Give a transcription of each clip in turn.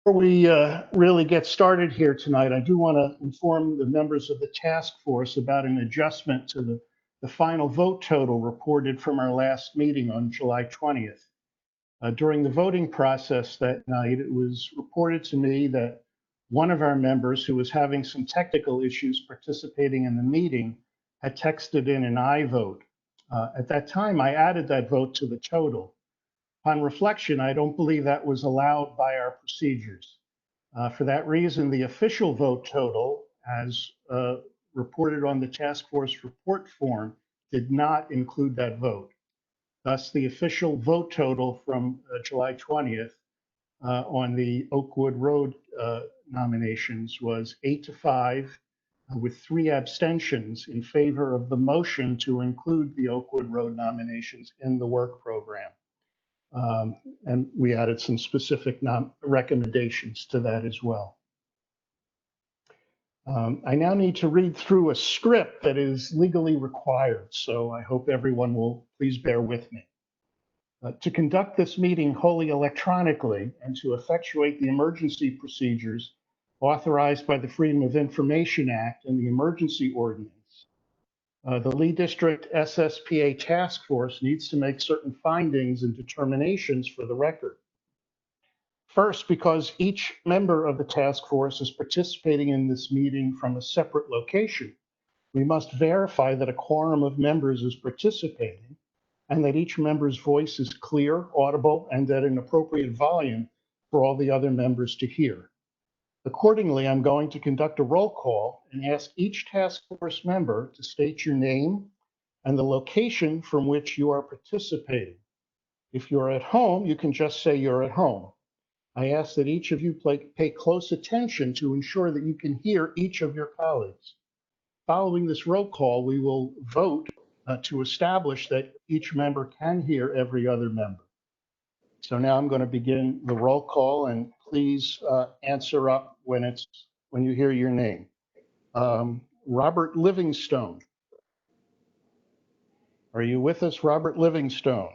Before we really get started here tonight, I do want to inform the members of the task force about an adjustment to the final vote total reported from our last meeting on July 20th. During the voting process that night, it was reported to me that one of our members who was having some technical issues participating in the meeting had texted in an aye vote. At that time, I added that vote to the total. On reflection, I don't believe that was allowed by our procedures. For that reason, the official vote total, as reported on the task force report form, did not include that vote. Thus, the official vote total from July 20th on the Oakwood Road nominations was 8-5, with 3 abstentions in favor of the motion to include the Oakwood Road nominations in the work program. And we added some specific recommendations to that as well. I now need to read through a script that is legally required, so I hope everyone will please bear with me. To conduct this meeting wholly electronically and to effectuate the emergency procedures authorized by the Freedom of Information Act and the Emergency Ordinance, the Lee District SSPA Task Force needs to make certain findings and determinations for the record. First, because each member of the task force is participating in this meeting from a separate location, we must verify that a quorum of members is participating and that each member's voice is clear, audible, and at an appropriate volume for all the other members to hear. Accordingly, I'm going to conduct a roll call and ask each task force member to state your name and the location from which you are participating. If you're at home, you can just say you're at home. I ask that each of you pay close attention to ensure that you can hear each of your colleagues. Following this roll call, we will vote to establish that each member can hear every other member. So now I'm going to begin the roll call, and please answer up when you hear your name. Robert Livingstone. Are you with us, Robert Livingstone?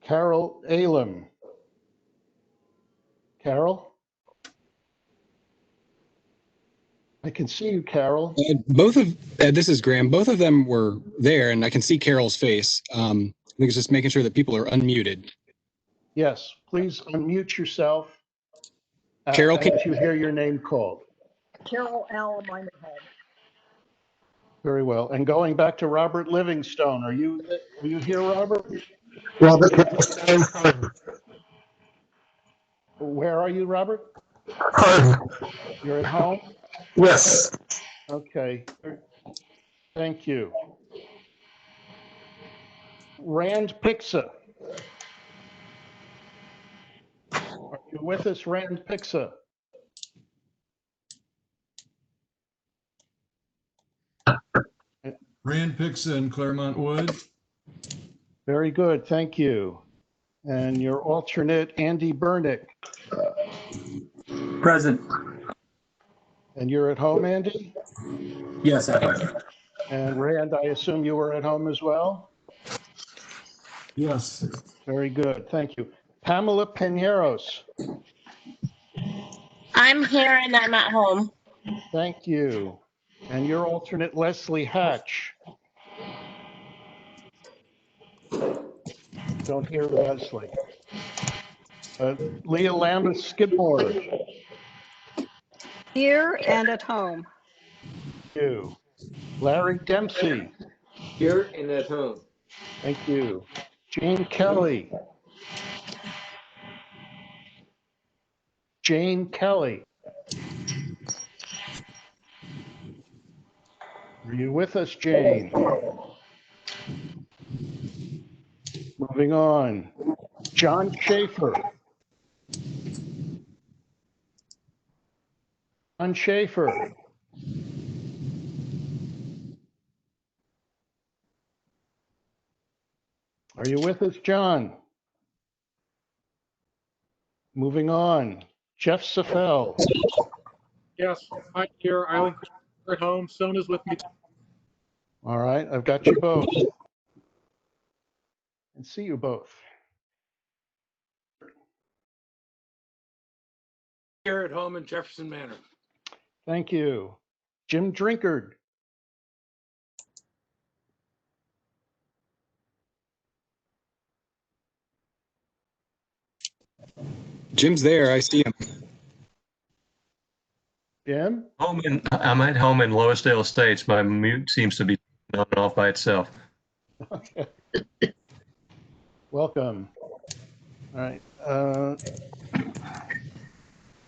Carol Alem. Carol? I can see you, Carol. This is Graham. Both of them were there, and I can see Carol's face. I think it's just making sure that people are unmuted. Yes, please unmute yourself. Carol, if you hear your name called. Carol Allen, I'm at home. Very well. And going back to Robert Livingstone, are you here, Robert? Robert Livingstone, home. Where are you, Robert? Home. You're at home? Yes. Okay. Thank you. Rand Pixa. Are you with us, Rand Pixa? Rand Pixa in Claremont Wood. Very good, thank you. And your alternate, Andy Burnick. Present. And you're at home, Andy? Yes, I am. And Rand, I assume you were at home as well? Yes. Very good, thank you. Pamela Pineros. I'm here and I'm at home. Thank you. And your alternate, Leslie Hatch. Don't hear Leslie. Leah Lambeth Skidmore. Here and at home. Thank you. Larry Dempsey. Here and at home. Thank you. Jane Kelly. Jane Kelly. Are you with us, Jane? Moving on. John Schaefer. John Schaefer. Are you with us, John? Moving on. Jeff Safel. Yes, I'm here. Island Christopher at home. Sona's with me. All right, I've got you both. And see you both. Here at home in Jefferson Manor. Thank you. Jim Drinkard. Jim's there. I see him. Jim? I'm at home in Loisdale Estates. My mute seems to be on and off by itself. Okay. Welcome. All right.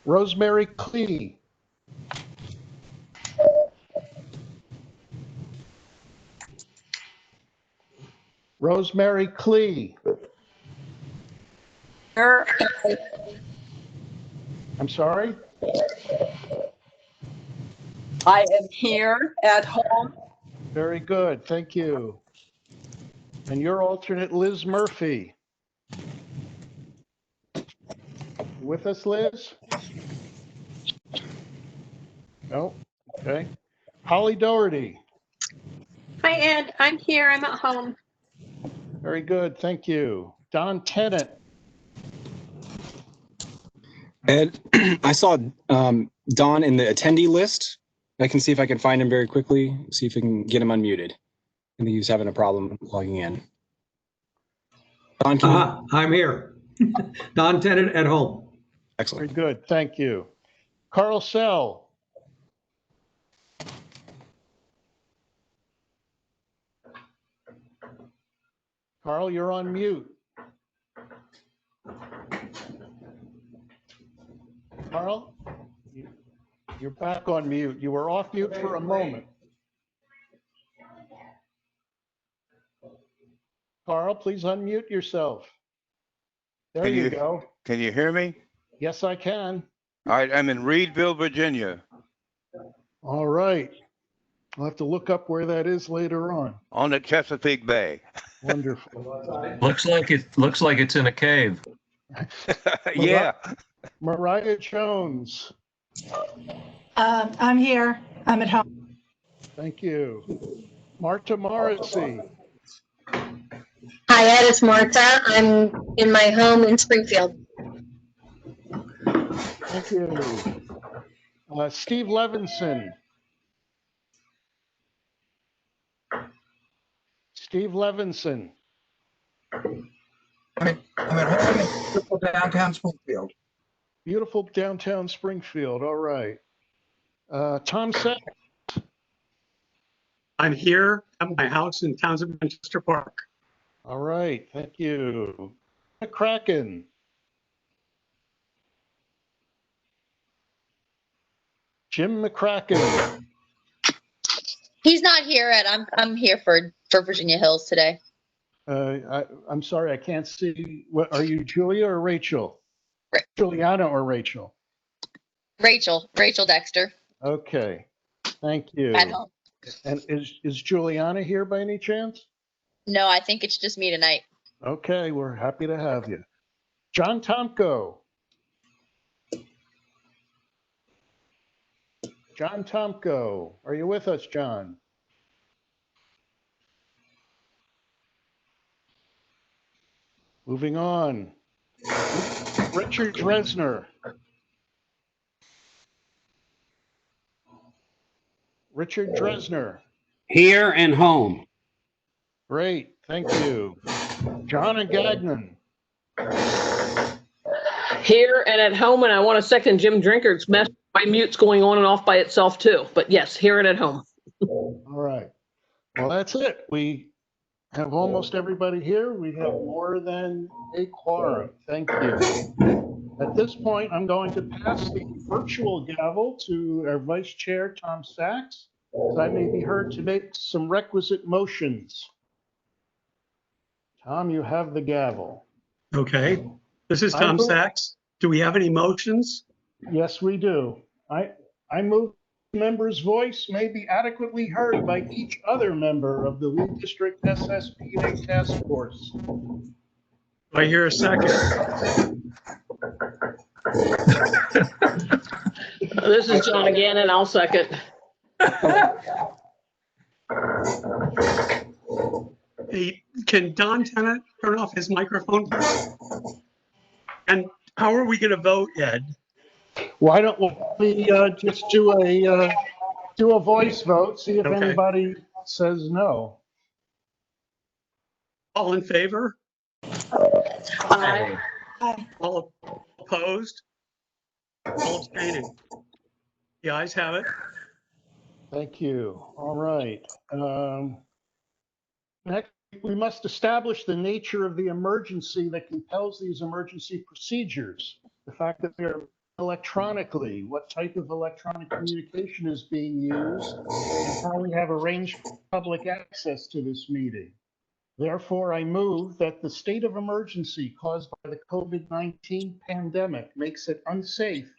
Rosemary Clee. Rosemary Clee. Here, I'm sorry? I am here at home. Very good. Thank you. And your alternate, Liz Murphy. With us, Liz? No? Okay. Holly Doherty. Hi, Ed. I'm here. I'm at home. Very good. Thank you. Don Tennant. Ed, I saw Don in the attendee list. I can see if I can find him very quickly, see if we can get him unmuted. I think he's having a problem logging in. Don, can you? I'm here. Don Tennant at home. Very Excellent. good. Thank you. Carl Sell. Carl, you're on mute. Carl, you're back on mute. You were off mute for a moment. Carl, please unmute yourself. There Can you you- go. Can you hear me? Yes, I can. All right, I'm in Reedville, Virginia, All right. I'll have to look up where that is later on. on the Chesapeake Bay. Wonderful. Looks like it's in a cave. Yeah, Mariah Jones. I'm here. I'm at home. Thank you. Marta Morrissey. Hi, Ed, it's Martha. I'm in my home in Springfield. Thank you. Steve Levinson. Steve Levinson. I'm at home in beautiful downtown Springfield. Beautiful downtown Springfield. All right. Tom Seth. I'm here at my house in Townsend, Manchester Park. All right. Thank you. McCracken. Jim McCracken. He's not here, Ed. I'm here for Virginia Hills today. I'm sorry, I can't see. What are you, Julia or Rachel? Ra- Juliana or Rachel? Rachel Dexter Okay. Thank you. at home. And is Juliana here by any chance? No, I think it's just me tonight. Okay, we're happy to have you. John Tomko. John Tomko, are you with us, John? Moving on. Richard Dresner. Richard Dresner. Here and home. Great, thank you. John and Gagnon. Here and at home, and I want to second Jim Drinkard's mess. My mute's going on and off by itself too, but yes, here and at home. All right. Well, that's it. We have almost everybody here. We have more than a quorum. Thank you. At this point, I'm going to pass the virtual gavel to our Vice Chair, Tom Sachs, so I may be heard to make some requisite motions. Tom, you have the gavel. Okay, this is Tom Sachs. Do we have any motions? Yes, we do. I move the member's voice may be adequately heard by each other member of the Lee District SSPA Task Force. Do I hear a second? This is John again, and I'll second. Hey, can Don Tennant turn off his microphone? And how are we going to vote, Ed? Why don't we just do a voice vote, see if Okay. anybody says no. All in favor? Aye. All opposed? All abstaining? The ayes have it. Thank you. All right. Next, we must establish the nature of the emergency that compels these emergency procedures. The fact that they're electronically, what type of electronic communication is being used, and how we have arranged public access to this meeting. Therefore, I move that the state of emergency caused by the COVID-19 pandemic makes it unsafe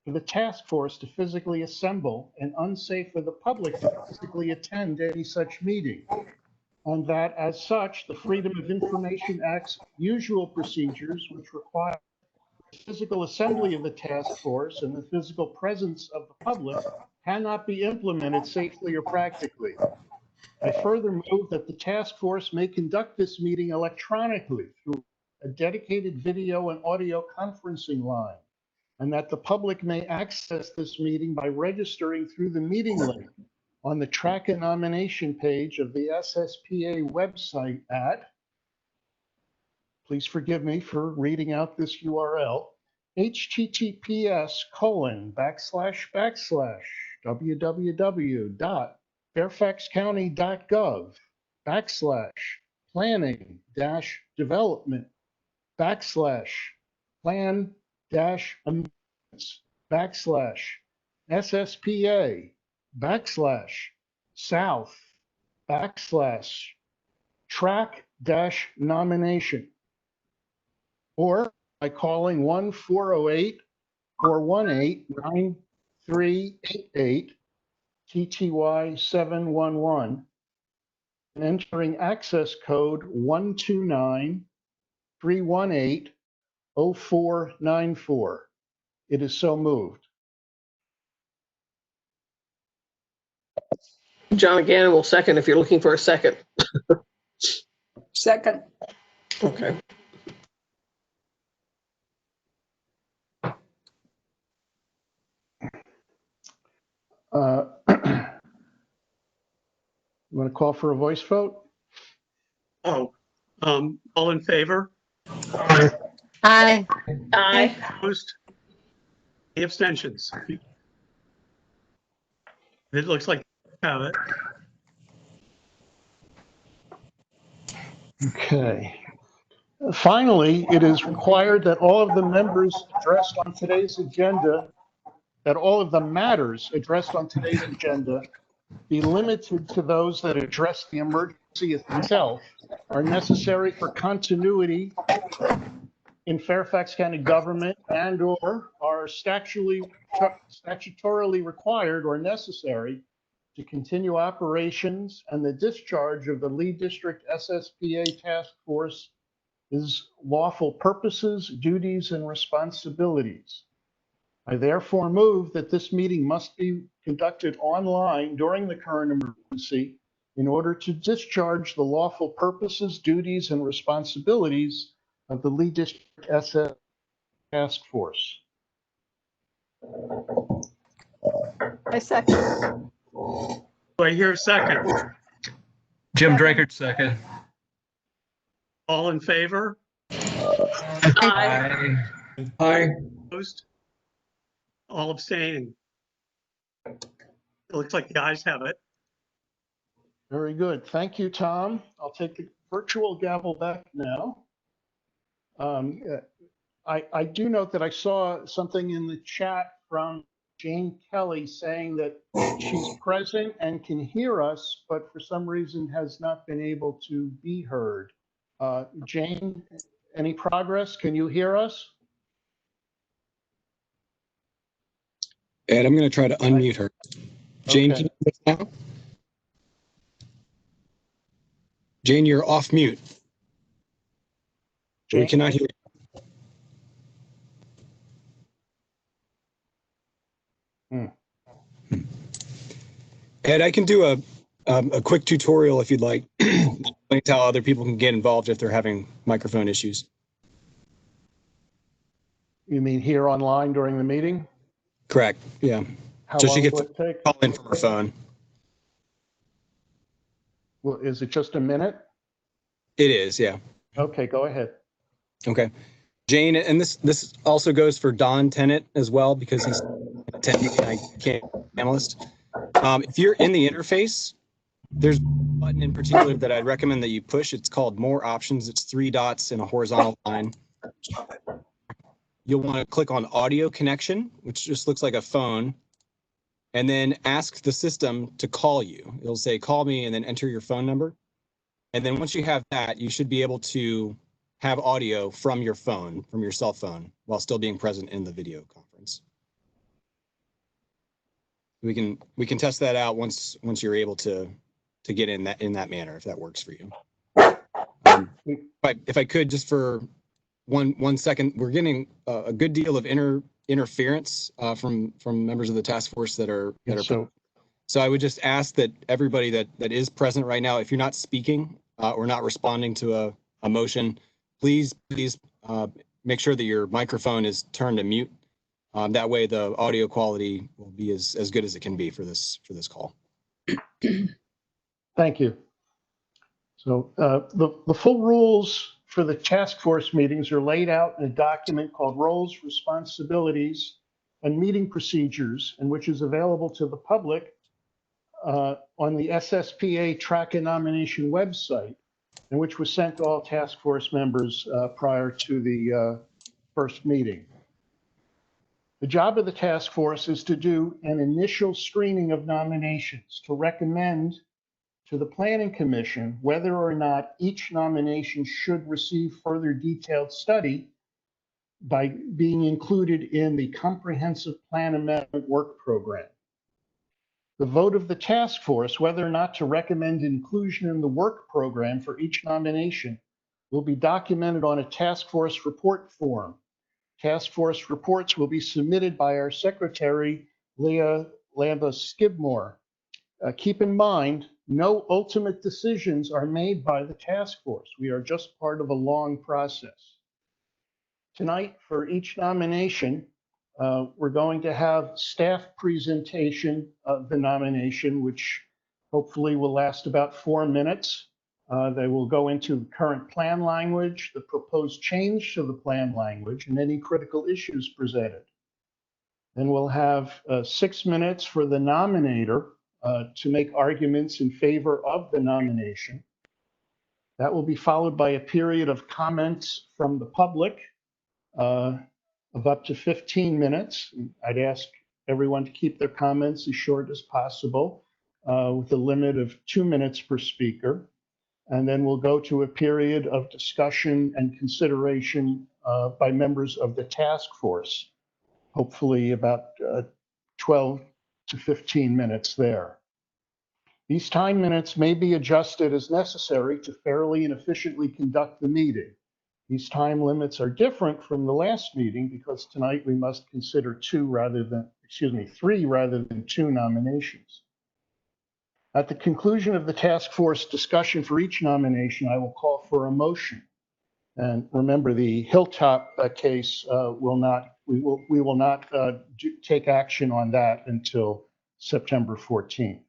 for the task force to physically assemble and unsafe for the public to physically attend any such meeting. And that as such, the Freedom of Information Act's usual procedures, which require the physical assembly of the task force and the physical presence of the public, cannot be implemented safely or practically. I further move that the task force may conduct this meeting electronically through a dedicated video and audio conferencing line, and that the public may access this meeting by registering through the meeting link on the track and nomination page of the SSPA website at, please forgive me for reading out this URL, https://www.fairfaxcounty.gov/plan-amendments//south/plan-south/track-nomination, or by calling 1-408-418-9388 TTY 711 and entering access code 129-318-0494. It is so moved. John again will second if you're looking for a second. Second. Okay. You want to call for a voice vote? Oh, all in favor? Aye. Aye. Aye. Opposed? Any abstentions? It looks like you have it. Okay. Finally, it is required that all of the members addressed on today's agenda, that all of the matters addressed on today's agenda be limited to those that address the emergency itself, are necessary for continuity in Fairfax County government, and or are statutorily required or necessary to continue operations, and the discharge of the lead district SSPA task force is lawful purposes, duties, and responsibilities. I therefore move that this meeting must be conducted online during the current emergency in order to discharge the lawful purposes, duties, and responsibilities of the lead district SS task force. I second. Do I hear a second? Jim Drinkard, second. All in favor? Aye. Aye. Opposed? All abstaining? It looks like the ayes have it. Very good. Thank you, Tom. I'll take the virtual gavel back now. I do note that I saw something in the chat from Jane Kelly saying that she's present and can hear us, but for some reason has not been able to be heard. Jane, any progress? Can you hear us? Ed, I'm going to try to unmute her. Jane, Okay. can you hear us now? Jane, you're off mute. Jane? We cannot hear you. Ed, I can do a quick tutorial if you'd like. Explain how other people can get involved if they're having microphone issues. You mean here online during the meeting? Correct. Yeah. How So long she will could it take? call in from her phone. Well, is it just a minute? It is. Yeah. Okay, go ahead. Okay. Jane, and this also goes for Don Tennant as well, because he's an attendee and I can't analyst. If you're in the interface, there's a button in particular that I'd recommend that you push. It's called More Options. It's 3 dots in a horizontal line. You'll want to click on Audio Connection, which just looks like a phone, and then ask the system to call you. It'll say, call me, and then enter your phone number. And then once you have that, you should be able to have audio from your phone, from your cell phone, while still being present in the video conference. We can test that out once you're able to get in that manner, if that works for you. If I could, just for one second, we're getting a good deal of interference from members of the task force that are so I would just ask that everybody that is present right now, if you're not speaking or not responding to a motion, please make sure that your microphone is turned to mute. That way the audio quality will be as good as it can be for this call. Thank you. So the full rules for the task force meetings are laid out in a document called Roles, Responsibilities, and Meeting Procedures, and which is available to the public on the SSPA track and nomination website, and which was sent to all task force members prior to the first meeting. The job of the task force is to do an initial screening of nominations to recommend to the Planning Commission whether or not each nomination should receive further detailed study by being included in the Comprehensive Plan Amendment Work Program. The vote of the task force, whether or not to recommend inclusion in the work program for each nomination, will be documented on a task force report form. Task force reports will be submitted by our secretary, Leah Lamba-Skidmore. Keep in mind, no ultimate decisions are made by the task force. We are just part of a long process. Tonight, for each nomination, we're going to have staff presentation of the nomination, which hopefully will last about 4 minutes. They will go into the current plan language, the proposed change to the plan language, and any critical issues presented. Then we'll have 6 minutes for the nominator to make arguments in favor of the nomination. That will be followed by a period of comments from the public of up to 15 minutes. I'd ask everyone to keep their comments as short as possible with a limit of 2 minutes per speaker. And then we'll go to a period of discussion and consideration by members of the task force, hopefully about 12 to 15 minutes there. These time minutes may be adjusted as necessary to fairly and efficiently conduct the meeting. These time limits are different from the last meeting because tonight we must consider three rather than 2 nominations. At the conclusion of the task force discussion for each nomination, I will call for a motion. And remember, the Hilltop case we will not take action on that until September 14th.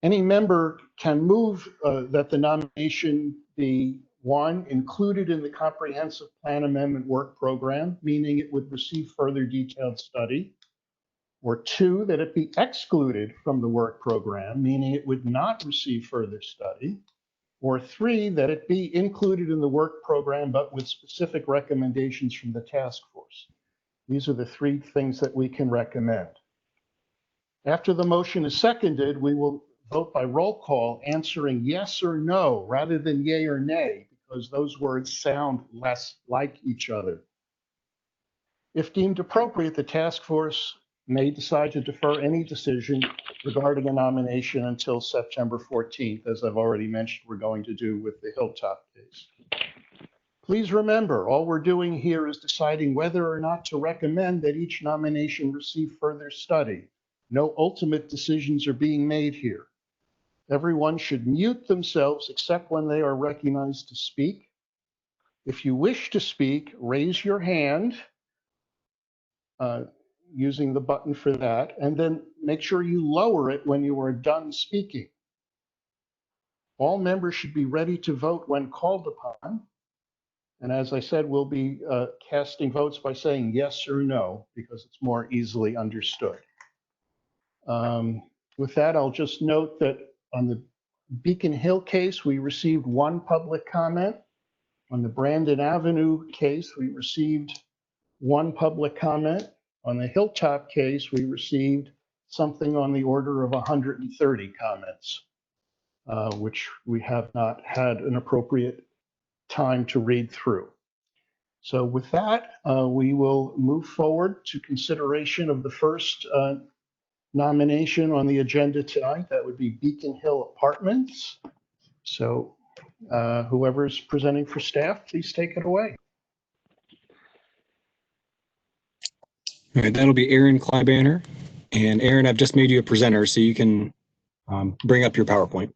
Any member can move that the nomination be 1, included in the Comprehensive Plan Amendment Work Program, meaning it would receive further detailed study, or 2, that it be excluded from the work program, meaning it would not receive further study, or 3, that it be included in the work program, but with specific recommendations from the task force. These are the 3 things that we can recommend. After the motion is seconded, we will vote by roll call, answering yes or no rather than yay or nay, because those words sound less like each other. If deemed appropriate, the task force may decide to defer any decision regarding a nomination until September 14th, as I've already mentioned we're going to do with the Hilltop case. Please remember, all we're doing here is deciding whether or not to recommend that each nomination receive further study. No ultimate decisions are being made here. Everyone should mute themselves except when they are recognized to speak. If you wish to speak, raise your hand. using the button for that, and then make sure you lower it when you are done speaking. All members should be ready to vote when called upon. And as I said, we'll be casting votes by saying yes or no, because it's more easily understood. With that, I'll just note that on the Beacon Hill case, we received one public comment. On the Brandon Avenue case, we received one public comment. On the Hilltop case, we received something on the order of 130 comments, which we have not had an appropriate time to read through. So with that, we will move forward to consideration of the first nomination on the agenda tonight. That would be Beacon Hill Apartments. So whoever's presenting for staff, please take it away. All right, that'll be Aaron Kleibanner. And Aaron, I've just made you a presenter so you can bring up your PowerPoint.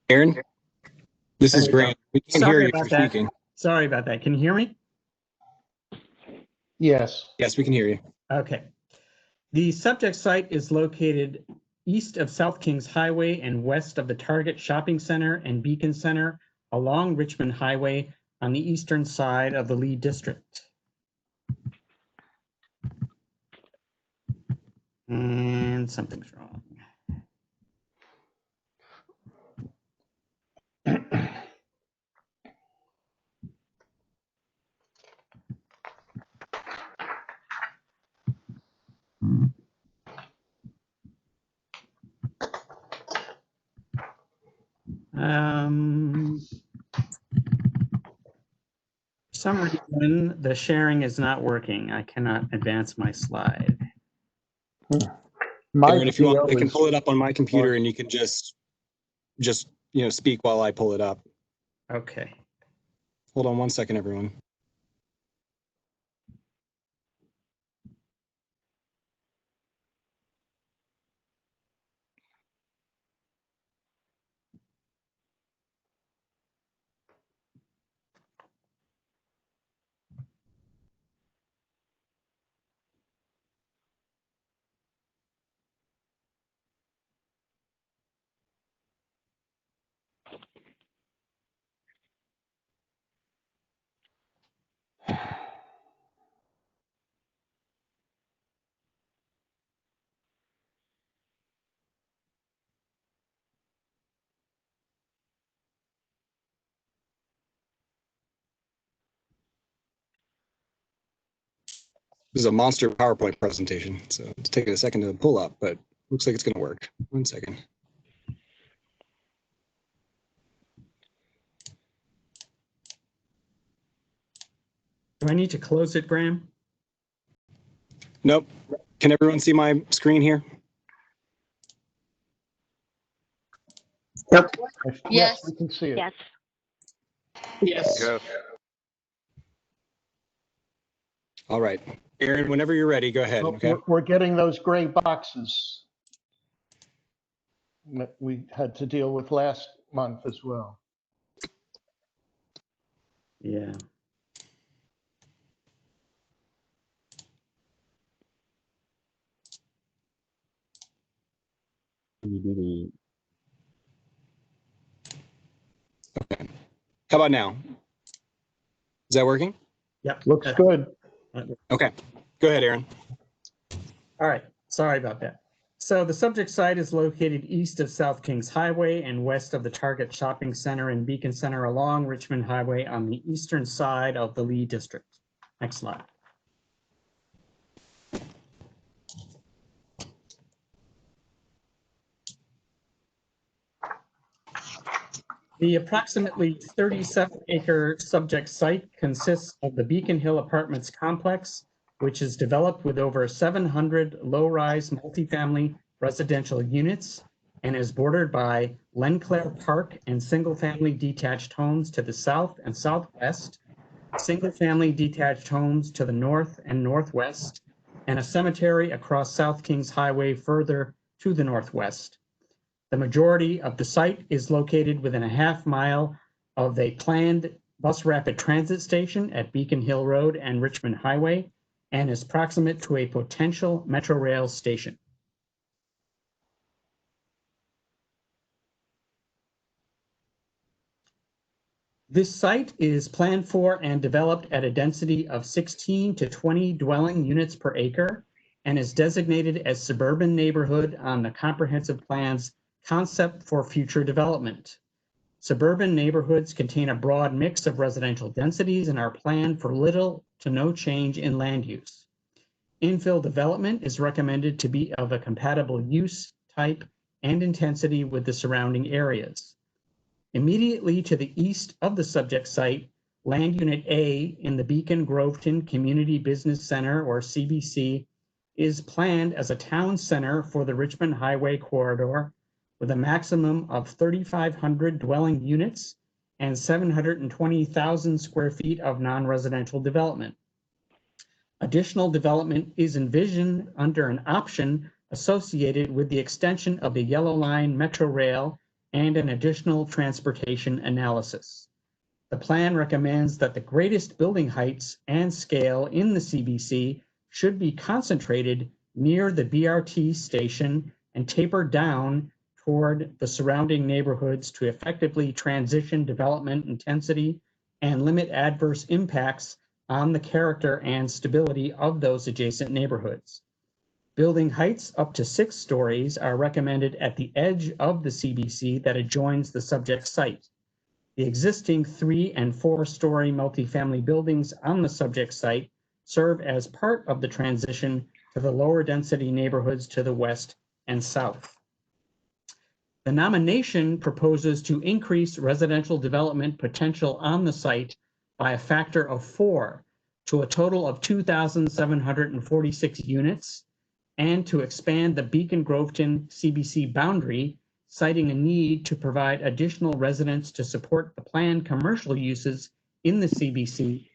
Aaron, this is Grant. We can't hear you if you're speaking. Sorry about that. Can you hear me? Yes. Yes, we can hear you. Okay. The subject site is located east of South Kings Highway and west of the Target Shopping Center and Beacon Center along Richmond Highway on the eastern side of the Lee District. And something's wrong. For some reason, the sharing is not working. I cannot advance my slide. Aaron, if you want, I can pull it up on my computer and you can just speak while I pull it up. Okay. Hold on one second, everyone. This is a monster PowerPoint presentation, so it's taking a second to pull up, but looks like it's going to work. 1 second. Do I need to close it, Graham? Nope. Can everyone see my screen here? Yep. Yes, we can see it. Yes. Yes. Yes. All right. Aaron, whenever you're ready, go ahead. Well, Okay. we're getting those gray boxes that we had to deal with last month as well. Yeah. Okay. How about now? Is that working? Yep. Looks good. Okay. Go ahead, Aaron. All right. Sorry about that. So the subject site is located east of South Kings Highway and west of the Target Shopping Center and Beacon Center along Richmond Highway on the eastern side of the Lee District. Next slide. The approximately 37-acre subject site consists of the Beacon Hill Apartments complex, which is developed with over 700 low-rise multifamily residential units and is bordered by Lenclaire Park and single-family detached homes to the south and southwest, single-family detached homes to the north and northwest, and a cemetery across South Kings Highway further to the northwest. The majority of the site is located within a half-mile of a planned bus rapid transit station at Beacon Hill Road and Richmond Highway, and is proximate to a potential Metro Rail station. This site is planned for and developed at a density of 16 to 20 dwelling units per acre and is designated as suburban neighborhood on the comprehensive plan's concept for future development. Suburban neighborhoods contain a broad mix of residential densities and are planned for little to no change in land use. Infill development is recommended to be of a compatible use, type, and intensity with the surrounding areas. Immediately to the east of the subject site, Land Unit A in the Beacon Groveton Community Business Center, or CBC, is planned as a town center for the Richmond Highway corridor with a maximum of 3,500 dwelling units and 720,000 square feet of non-residential development. Additional development is envisioned under an option associated with the extension of the Yellow Line Metro Rail and an additional transportation analysis. The plan recommends that the greatest building heights and scale in the CBC should be concentrated near the BRT station and taper down toward the surrounding neighborhoods to effectively transition development intensity and limit adverse impacts on the character and stability of those adjacent neighborhoods. Building heights up to 6 stories are recommended at the edge of the CBC that adjoins the subject site. The existing 3- and 4-story multifamily buildings on the subject site serve as part of the transition to the lower density neighborhoods to the west and south. The nomination proposes to increase residential development potential on the site by a factor of 4 to a total of 2,746 units, and to expand the Beacon Groveton CBC boundary, citing a need to provide additional residents to support the planned commercial uses in the CBC,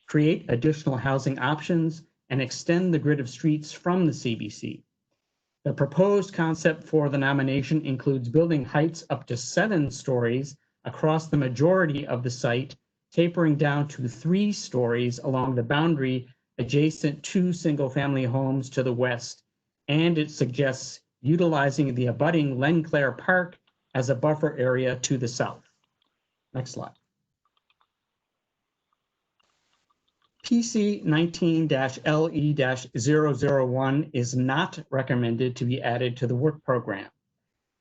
create additional housing options, and extend the grid of streets from the CBC. The proposed concept for the nomination includes building heights up to 7 stories across the majority of the site, tapering down to 3 stories along the boundary adjacent to single-family homes to the west, and it suggests utilizing the abutting Lenclaire Park as a buffer area to the south. Next slide. PC 19-LE-001 is not recommended to be added to the work program.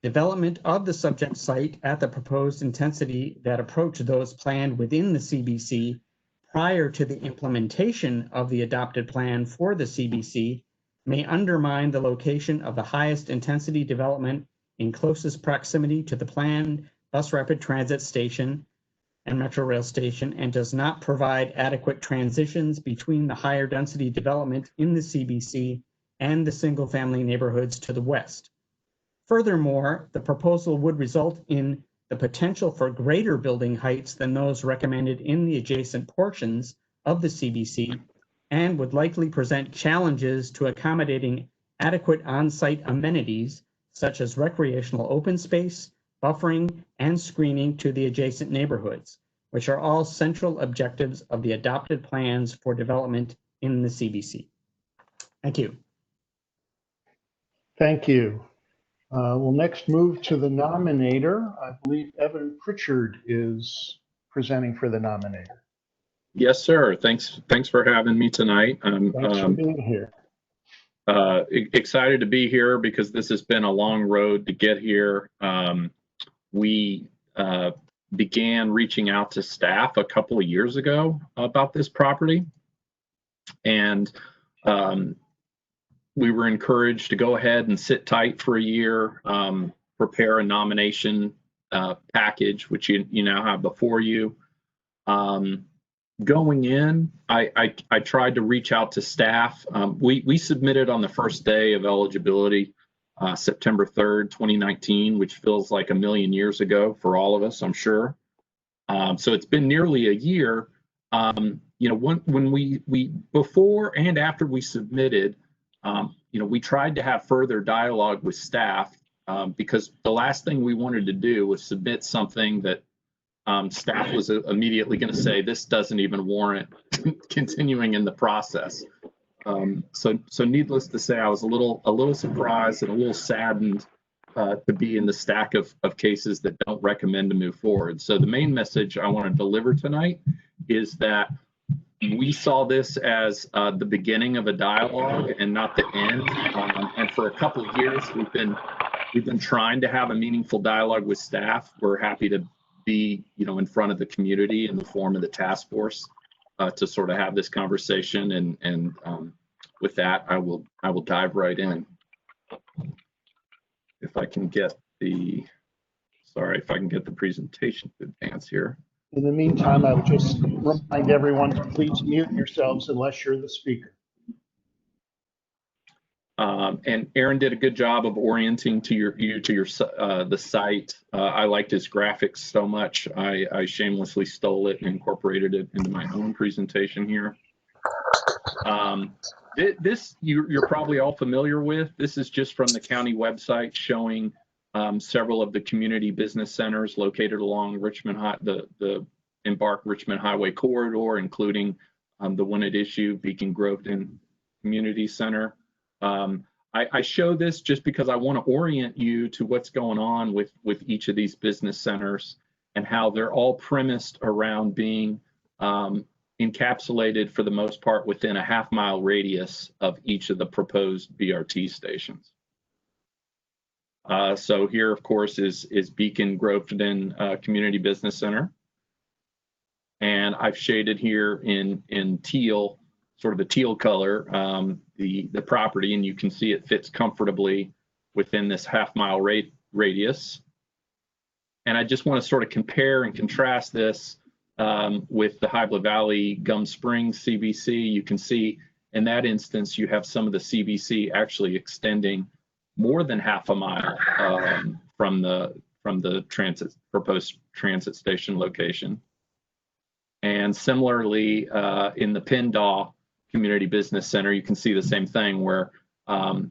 Development of the subject site at the proposed intensity that approach those planned within the CBC prior to the implementation of the adopted plan for the CBC may undermine the location of the highest intensity development in closest proximity to the planned bus rapid transit station and Metro Rail station, and does not provide adequate transitions between the higher density development in the CBC and the single family neighborhoods to the west. Furthermore, the proposal would result in the potential for greater building heights than those recommended in the adjacent portions of the CBC, and would likely present challenges to accommodating adequate on-site amenities such as recreational open space, buffering, and screening to the adjacent neighborhoods, which are all central objectives of the adopted plans for development in the CBC. Thank you. Thank you. We'll next move to the nominator. I believe Evan Pritchard is presenting for the nominator. Yes, sir. Thanks for having me tonight. I'm Thanks for being here. Excited to be here because this has been a long road to get here. We began reaching out to staff a couple of years ago about this property, and we were encouraged to go ahead and sit tight for a year, prepare a nomination package, which you now have before you. Going in, I tried to reach out to staff. We submitted on the first day of eligibility, September 3rd, 2019, which feels like a million years ago for all of us, I'm sure. So it's been nearly a year. You know, when we before and after we submitted, you know, we tried to have further dialogue with staff because the last thing we wanted to do was submit something that staff was immediately going to say this doesn't even warrant continuing in the process. So needless to say, I was a little surprised and a little saddened to be in the stack of cases that don't recommend to move forward. So the main message I want to deliver tonight is that we saw this as the beginning of a dialogue and not the end. And for a couple of years, we've been trying to have a meaningful dialogue with staff. We're happy to be, you know, in front of the community in the form of the task force to sort of have this conversation. And with that, I will dive right in. If I can get the presentation to advance here. In the meantime, I would just remind everyone to please mute yourselves unless you're the speaker. And Aaron did a good job of orienting to the site. I liked his graphics so much. I shamelessly stole it and incorporated it into my own presentation here. This you're probably all familiar with. This is just from the county website showing several of the community business centers located along the Embark Richmond Highway corridor, including the one at issue, Beacon Groveton Community Center. I show this just because I want to orient you to what's going on with each of these business centers and how they're all premised around being encapsulated for the most part within a half-mile radius of each of the proposed BRT stations. So here, of course, is Beacon Groveton Community Business Center. And I've shaded here in teal, sort of the teal color, the property, and you can see it fits comfortably within this half-mile radius. And I just want to sort of compare and contrast this with the Hybla Valley Gum Springs CBC. You can see in that instance, you have some of the CBC actually extending more than half a mile from the proposed transit station location. And similarly, in the Pindaw Community Business Center, you can see the same thing where as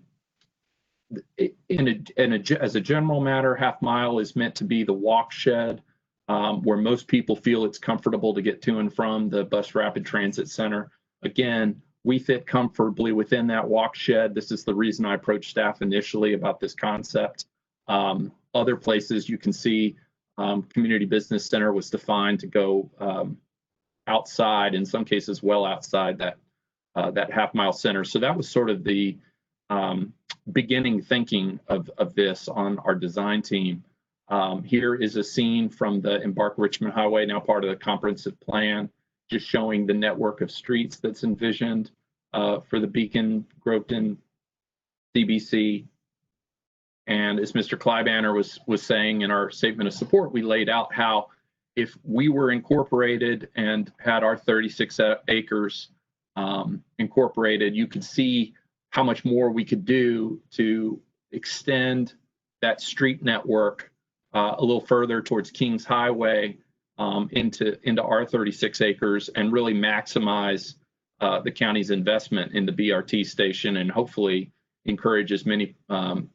a general matter, half mile is meant to be the walk shed where most people feel it's comfortable to get to and from the Bus Rapid Transit Center. Again, we fit comfortably within that walk shed. This is the reason I approached staff initially about this concept. Other places you can see Community Business Center was defined to go outside, in some cases well outside that half-mile center. So that was sort of the beginning thinking of this on our design team. Here is a scene from the Embark Richmond Highway, now part of the comprehensive plan, just showing the network of streets that's envisioned for the Beacon Groveton CBC. And as Mr. Kleibanner was saying in our statement of support, we laid out how if we were incorporated and had our 36 acres incorporated, you could see how much more we could do to extend that street network a little further towards Kings Highway into our 36 acres and really maximize the county's investment in the BRT station and hopefully encourage as many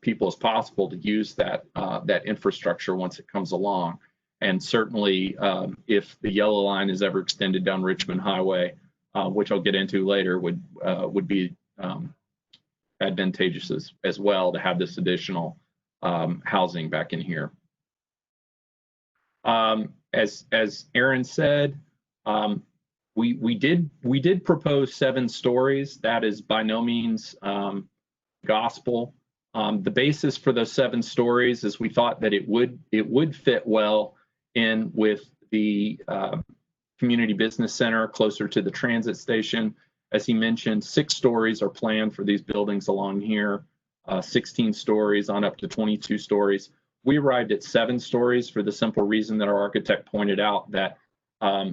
people as possible to use that infrastructure once it comes along. And certainly if the yellow line is ever extended down Richmond Highway, which I'll get into later, would be advantageous as well to have this additional housing back in here. As Aaron said, we did propose 7 stories. That is by no means gospel. The basis for those 7 stories is we thought that it would fit well in with the community business center closer to the transit station. As he mentioned, 6 stories are planned for these buildings along here, 16 stories on up to 22 stories. We arrived at 7 stories for the simple reason that our architect pointed out that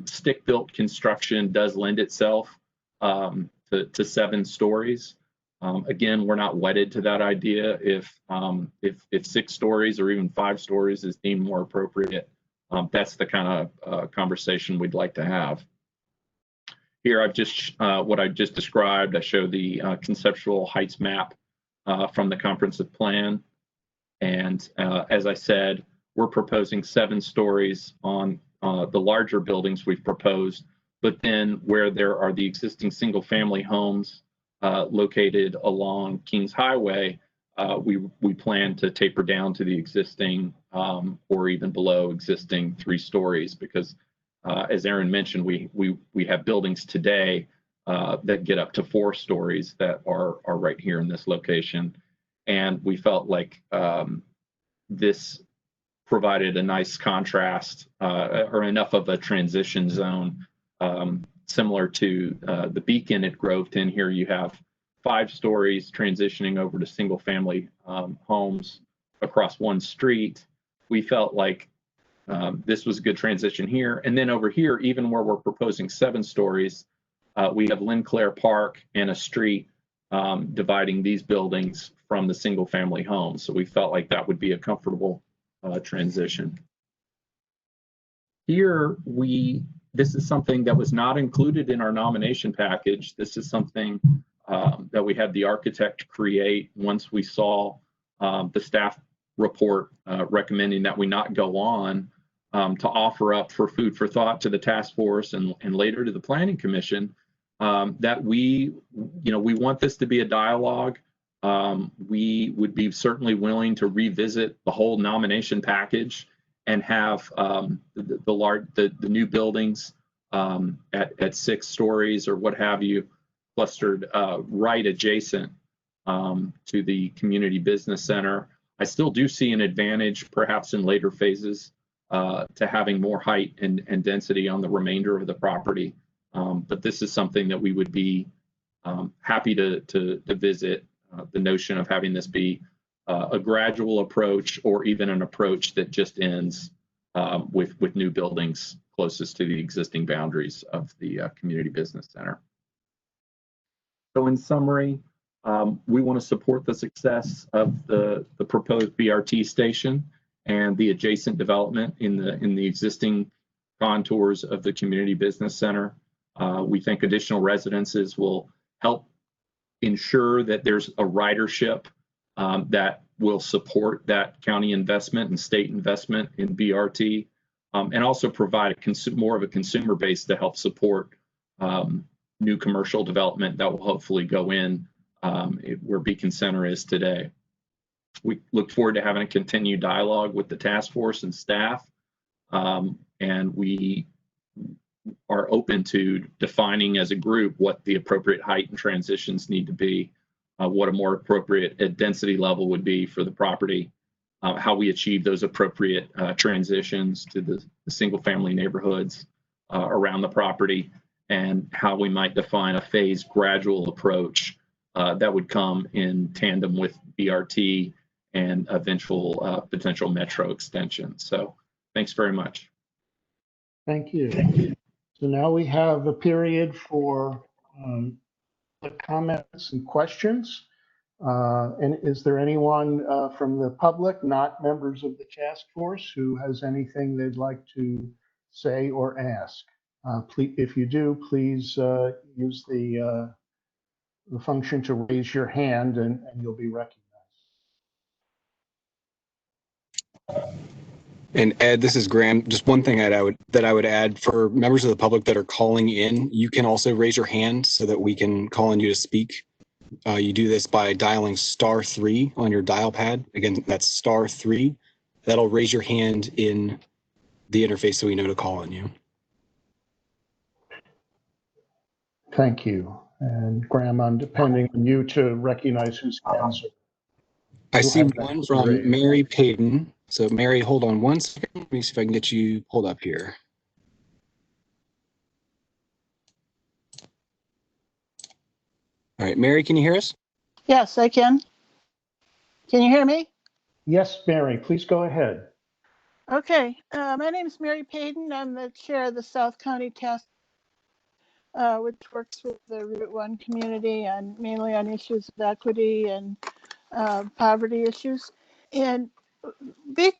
stick-built construction does lend itself to 7 stories. Again, we're not wedded to that idea. If 6 stories or even 5 stories is deemed more appropriate, that's the kind of conversation we'd like to have. Here, I've just what I just described. I show the conceptual heights map from the comprehensive plan, and as I said, we're proposing 7 stories on the larger buildings we've proposed. But then, where there are the existing single-family homes located along Kings Highway, we plan to taper down to the existing or even below existing 3 stories, because as Aaron mentioned, we have buildings today that get up to 4 stories that are right here in this location, and we felt like this provided a nice contrast or enough of a transition zone, similar to the Beacon at Groveton. Here you have 5 stories transitioning over to single-family homes across one street. We felt like this was a good transition here. And then over here, even where we're proposing 7 stories, we have Linclair Park and a street dividing these buildings from the single-family homes. So we felt like that would be a comfortable transition. Here, this is something that was not included in our nomination package. This is something that we had the architect create once we saw the staff report recommending that we not go on, to offer up for food for thought to the task force and later to the planning commission, that we want this to be a dialogue. We would be certainly willing to revisit the whole nomination package and have the new buildings at 6 stories or what have you, clustered right adjacent to the community business center. I still do see an advantage, perhaps in later phases, to having more height and density on the remainder of the property. But this is something that we would be happy to visit, the notion of having this be a gradual approach or even an approach that just ends with new buildings closest to the existing boundaries of the community business center. So in summary, we want to support the success of the proposed BRT station and the adjacent development in the existing contours of the community business center. We think additional residences will help ensure that there's a ridership that will support that county investment and state investment in BRT, and also provide more of a consumer base to help support new commercial development that will hopefully go in where Beacon Center is today. We look forward to having a continued dialogue with the task force and staff, and we are open to defining as a group what the appropriate height and transitions need to be, what a more appropriate density level would be for the property, how we achieve those appropriate transitions to the single-family neighborhoods around the property, and how we might define a phased gradual approach that would come in tandem with BRT and eventual potential metro extension. So thanks very much. Thank you. So now we have a period for comments and questions. And is there anyone from the public, not members of the task force, who has anything they'd like to say or ask? Please, if you do, please use the function to raise your hand, and you'll be recognized. And Ed, this is Graham. Just one thing that I would add for members of the public that are calling in, you can also raise your hand so that we can call on you to speak. You do this by dialing *3 on your dial pad. Again, that's *3. That'll raise your hand in the interface so we know to call on you. Thank you. And Graham, I'm depending on you to recognize whose hands are. I see one from Mary Payton. So Mary, hold on one second. Let me see if I can get you pulled up here. All right, Mary, can you hear us? Yes, I can. Can you hear me? Yes, Mary, please go ahead. Okay, my name is Mary Payton. I'm the chair of the South County Task, which works with the Route 1 community and mainly on issues of equity and poverty issues. And Beacon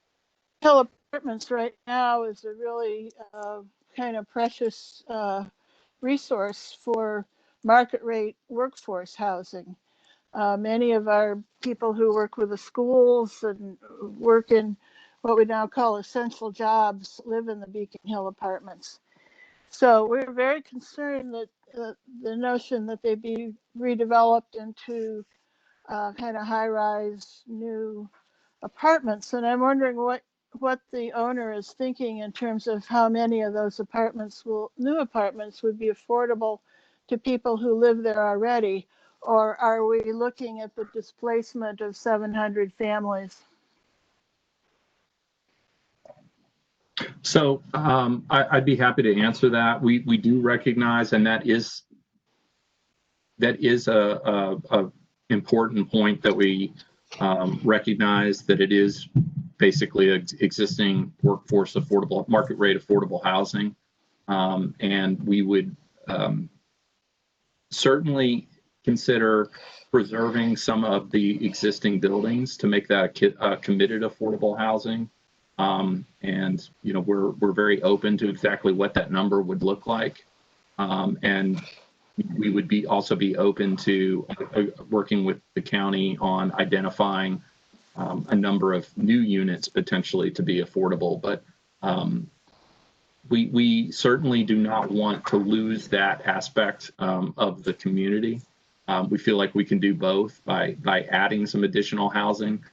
Hill Apartments right now is a really kind of precious resource for market rate workforce housing. Many of our people who work with the schools and work in what we now call essential jobs live in the Beacon Hill Apartments. So we're very concerned that the notion that they be redeveloped into kind of high-rise new apartments. And I'm wondering what the owner is thinking in terms of how many of those new apartments would be affordable to people who live there already, or are we looking at the displacement of 700 families? So I'd be happy to answer that. We do recognize, and that is a important point that we recognize, that it is basically existing workforce affordable, market rate affordable housing, and we would certainly consider preserving some of the existing buildings to make that committed affordable housing. And you know, we're very open to exactly what that number would look like, and we would also be open to working with the county on identifying a number of new units potentially to be affordable. But we certainly do not want to lose that aspect of the community. We feel like we can do both by adding some additional housing.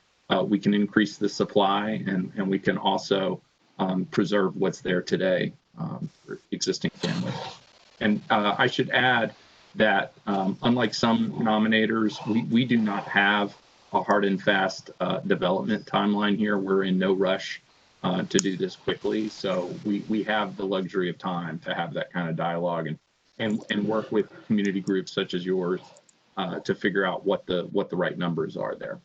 We can increase the supply, and we can also preserve what's there today for existing families. And I should add that unlike some nominators, we do not have a hard and fast development timeline here. We're in no rush to do this quickly. So we have the luxury of time to have that kind of dialogue and work with community groups such as yours to figure out what the right numbers are there.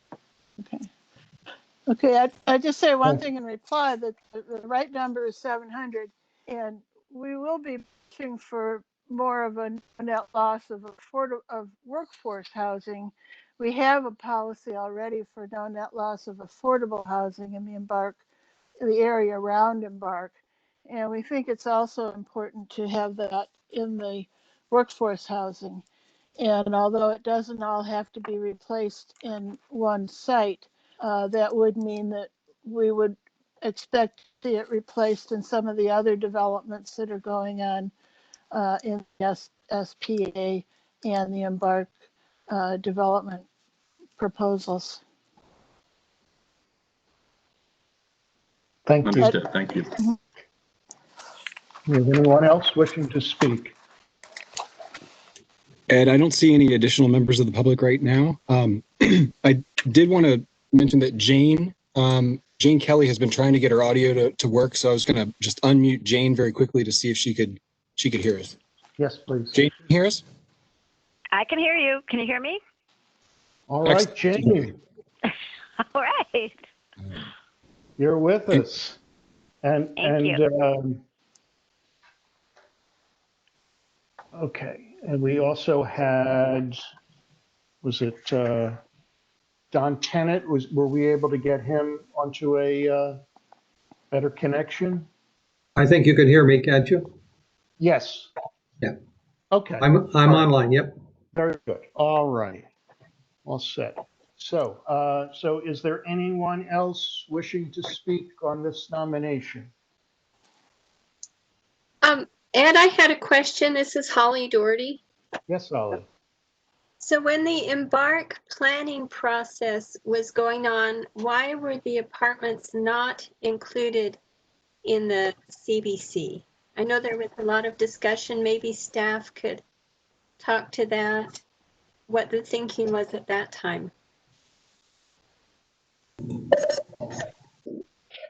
Okay, I just say one thing in reply, that the right number is 700, and we will be pushing for more of a net loss of workforce housing. We have a policy already for no net loss of affordable housing in the area around Embark, and we think it's also important to have that in the workforce housing. And although it doesn't all have to be replaced in one site, that would mean that we would expect to see it replaced in some of the other developments that are going on in the SSPA and the Embark development proposals. Thank you. Understood. Thank you. Is anyone else wishing to speak? Ed, I don't see any additional members of the public right now. I did want to mention that Jane Kelly has been trying to get her audio to work, so I was going to just unmute Jane very quickly to see if she could hear us. Yes, please. Jane, can you hear us? I can hear you. Can you hear me? All right, Jane. All right. You're with us. Thank you. Okay, and we also had, was it Don Tennant? Were we able to get him onto a better connection? I think you can hear me, can't you? Yes. Yeah. Okay. I'm online. Yep. Very good. All right. All set. So is there anyone else wishing to speak on this nomination? Ed, I had a question. This is Holly Doherty. Yes, Holly. So when the Embark planning process was going on, why were the apartments not included in the CBC? I know there was a lot of discussion. Maybe staff could talk to that, what the thinking was at that time.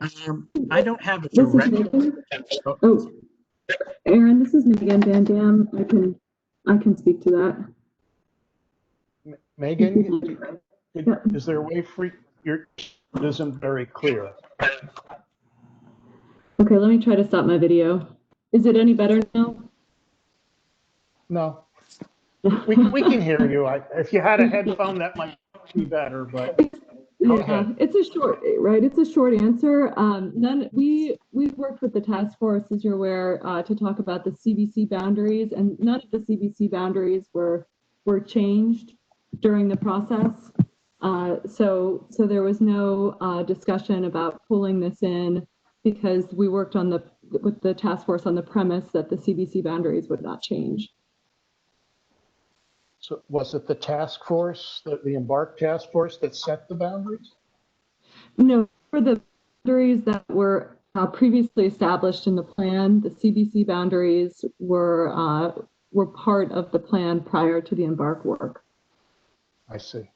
I don't have a direct. Oh, Aaron, this is Megan Van Dam. I can speak to that. Megan, is there a way for your It isn't very clear. Okay, let me try to stop my video. Is it any better now? No, we can hear you. If you had a headphone, that might be better, but go Yeah, ahead. it's a short, right? It's a short answer. We've worked with the task force, as you're aware, to talk about the CBC boundaries, and none of the CBC boundaries were changed during the process. So there was no discussion about pulling this in because we worked with the task force on the premise that the CBC boundaries would not change. So was it the task force, the Embark task force that set the boundaries? No, for the boundaries that were previously established in the plan, the CBC boundaries were part of the plan prior to the Embark work. I see.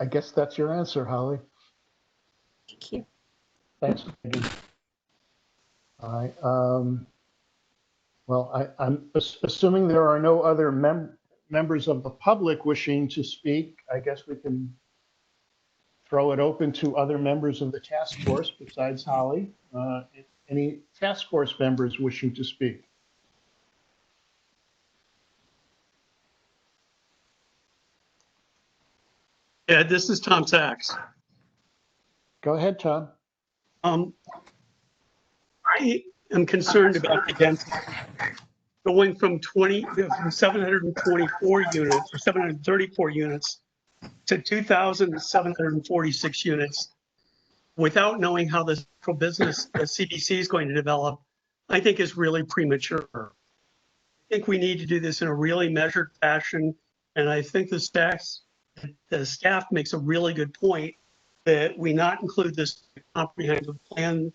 I guess that's your answer, Holly. Thank you. Thanks, Megan. All right. Well, I'm assuming there are no other members of the public wishing to speak. I guess we can throw it open to other members of the task force besides Holly. Any task force members wishing to speak? Ed, this is Tom Sachs. Go ahead, Tom. I am concerned about the density going from 724 units or 734 units to 2,746 units without knowing how the central business, the CBC, is going to develop, I think is really premature. I think we need to do this in a really measured fashion. And I think the staff makes a really good point that we not include this comprehensive plan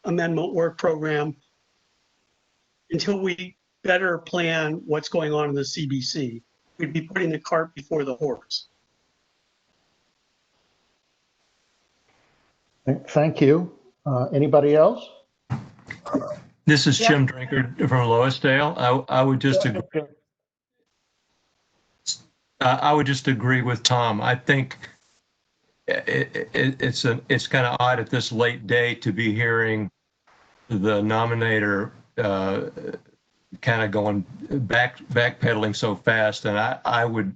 amendment work program until we better plan what's going on in the CBC. We'd be putting the cart before the horse. Thank you. Anybody else? This is Jim Drinkard from Loisdale. I would just agree. I would just agree with Tom. I think it's kind of odd at this late date to be hearing the nominator kind of going backpedaling so fast, and I would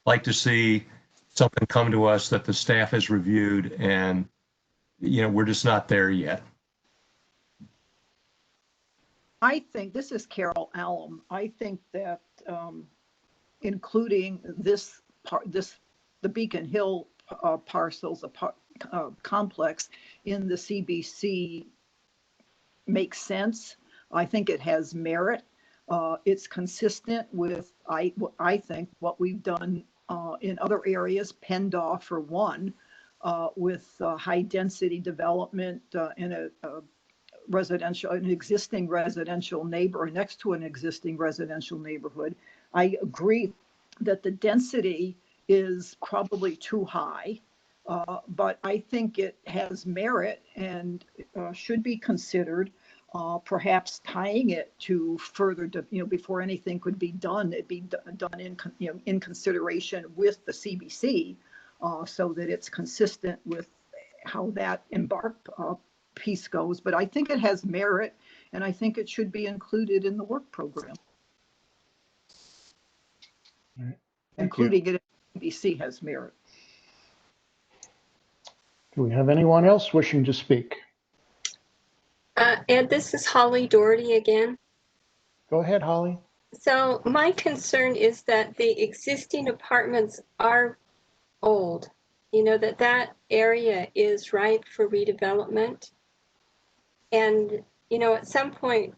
like to see something come to us that the staff has reviewed, and we're just not there yet. I think, this is Carol Allen, I think that including this part, the Beacon Hill parcels complex in the CBC makes sense. I think it has merit. It's consistent with, I think, what we've done in other areas, PennDOF for one, with high density development in an existing residential neighborhood, next to an existing residential neighborhood. I agree that the density is probably too high, but I think it has merit and should be considered. Perhaps tying it to further, before anything could be done, it'd be done in consideration with the CBC, so that it's consistent with how that Embark piece goes. But I think it has merit, and I think it should be included in the work program. Right. Including it in CBC has merit. Do we have anyone else wishing to speak? Ed, this is Holly Doherty again. Go ahead, Holly. So my concern is that the existing apartments are old. That area is ripe for redevelopment. And, at some point,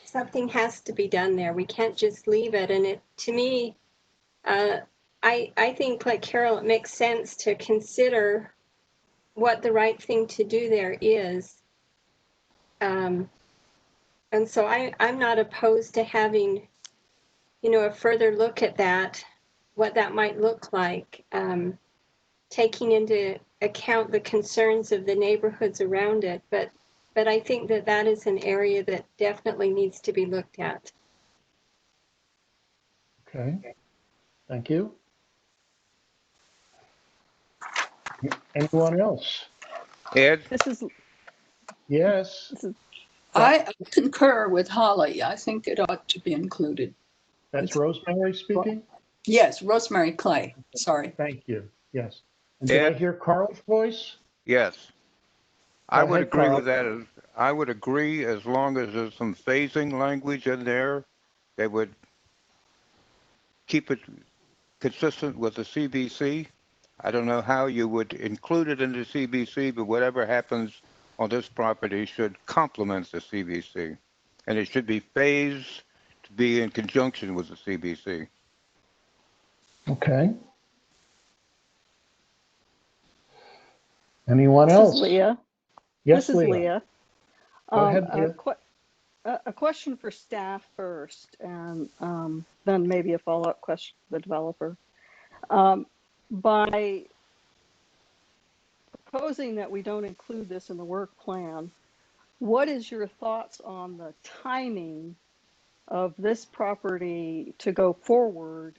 something has to be done there. We can't just leave it. And to me, I think, like Carol, it makes sense to consider what the right thing to do there is. And so I'm not opposed to having, a further look at that, what that might look like, taking into account the concerns of the neighborhoods around it. But I think that is an area that definitely needs to be looked at. Okay, thank you. Anyone else? Ed? This is, Yes. this is, I concur with Holly. I think it ought to be included. That's Rosemary speaking? Yes, Rosemary Clay. Sorry. Thank you. Yes. And did I Ed? hear Carl's voice? Yes. I Go would ahead, agree Carl. with that. I would agree as long as there's some phasing language in there that would keep it consistent with the CBC. I don't know how you would include it in the CBC, but whatever happens on this property should complement the CBC. And it should be phased to be in conjunction with the CBC. Okay. Anyone this else? is Leah. Yes, This is Leah. Leah. Go ahead, A, Leah. a question for staff first, and then maybe a follow-up question for the developer. By proposing that we don't include this in the work plan, what is your thoughts on the timing of this property to go forward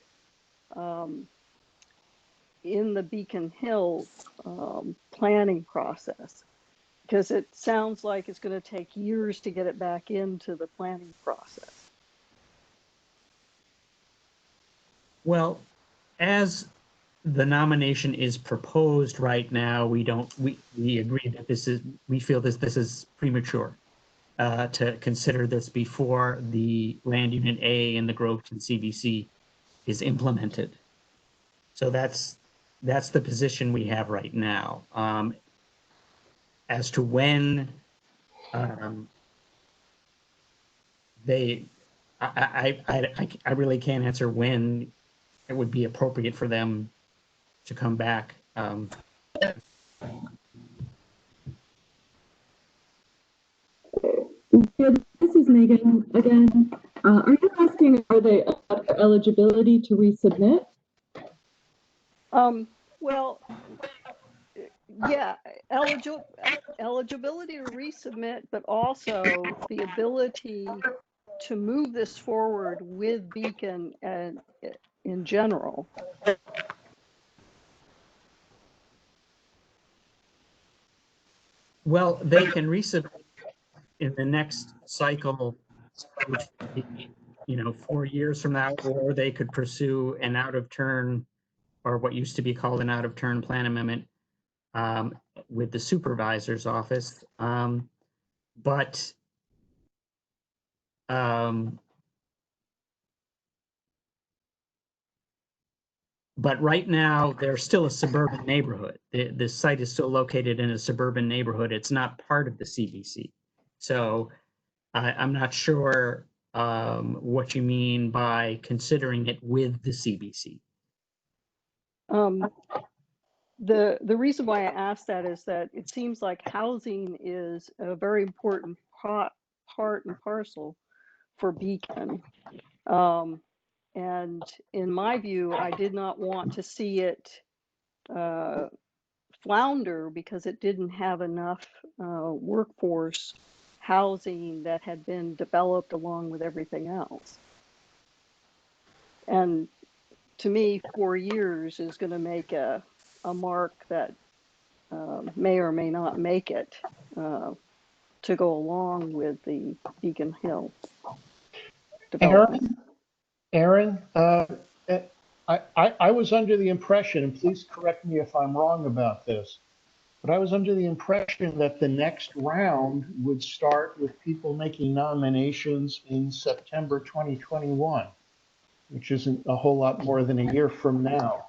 in the Beacon Hill planning process? Because it sounds like it's going to take years to get it back into the planning process. Well, as the nomination is proposed right now, we agree that we feel this is premature to consider this before the Land Unit A and the Groveton CBC is implemented. So that's the position we have right now. As to when I really can't answer when it would be appropriate for them to come back. This is Megan again. Are you asking, are they about their eligibility to resubmit? Well, yeah, eligibility to resubmit, but also the ability to move this forward with Beacon and in general. Well, they can resubmit in the next cycle, which would be, 4 years from now, or they could pursue an out of turn, or what used to be called an out of turn plan amendment with the supervisor's office. But right now, they're still a suburban neighborhood. The site is still located in a suburban neighborhood. It's not part of the CBC. So I'm not sure what you mean by considering it with the CBC. The reason why I asked that is that it seems like housing is a very important part and parcel for Beacon. And in my view, I did not want to see it flounder because it didn't have enough workforce housing that had been developed along with everything else. And to me, 4 years is going to make a mark that may or may not make it to go along with the Beacon Hill development. Aaron, I was under the impression, and please correct me if I'm wrong about this, but I was under the impression that the next round would start with people making nominations in September 2021, which isn't a whole lot more than a year from now.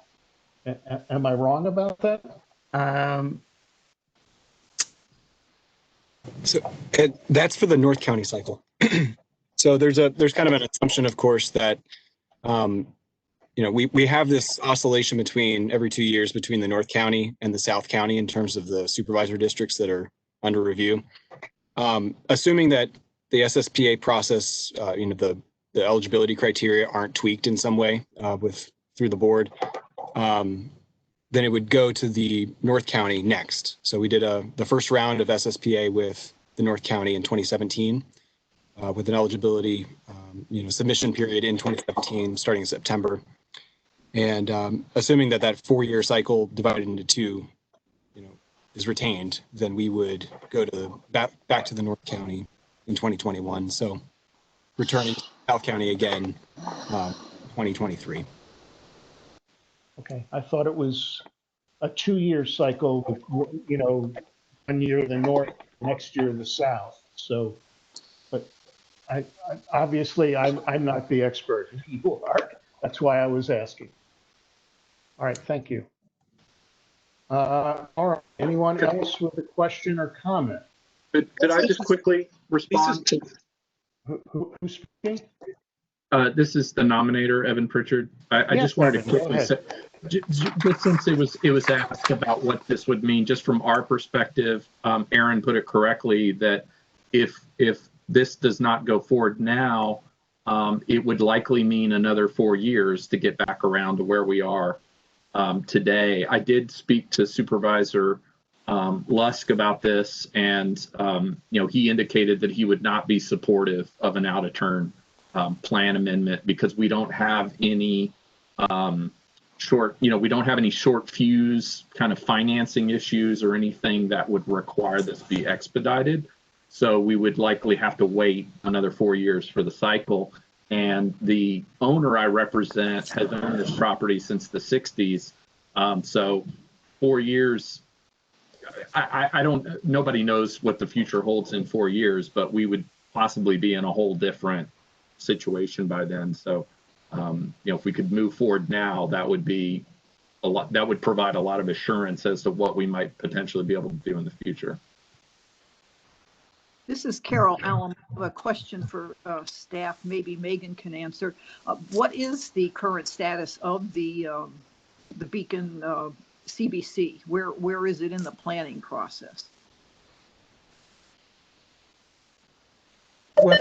Am I wrong about that? So that's for the North County cycle. So there's kind of an assumption, of course, that we have this oscillation between every 2 years between the North County and the South County in terms of the supervisor districts that are under review. Assuming that the SSPA process, the eligibility criteria aren't tweaked in some way through the board, then it would go to the North County next. So we did the first round of SSPA with the North County in 2017 with an eligibility submission period in 2017 starting in September. And assuming that 4-year cycle divided into 2 is retained, then we would go to back to the North County in 2021. So returning to South County again, 2023. Okay, I thought it was a 2-year cycle, with, 1 year the north, next year the south. So, but obviously I'm not the expert. You are. That's why I was asking. All right, thank you. All right, anyone else with a question or comment? Could I just quickly respond? Who's speaking? This is the nominator, Evan Pritchard. I Yes, just wanted to Evan, go quickly ahead. say, just since it was asked about what this would mean, just from our perspective, Aaron put it correctly that if this does not go forward now, it would likely mean another 4 years to get back around to where we are today. I did speak to Supervisor Lusk about this, and he indicated that he would not be supportive of an out of turn plan amendment because we don't have any we don't have any short fuse kind of financing issues or anything that would require this be expedited. So we would likely have to wait another 4 years for the cycle. And the owner I represent has owned this property since the 60s. So 4 years, I don't, nobody knows what the future holds in 4 years, but we would possibly be in a whole different situation by then. So, if we could move forward now, that would be a lot, that would provide a lot of assurance as to what we might potentially be able to do in the future. This is Carol Allen. I have a question for staff. Maybe Megan can answer. What is the current status of the Beacon CBC? Where is it in the planning process? Well,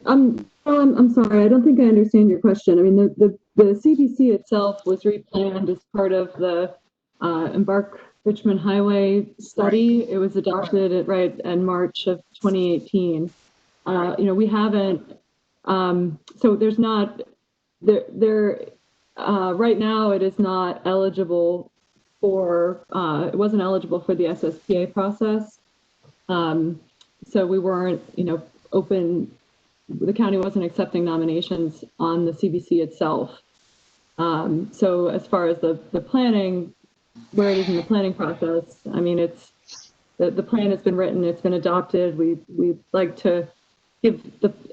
I'm sorry. I don't think I understand your question. I mean, the CBC itself was replanned as part of the Embark Richmond Highway study. Right. It was adopted in March of 2018. We haven't. So there's not there. Right now, it is not eligible for. It wasn't eligible for the SSPA process. So we weren't, open. The county wasn't accepting nominations on the CBC itself. So as far as the planning, where it is in the planning process, I mean, it's the plan has been written, it's been adopted. We'd like to give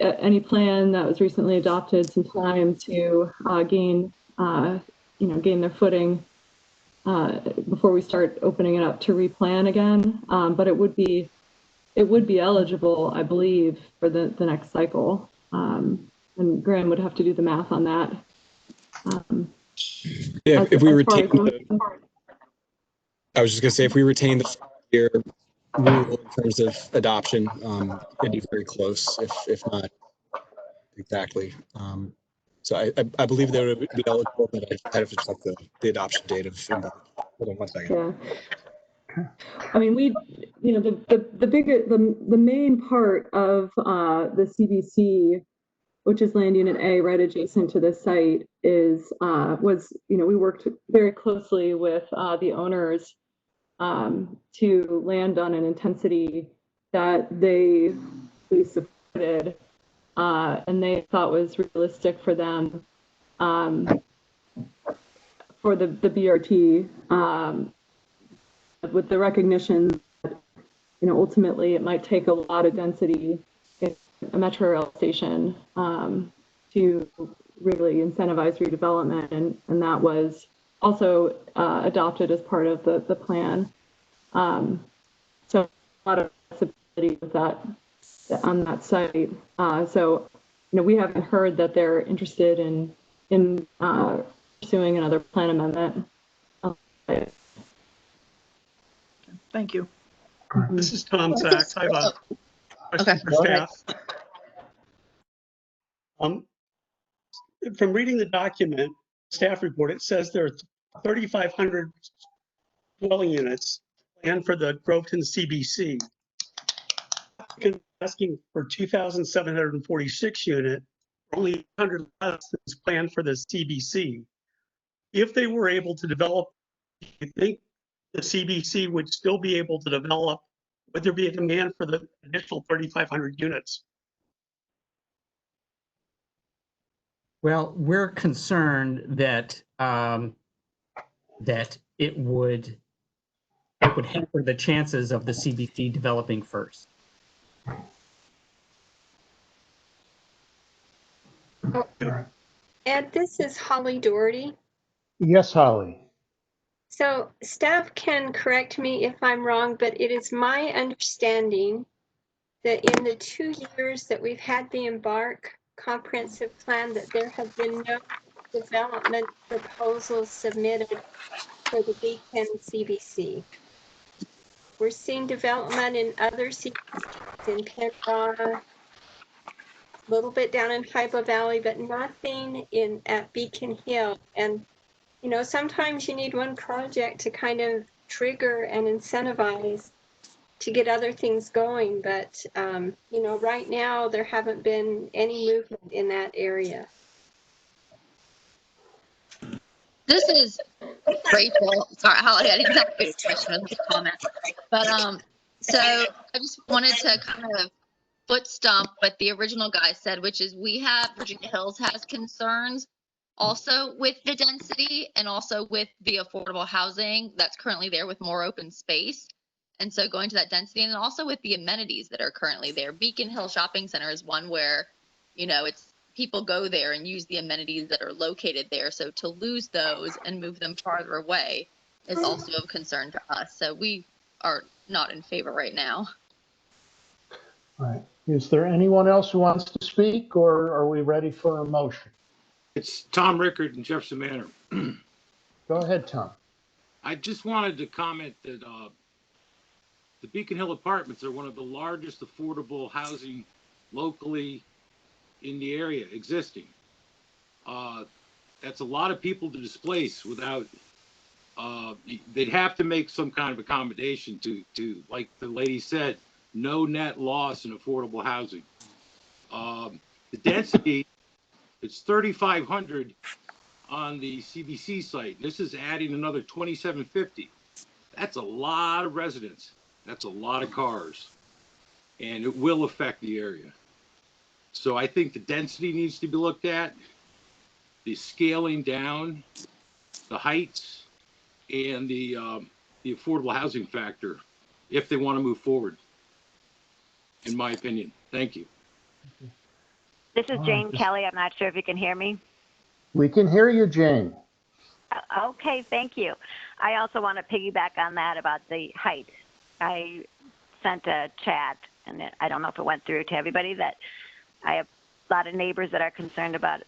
any plan that was recently adopted some time to gain their footing before we start opening it up to replan again. But it would be eligible, I believe, for the next cycle. And Graham would have to do the math on that. If we retain I was just going to say, if we retain the 5-year rule in terms of adoption, it'd be very close, if not exactly. So I believe they would be eligible, but I'd have to check the adoption date of. Hold on 1 second. Yeah. I mean, the main part of the CBC, which is land unit A right adjacent to this site, we worked very closely with the owners to land on an intensity that they supported and they thought was realistic for them for the BRT. With the recognition that, ultimately it might take a lot of density in a metro rail station to really incentivize redevelopment, and that was also adopted as part of the plan. So a lot of flexibility with that on that site. So we haven't heard that they're interested in pursuing another plan amendment. Thank you. This is Tom Sachs. I have a question for staff. From reading the document, staff report, it says there are 3,500 dwelling units planned for the Groveton CBC. Asking for 2,746 unit, only 100 less is planned for the CBC. If they were able to develop you think the CBC would still be able to develop? Would there be a demand for the additional 3,500 units? Well, we're concerned that that it would hamper the chances of the CBC developing first. Ed, this is Holly Doherty. Yes, Holly. So staff can correct me if I'm wrong, but it is my understanding that in the 2 years that we've had the Embark comprehensive plan, that there have been no development proposals submitted for the Beacon CBC. We're seeing development in other CBCs in Penrod, a little bit down in Hyba Valley, but nothing at Beacon Hill. And you know, sometimes you need one project to kind of trigger and incentivize to get other things going. But, you know, right now there haven't been any movement in that area. This is Rachel. Sorry, Holly, I didn't have a question with the comment. But so I just wanted to kind of foot stomp what the original guy said, which is Virginia Hills has concerns also with the density and also with the affordable housing that's currently there with more open space. And so going to that density and also with the amenities that are currently there. Beacon Hill Shopping Center is one where, you know, people go there and use the amenities that are located there. So to lose those and move them farther away is also of concern to us. So we are not in favor right now. All right. Is there anyone else who wants to speak, or are we ready for a motion? It's Tom Rickard in Jefferson Manor. Go ahead, Tom. I just wanted to comment that the Beacon Hill Apartments are one of the largest affordable housing locally in the area existing. That's a lot of people to displace without, they'd have to make some kind of accommodation to, like the lady said, no net loss in affordable housing. The density, it's 3,500 on the CBC site. This is adding another 2,750. That's a lot of residents. That's a lot of cars. And it will affect the area. So I think the density needs to be looked at, the scaling down, the heights, and the affordable housing factor, if they want to move forward, in my opinion. Thank you. This is Jane Kelly. I'm not sure if you can hear me. We can hear you, Jane. Okay, thank you. I also want to piggyback on that about the height. I sent a chat, and I don't know if it went through to everybody, that I have a lot of neighbors that are concerned about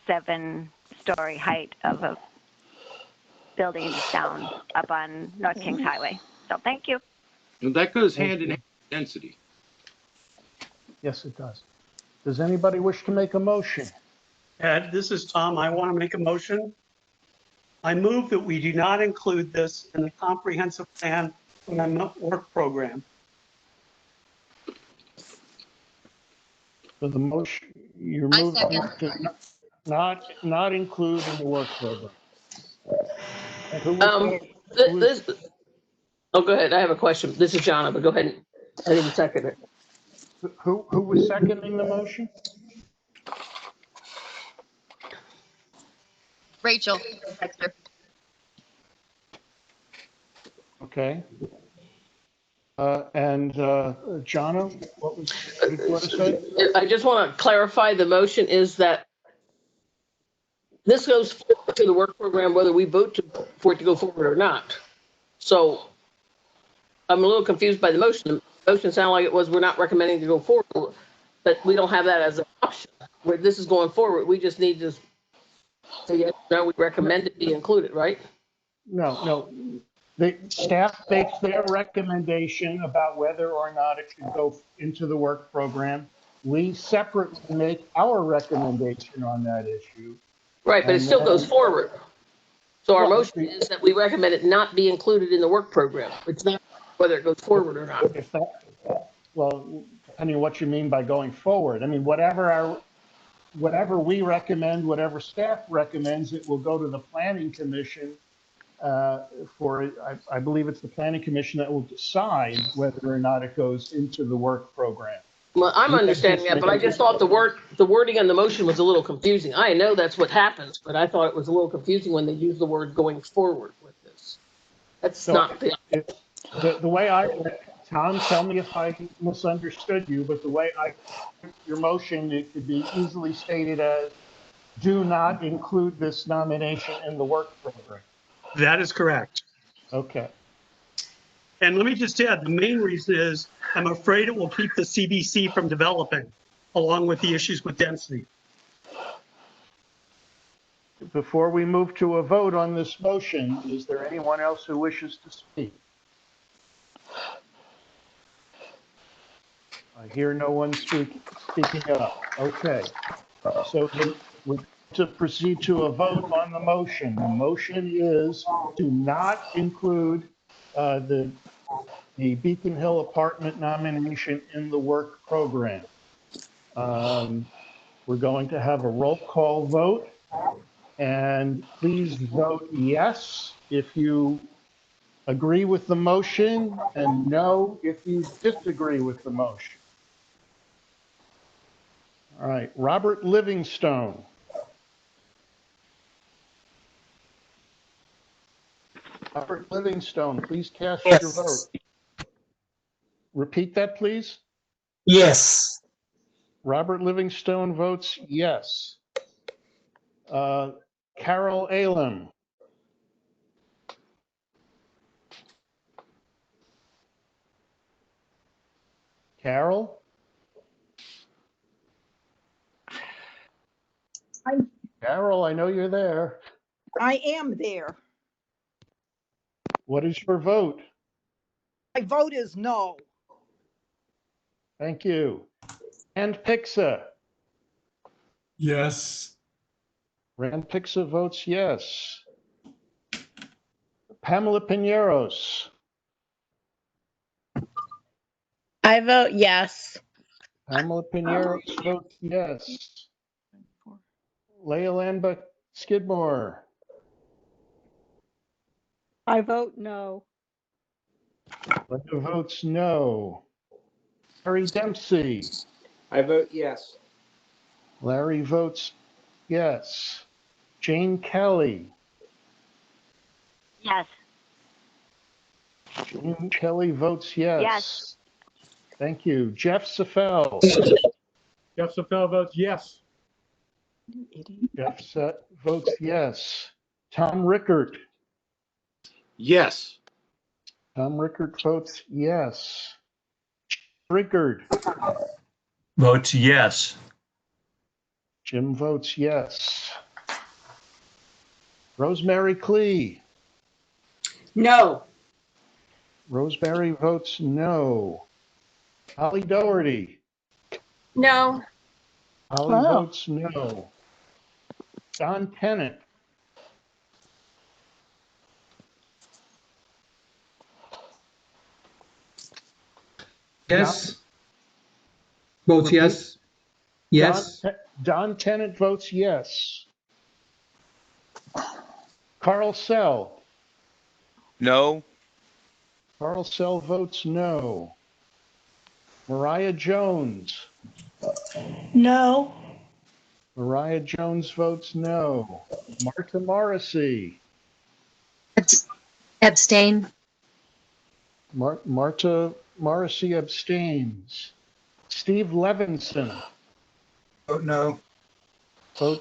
7-story height of a building down up on North Kings Highway. So thank you. And that goes hand in hand with density. Yes, it does. Does anybody wish to make a motion? Ed, this is Tom. I want to make a motion. I move that we do not include this in the comprehensive plan amendment work program. For the motion, you're moving to not include in the work program. Oh, go ahead. I have a question. This is Jonna, but go ahead. I didn't second it. Who was seconding the motion? Rachel. Okay. And Jonna, what did you want to say? I just want to clarify the motion is that this goes to the work program whether we vote for it to go forward or not. So I'm a little confused by the motion. The motion sounded like it was we're not recommending to go forward, but we don't have that as an option. Where this is going forward, we just need to say yes, no, we recommend it be included, right? No. The staff makes their recommendation about whether or not it should go into the work program. We separately make our recommendation on that issue. Right, but it still goes forward. So our motion is that we recommend it not be included in the work program. It's not whether it goes forward or not. Well, depending on what you mean by going forward. I mean, whatever we recommend, whatever staff recommends, it will go to the planning commission I believe it's the planning commission that will decide whether or not it goes into the work program. Well, I'm You understanding that, but I just thought the wording on the motion was a little confusing. I know that's what happens, but I thought it was a little confusing when they used the word going forward with this. That's So not the. The way Tom, tell me if I misunderstood you, but the way I your motion, it could be easily stated as, do not include this nomination in the work program. That is correct. Okay. And let me just add, the main reason is I'm afraid it will keep the CBC from developing, along with the issues with density. Before we move to a vote on this motion, is there anyone else who wishes to speak? I hear no one speaking up. Okay. So we're to proceed to a vote on the motion. The motion is to not include the Beacon Hill apartment nomination in the work program. We're going to have a roll call vote, and please vote yes if you agree with the motion and no if you disagree with the motion. All right, Robert Livingstone. Robert Livingstone, please cast your vote. Repeat that, please. Yes. Robert Livingstone votes yes. Carol Alem. Carol? Carol, I know you're there. I am there. What is your vote? My vote is no. Thank you. And Pixa. Yes. Rand Pixa votes yes. Pamela Pineros. I vote yes. Pamela Pineros votes yes. Leah Landbuck Skidmore. I vote no. Linda votes no. Larry Dempsey. I vote yes. Larry votes yes. Jane Kelly. Yes. Jane Kelly votes yes. Yes. Thank you. Jeff Safel. Jeff Safel votes yes. Jeff votes yes. Tom Rickert. Yes. Tom Rickert votes yes. Rickard. Votes yes. Jim votes yes. Rosemary Clee. No. Rosemary votes no. Holly Doherty. No. Holly Wow. votes no. Don Tennant. Yes. Votes yes. Yes. Don Tennant votes yes. Carl Sell. No. Carl Sell votes no. Mariah Jones. No. Mariah Jones votes no. Martha Morrissey. Abstain. Martha Morrissey abstains. Steve Levinson. Vote no.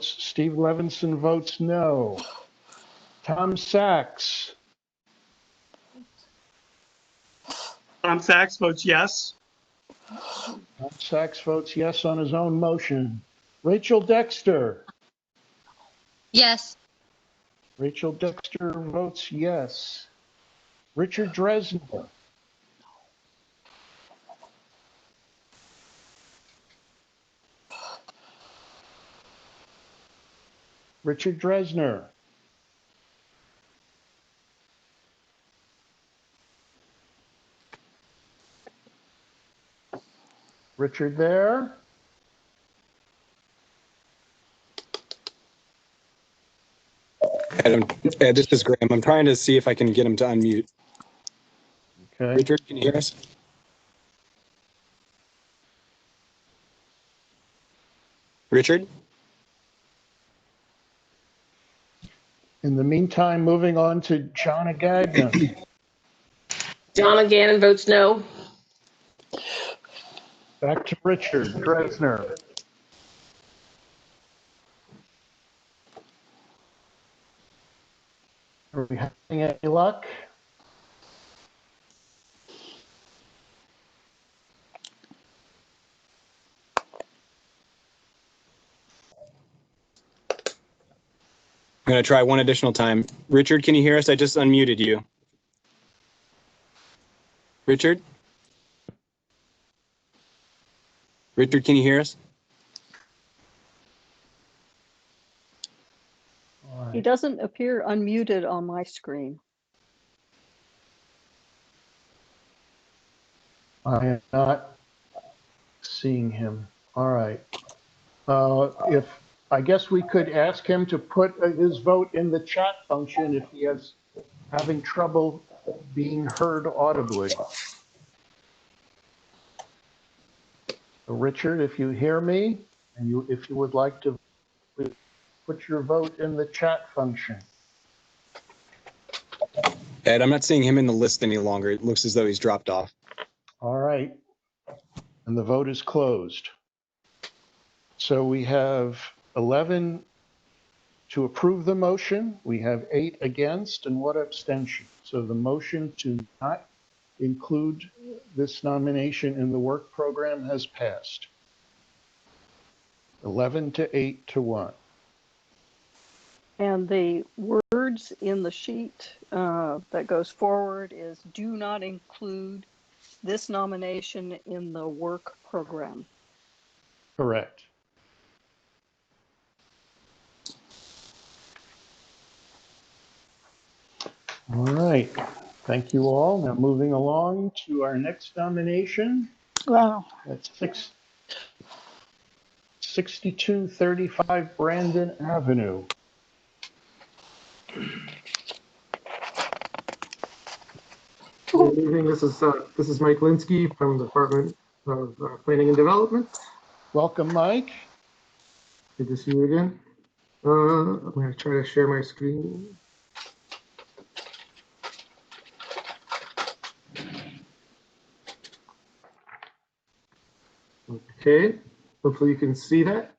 Steve Levinson votes no. Tom Sachs. Tom Sachs votes yes. Tom Sachs votes yes on his own motion. Rachel Dexter. Yes. Rachel Dexter votes yes. Richard Dresner. Richard Dresner. Richard there? Ed, this is Graham. I'm trying to see if I can get him to unmute. Okay. Richard, can you hear us? Richard? In the meantime, moving on to John Gagnon. John Gannon votes no. Back to Richard Dresner. Are we having any luck? I'm going to try one additional time. Richard, can you hear us? I just unmuted you. Richard? Richard, can you hear us? He doesn't appear unmuted on my screen. I am not seeing him. All right. If I guess we could ask him to put his vote in the chat function if he is having trouble being heard audibly. Richard, if you hear me, and if you would like to put your vote in the chat function. Ed, I'm not seeing him in the list any longer. It looks as though he's dropped off. All right. And the vote is closed. So we have 11 to approve the motion. We have 8 against and 1 abstention. So the motion to not include this nomination in the work program has passed. 11 to 8 to 1. And the words in the sheet that goes forward is do not include this nomination in the work program. Correct. All right. Thank you all. Now moving along to our next nomination. Wow. That's 6235 Brandon Avenue. Good evening. This is Mike Linsky from the Department of Planning and Development. Welcome, Mike. Good to see you again. I'm going to try to share my screen. Okay. Hopefully you can see that.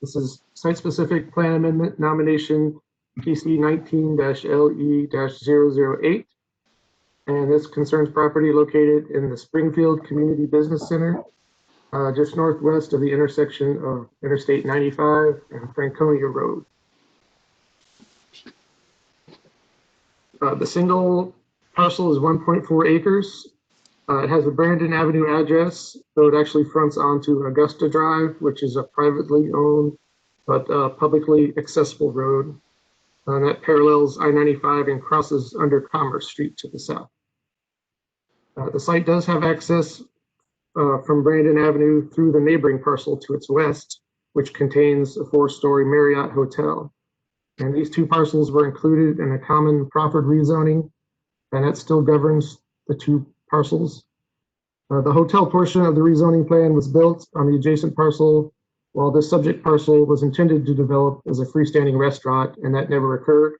This is site-specific plan amendment nomination PC 19-LE-008. And this concerns property located in the Springfield Community Business Center, just northwest of the intersection of Interstate 95 and Franconia Road. The single parcel is 1.4 acres. It has a Brandon Avenue address, so it actually fronts onto Augusta Drive, which is a privately owned but publicly accessible road. That parallels I-95 and crosses under Commerce Street to the south. The site does have access from Brandon Avenue through the neighboring parcel to its west, which contains a 4-story Marriott hotel. And these 2 parcels were included in a common proffered rezoning, and that still governs the 2 parcels. The hotel portion of the rezoning plan was built on the adjacent parcel, while the subject parcel was intended to develop as a freestanding restaurant, and that never occurred.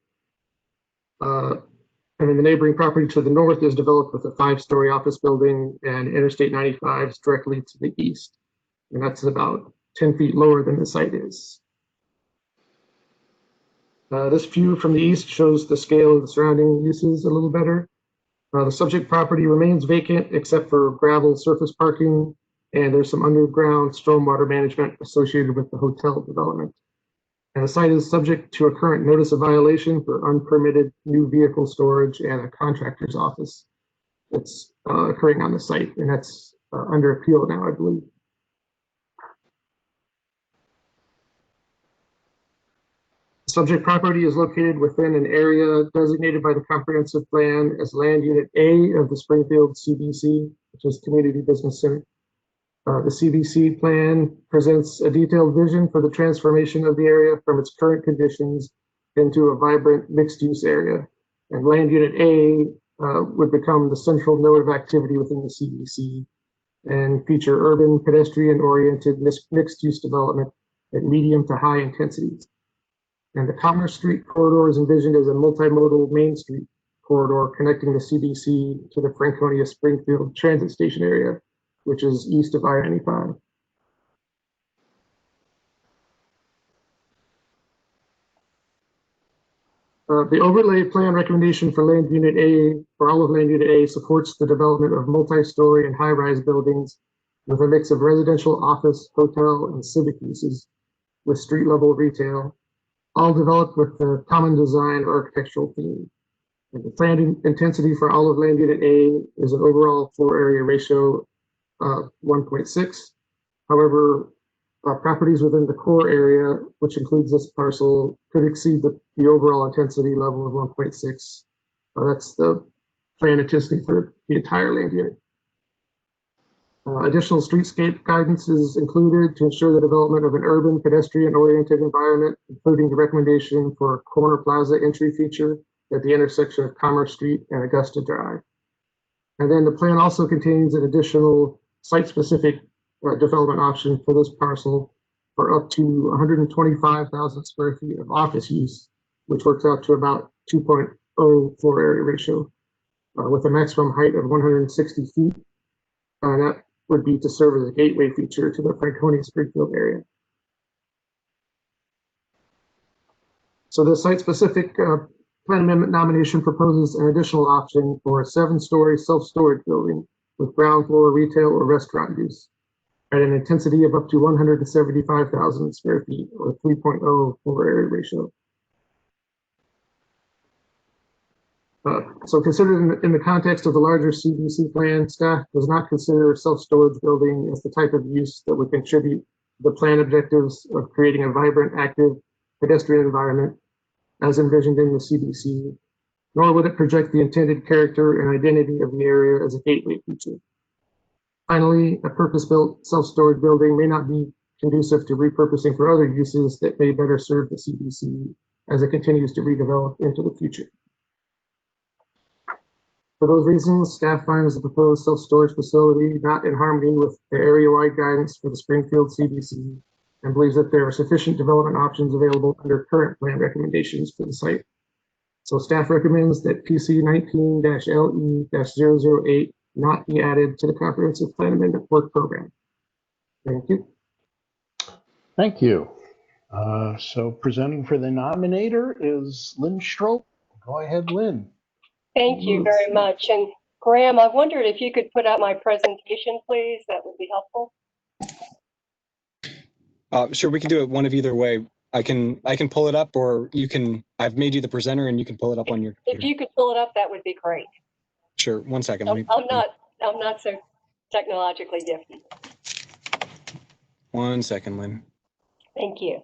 And then the neighboring property to the north is developed with a 5-story office building, and Interstate 95 is directly to the east. And that's about 10 feet lower than the site is. This view from the east shows the scale of the surrounding uses a little better. The subject property remains vacant except for gravel surface parking, and there's some underground stormwater management associated with the hotel development. And the site is subject to a current notice of violation for unpermitted new vehicle storage and a contractor's office that's occurring on the site, and that's under appeal now, I believe. The subject property is located within an area designated by the comprehensive plan as Land Unit A of the Springfield CBC, which is Community Business Center. The CBC plan presents a detailed vision for the transformation of the area from its current conditions into a vibrant mixed-use area. And land unit A would become the central node of activity within the CDC and feature urban, pedestrian-oriented mixed-use development at medium to high intensities. And the Commerce Street corridor is envisioned as a multimodal Main Street corridor connecting the CDC to the Franconia Springfield transit station area, which is east of I-95. The overlay plan recommendation for land unit A, for all of land unit A, supports the development of multi-story and high-rise buildings with a mix of residential, office, hotel, and civic uses with street-level retail, all developed with the common design or architectural theme. And the planned intensity for all of land unit A is an overall floor area ratio of 1.6. However, properties within the core area, which includes this parcel, could exceed the overall intensity level of 1.6. That's the planned intensity for the entire land unit. Additional streetscape guidance is included to ensure the development of an urban pedestrian-oriented environment, including the recommendation for a corner plaza entry feature at the intersection of Commerce Street and Augusta Drive. And then the plan also contains an additional site-specific development option for this parcel for up to 125,000 square feet of office use, which works out to about 2.0 floor area ratio, with a maximum height of 160 feet. That would be to serve as a gateway feature to the Franconia Springfield area. So the site-specific plan amendment nomination proposes an additional option for a 7-story self-storage building with ground floor retail or restaurant use at an intensity of up to 175,000 square feet or 3.0 floor area ratio. So considered in the context of the larger CDC plan, staff does not consider self-storage building as the type of use that would contribute to the plan objectives of creating a vibrant, active pedestrian environment as envisioned in the CDC, nor would it project the intended character and identity of the area as a gateway feature. Finally, a purpose-built self-storage building may not be conducive to repurposing for other uses that may better serve the CDC as it continues to redevelop into the future. For those reasons, staff finds the proposed self-storage facility not in harmony with the area-wide guidance for the Springfield CDC and believes that there are sufficient development options available under current plan recommendations for the site. So staff recommends that PC 19-LE-008 not be added to the comprehensive plan amendment work program. Thank you. Thank you. So presenting for the nominator is Lynn Stroh. Go ahead, Lynn. Thank you very much. And Graham, I wondered if you could put out my presentation, please. That would be helpful. Sure, we can do it one of either way. I can pull it up, or you can. I've made you the presenter, and you can pull it up on your computer. If you could pull it up, that would be great. Sure. 1 second. I'm not so technologically gifted. 1 second, Lynn. Thank you.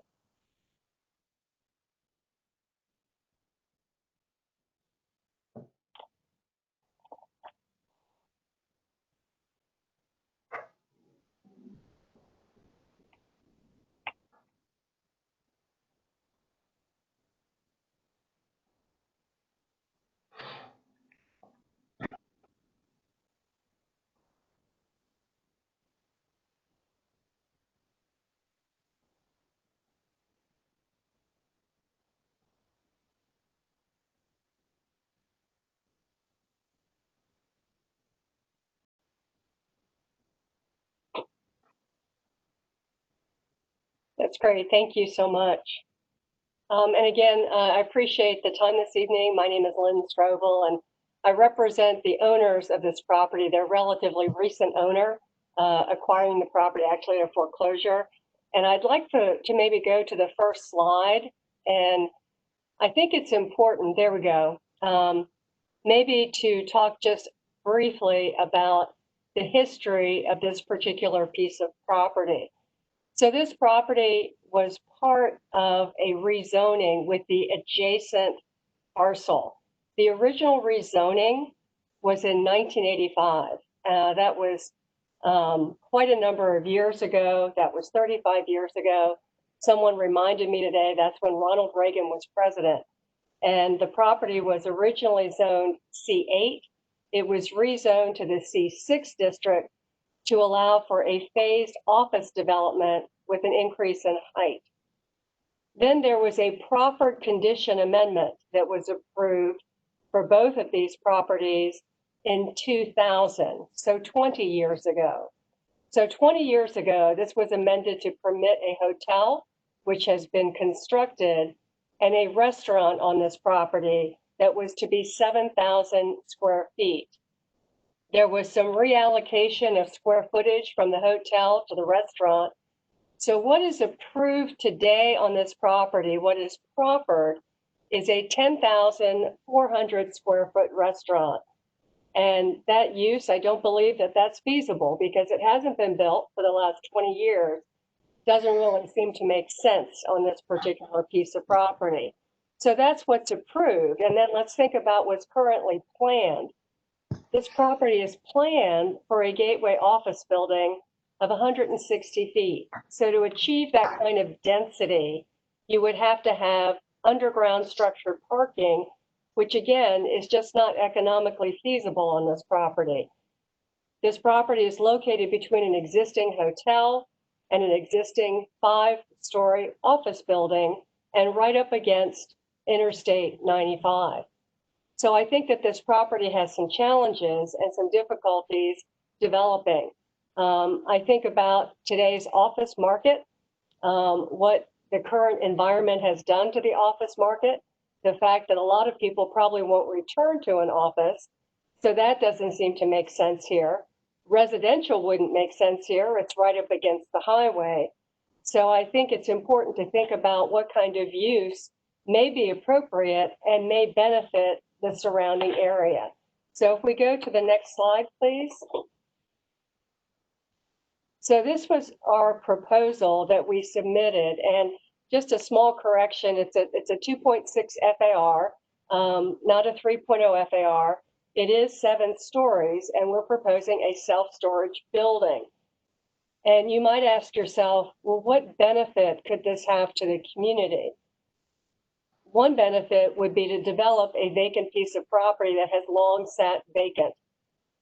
That's great. Thank you so much. And again, I appreciate the time this evening. My name is Lynn Strobel, and I represent the owners of this property. They're a relatively recent owner, acquiring the property actually at a foreclosure. And I'd like to maybe go to the first slide. And I think it's important, there we go, maybe to talk just briefly about the history of this particular piece of property. So this property was part of a rezoning with the adjacent parcel. The original rezoning was in 1985. That was quite a number of years ago. That was 35 years ago. someone reminded me today that's when Ronald Reagan was president. And the property was originally zoned C8. It was rezoned to the C6 district to allow for a phased office development with an increase in height. Then there was a proffered condition amendment that was approved for both of these properties in 2000, so 20 years ago. So 20 years ago, this was amended to permit a hotel, which has been constructed, and a restaurant on this property that was to be 7,000 square feet. There was some reallocation of square footage from the hotel to the restaurant. So what is approved today on this property, what is proffered, is a 10,400 square foot restaurant. And that use, I don't believe that that's feasible because it hasn't been built for the last 20 years. Doesn't really seem to make sense on this particular piece of property. So that's what's approved. And then let's think about what's currently planned. This property is planned for a gateway office building of 160 feet. So to achieve that kind of density, you would have to have underground structured parking, which again is just not economically feasible on this property. This property is located between an existing hotel and an existing 5-story office building and right up against Interstate 95. So I think that this property has some challenges and some difficulties developing. I think about today's office market, what the current environment has done to the office market, the fact that a lot of people probably won't return to an office. So that doesn't seem to make sense here. Residential wouldn't make sense here. It's right up against the highway. So I think it's important to think about what kind of use may be appropriate and may benefit the surrounding area. So if we go to the next slide, please. So this was our proposal that we submitted, and just a small correction, it's a 2.6 FAR, not a 3.0 FAR. It is 7 stories, and we're proposing a self-storage building. And you might ask yourself, well, what benefit could this have to the community? One benefit would be to develop a vacant piece of property that has long sat vacant.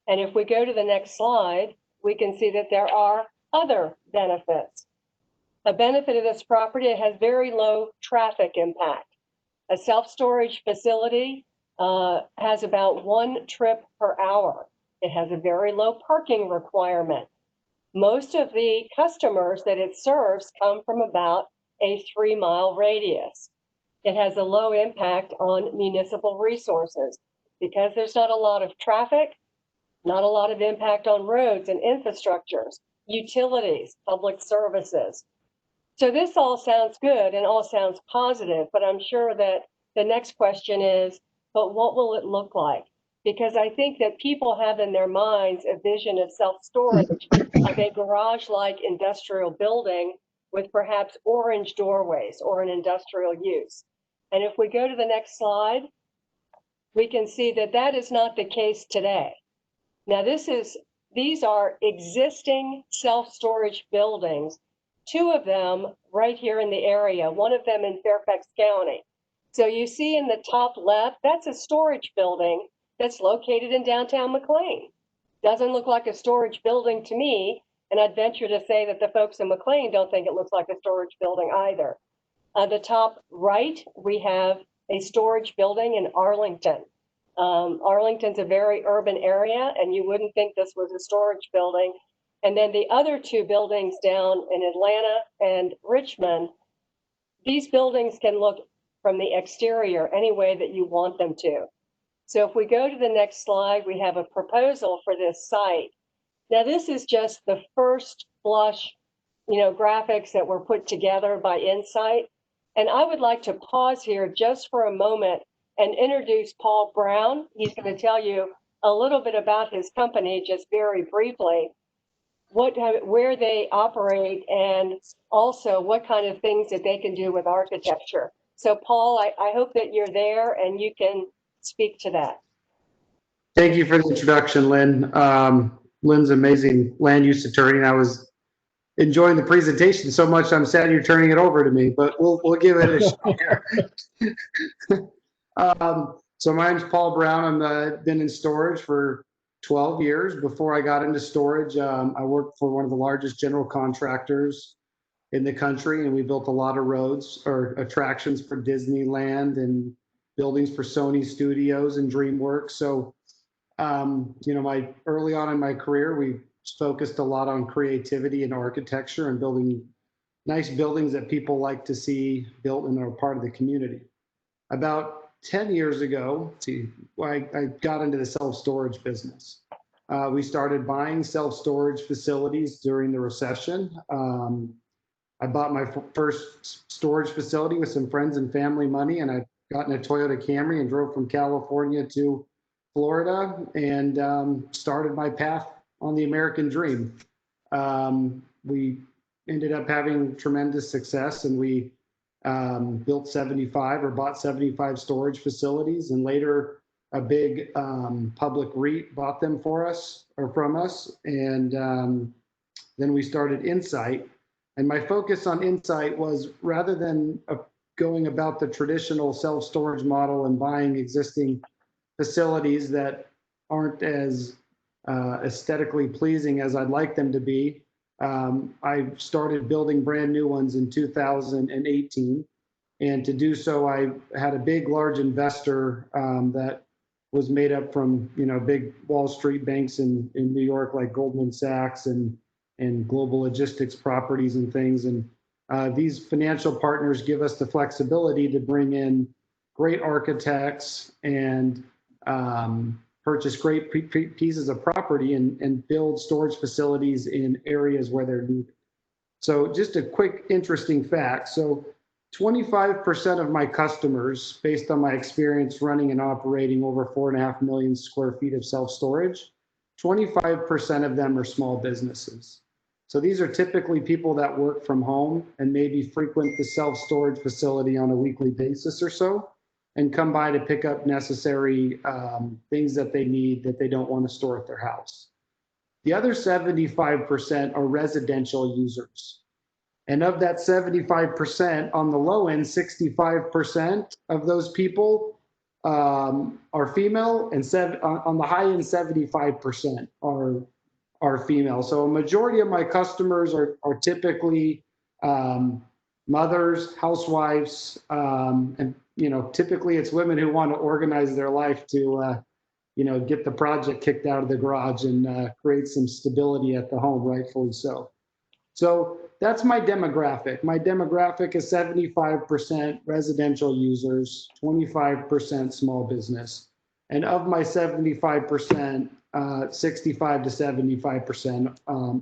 And if we go to the next slide, we can see that there are other benefits. A benefit of this property, it has very low traffic impact. A self-storage facility has about 1 trip per hour. It has a very low parking requirement. Most of the customers that it serves come from about a 3-mile radius. It has a low impact on municipal resources because there's not a lot of traffic, not a lot of impact on roads and infrastructures, utilities, public services. So this all sounds good and all sounds positive, but I'm sure that the next question is, but what will it look like? Because I think that people have in their minds a vision of self-storage of a garage-like industrial building with perhaps orange doorways or an industrial use. And if we go to the next slide, we can see that that is not the case today. Now these are existing self-storage buildings, 2 of them right here in the area, 1 of them in Fairfax County. So you see in the top left, that's a storage building that's located in downtown McLean. Doesn't look like a storage building to me, and I'd venture to say that the folks in McLean don't think it looks like a storage building either. On the top right, we have a storage building in Arlington. Arlington's a very urban area, and you wouldn't think this was a storage building. And then the other 2 buildings down in Atlanta and Richmond, these buildings can look from the exterior any way that you want them to. So if we go to the next slide, we have a proposal for this site. Now this is just the first blush, graphics that were put together by Insight. And I would like to pause here just for a moment and introduce Paul Brown. He's going to tell you a little bit about his company, just very briefly, where they operate, and also what kind of things that they can do with architecture. So Paul, I hope that you're there and you can speak to that. Thank you for the introduction, Lynn. Lynn's an amazing land use attorney, and I was enjoying the presentation so much I'm sad you're turning it over to me, but we'll give it a shot here. So my name's Paul Brown. I've been in storage for 12 years. Before I got into storage, I worked for one of the largest general contractors in the country, and we built a lot of roads or attractions for Disneyland and buildings for Sony Studios and DreamWorks. So, you know, early on in my career, we focused a lot on creativity and architecture and building nice buildings that people like to see built and are part of the community. About 10 years ago, I got into the self-storage business. We started buying self-storage facilities during the recession. I bought my first storage facility with some friends and family money, and I got in a Toyota Camry and drove from California to Florida and started my path on the American dream. We ended up having tremendous success, and we built 75 or bought 75 storage facilities, and later a big public REIT bought them for us or from us. And then we started Insight. And my focus on Insight was, rather than going about the traditional self-storage model and buying existing facilities that aren't as aesthetically pleasing as I'd like them to be, I started building brand new ones in 2018. And to do so, I had a big, large investor that was made up from, you know, big Wall Street banks in New York, like Goldman Sachs and Global Logistics Properties and things. And these financial partners give us the flexibility to bring in great architects and purchase great pieces of property and build storage facilities in areas where they're needed. So just a quick, interesting fact. So 25% of my customers, based on my experience running and operating over 4.5 million square feet of self-storage, 25% of them are small businesses. So these are typically people that work from home and maybe frequent the self-storage facility on a weekly basis or so, and come by to pick up necessary things that they need that they don't want to store at their house. The other 75% are residential users. And of that 75%, on the low end, 65% of those people are female, and on the high end, 75% are female. So a majority of my customers are typically mothers, housewives, and you know, typically it's women who want to organize their life to you know, get the project kicked out of the garage and create some stability at the home, rightfully so. So that's my demographic. My demographic is 75% residential users, 25% small business. And of my 75%, 65 to 75%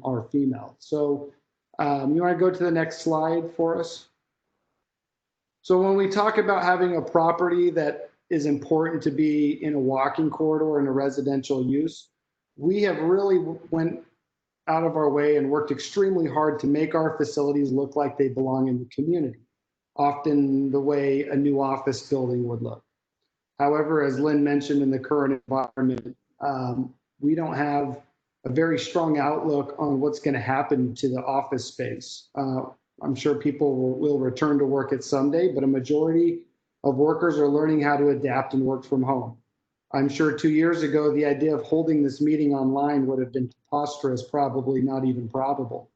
are female. So you want to go to the next slide for us? So when we talk about having a property that is important to be in a walking corridor in a residential use, we have really went out of our way and worked extremely hard to make our facilities look like they belong in the community, often the way a new office building would look. However, as Lynn mentioned, in the current environment, we don't have a very strong outlook on what's going to happen to the office space. I'm sure people will return to work at some day, but a majority of workers are learning how to adapt and work from home. I'm sure 2 years ago, the idea of holding this meeting online would have been preposterous, probably not even probable.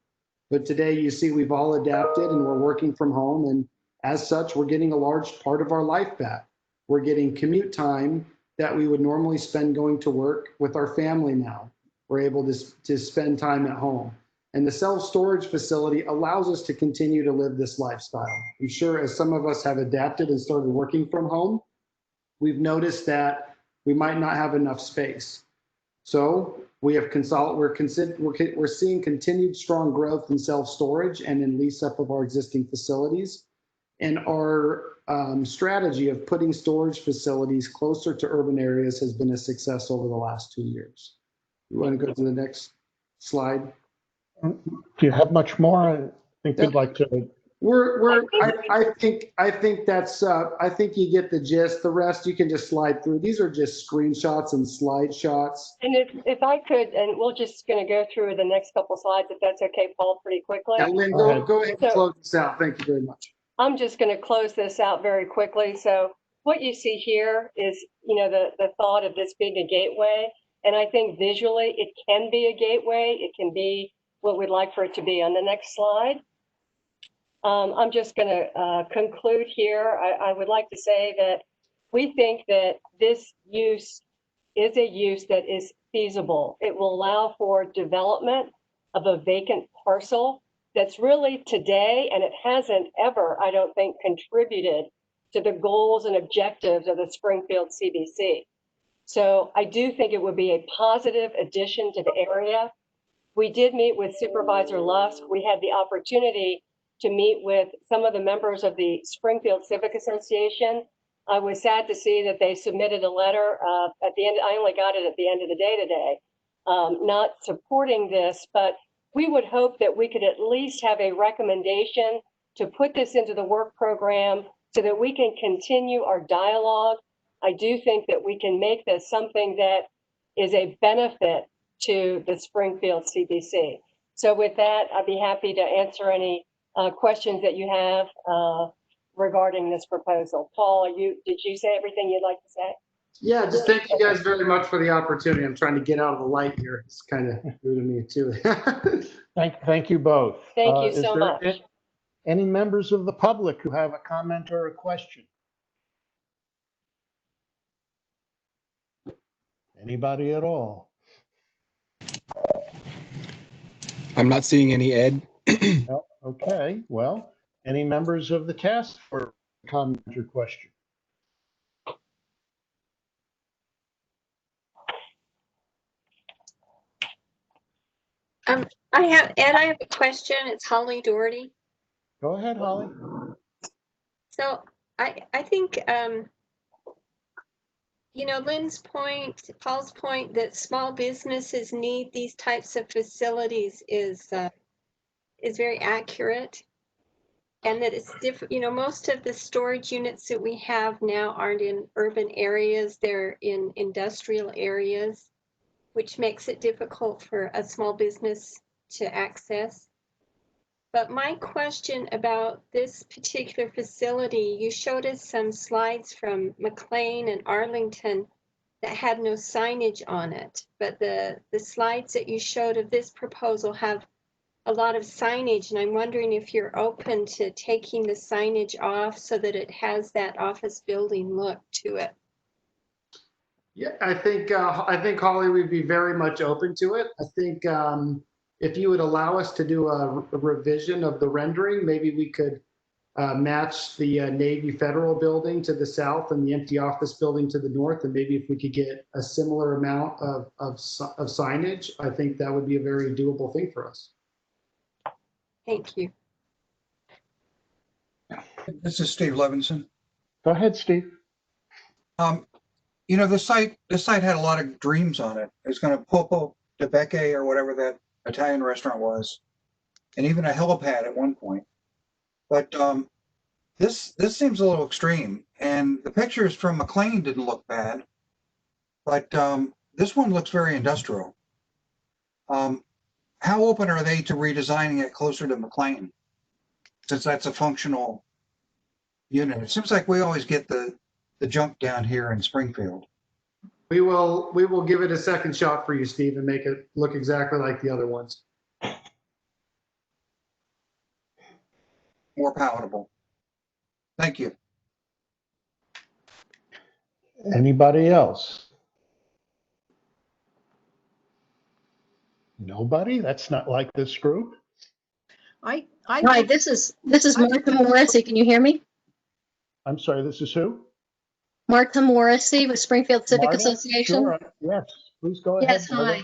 But today, you see, we've all adapted and we're working from home. And as such, we're getting a large part of our life back. We're getting commute time that we would normally spend going to work with our family now. We're able to spend time at home. And the self-storage facility allows us to continue to live this lifestyle. I'm sure as some of us have adapted and started working from home, we've noticed that we might not have enough space. So we have we're seeing continued strong growth in self-storage and in lease up of our existing facilities. And our strategy of putting storage facilities closer to urban areas has been a success over the last 2 years. You want to go to the next slide? Do you have much more? I think we'd like to I think that's, I think you get the gist. The rest you can just slide through. These are just screenshots and slide shots. And if I could, and we're just going to go through the next couple slides, if that's okay, Paul, pretty quickly. Yeah, Lynn, go ahead and close this out. Thank you very much. I'm just going to close this out very quickly. So what you see here is, you know, the thought of this being a gateway. And I think visually it can be a gateway. It can be what we'd like for it to be. On the next slide. I'm just going to conclude here. I would like to say that we think that this use is a use that is feasible. It will allow for development of a vacant parcel that's really today, and it hasn't ever, I don't think, contributed to the goals and objectives of the Springfield CBC. So I do think it would be a positive addition to the area. We did meet with Supervisor Lusk. We had the opportunity to meet with some of the members of the Springfield Civic Association. I was sad to see that they submitted a letter at the end. I only got it at the end of the day today, not supporting this, but we would hope that we could at least have a recommendation to put this into the work program so that we can continue our dialogue. I do think that we can make this something that is a benefit to the Springfield CBC. So with that, I'd be happy to answer any questions that you have regarding this proposal. Paul, did you say everything you'd like to say? Yeah, just thank you guys very much for the opportunity. I'm trying to get out of the light here. It's kind of new to me too. Thank you both. Thank you Is so there much. Any members of the public who have a comment or a question? Anybody at all? I'm not seeing any, Ed. No? Okay, well, any members of the task force comment or question? I have a question. It's Holly Doherty. Go ahead, Holly. So I think, you know, Lynn's point, Paul's point that small businesses need these types of facilities is very accurate. And that it's different, you know, most of the storage units that we have now aren't in urban areas, they're in industrial areas, which makes it difficult for a small business to access. But my question about this particular facility, you showed us some slides from McLean and Arlington that had no signage on it, but the slides that you showed of this proposal have a lot of signage, and I'm wondering if you're open to taking the signage off so that it has that office building look to it. Yeah, I think Holly would be very much open to it. I think if you would allow us to do a revision of the rendering, maybe we could match the Navy Federal building to the south and the empty office building to the north, and maybe if we could get a similar amount of signage, I think that would be a very doable thing for us. Thank you. This is Steve Levinson. Go ahead, Steve. You know, this site had a lot of dreams on it. It's going to Popo de Becche or whatever that Italian restaurant was, and even a helipad at one point. But this seems a little extreme. And the pictures from McLean didn't look bad, but this one looks very industrial. How open are they to redesigning it closer to McLean, since that's a functional unit? It seems like we always get the junk down here in Springfield. We will give it a second shot for you, Steve, and make it look exactly like the other ones. More palatable. Thank you. Anybody else? Nobody? That's not like this group. Hi, this is Martha Morrissey. Can you hear me? I'm sorry, this is who? Martha Morrissey with Springfield Civic Marta? Association. Sure. Yes, please go ahead. Yes, hi.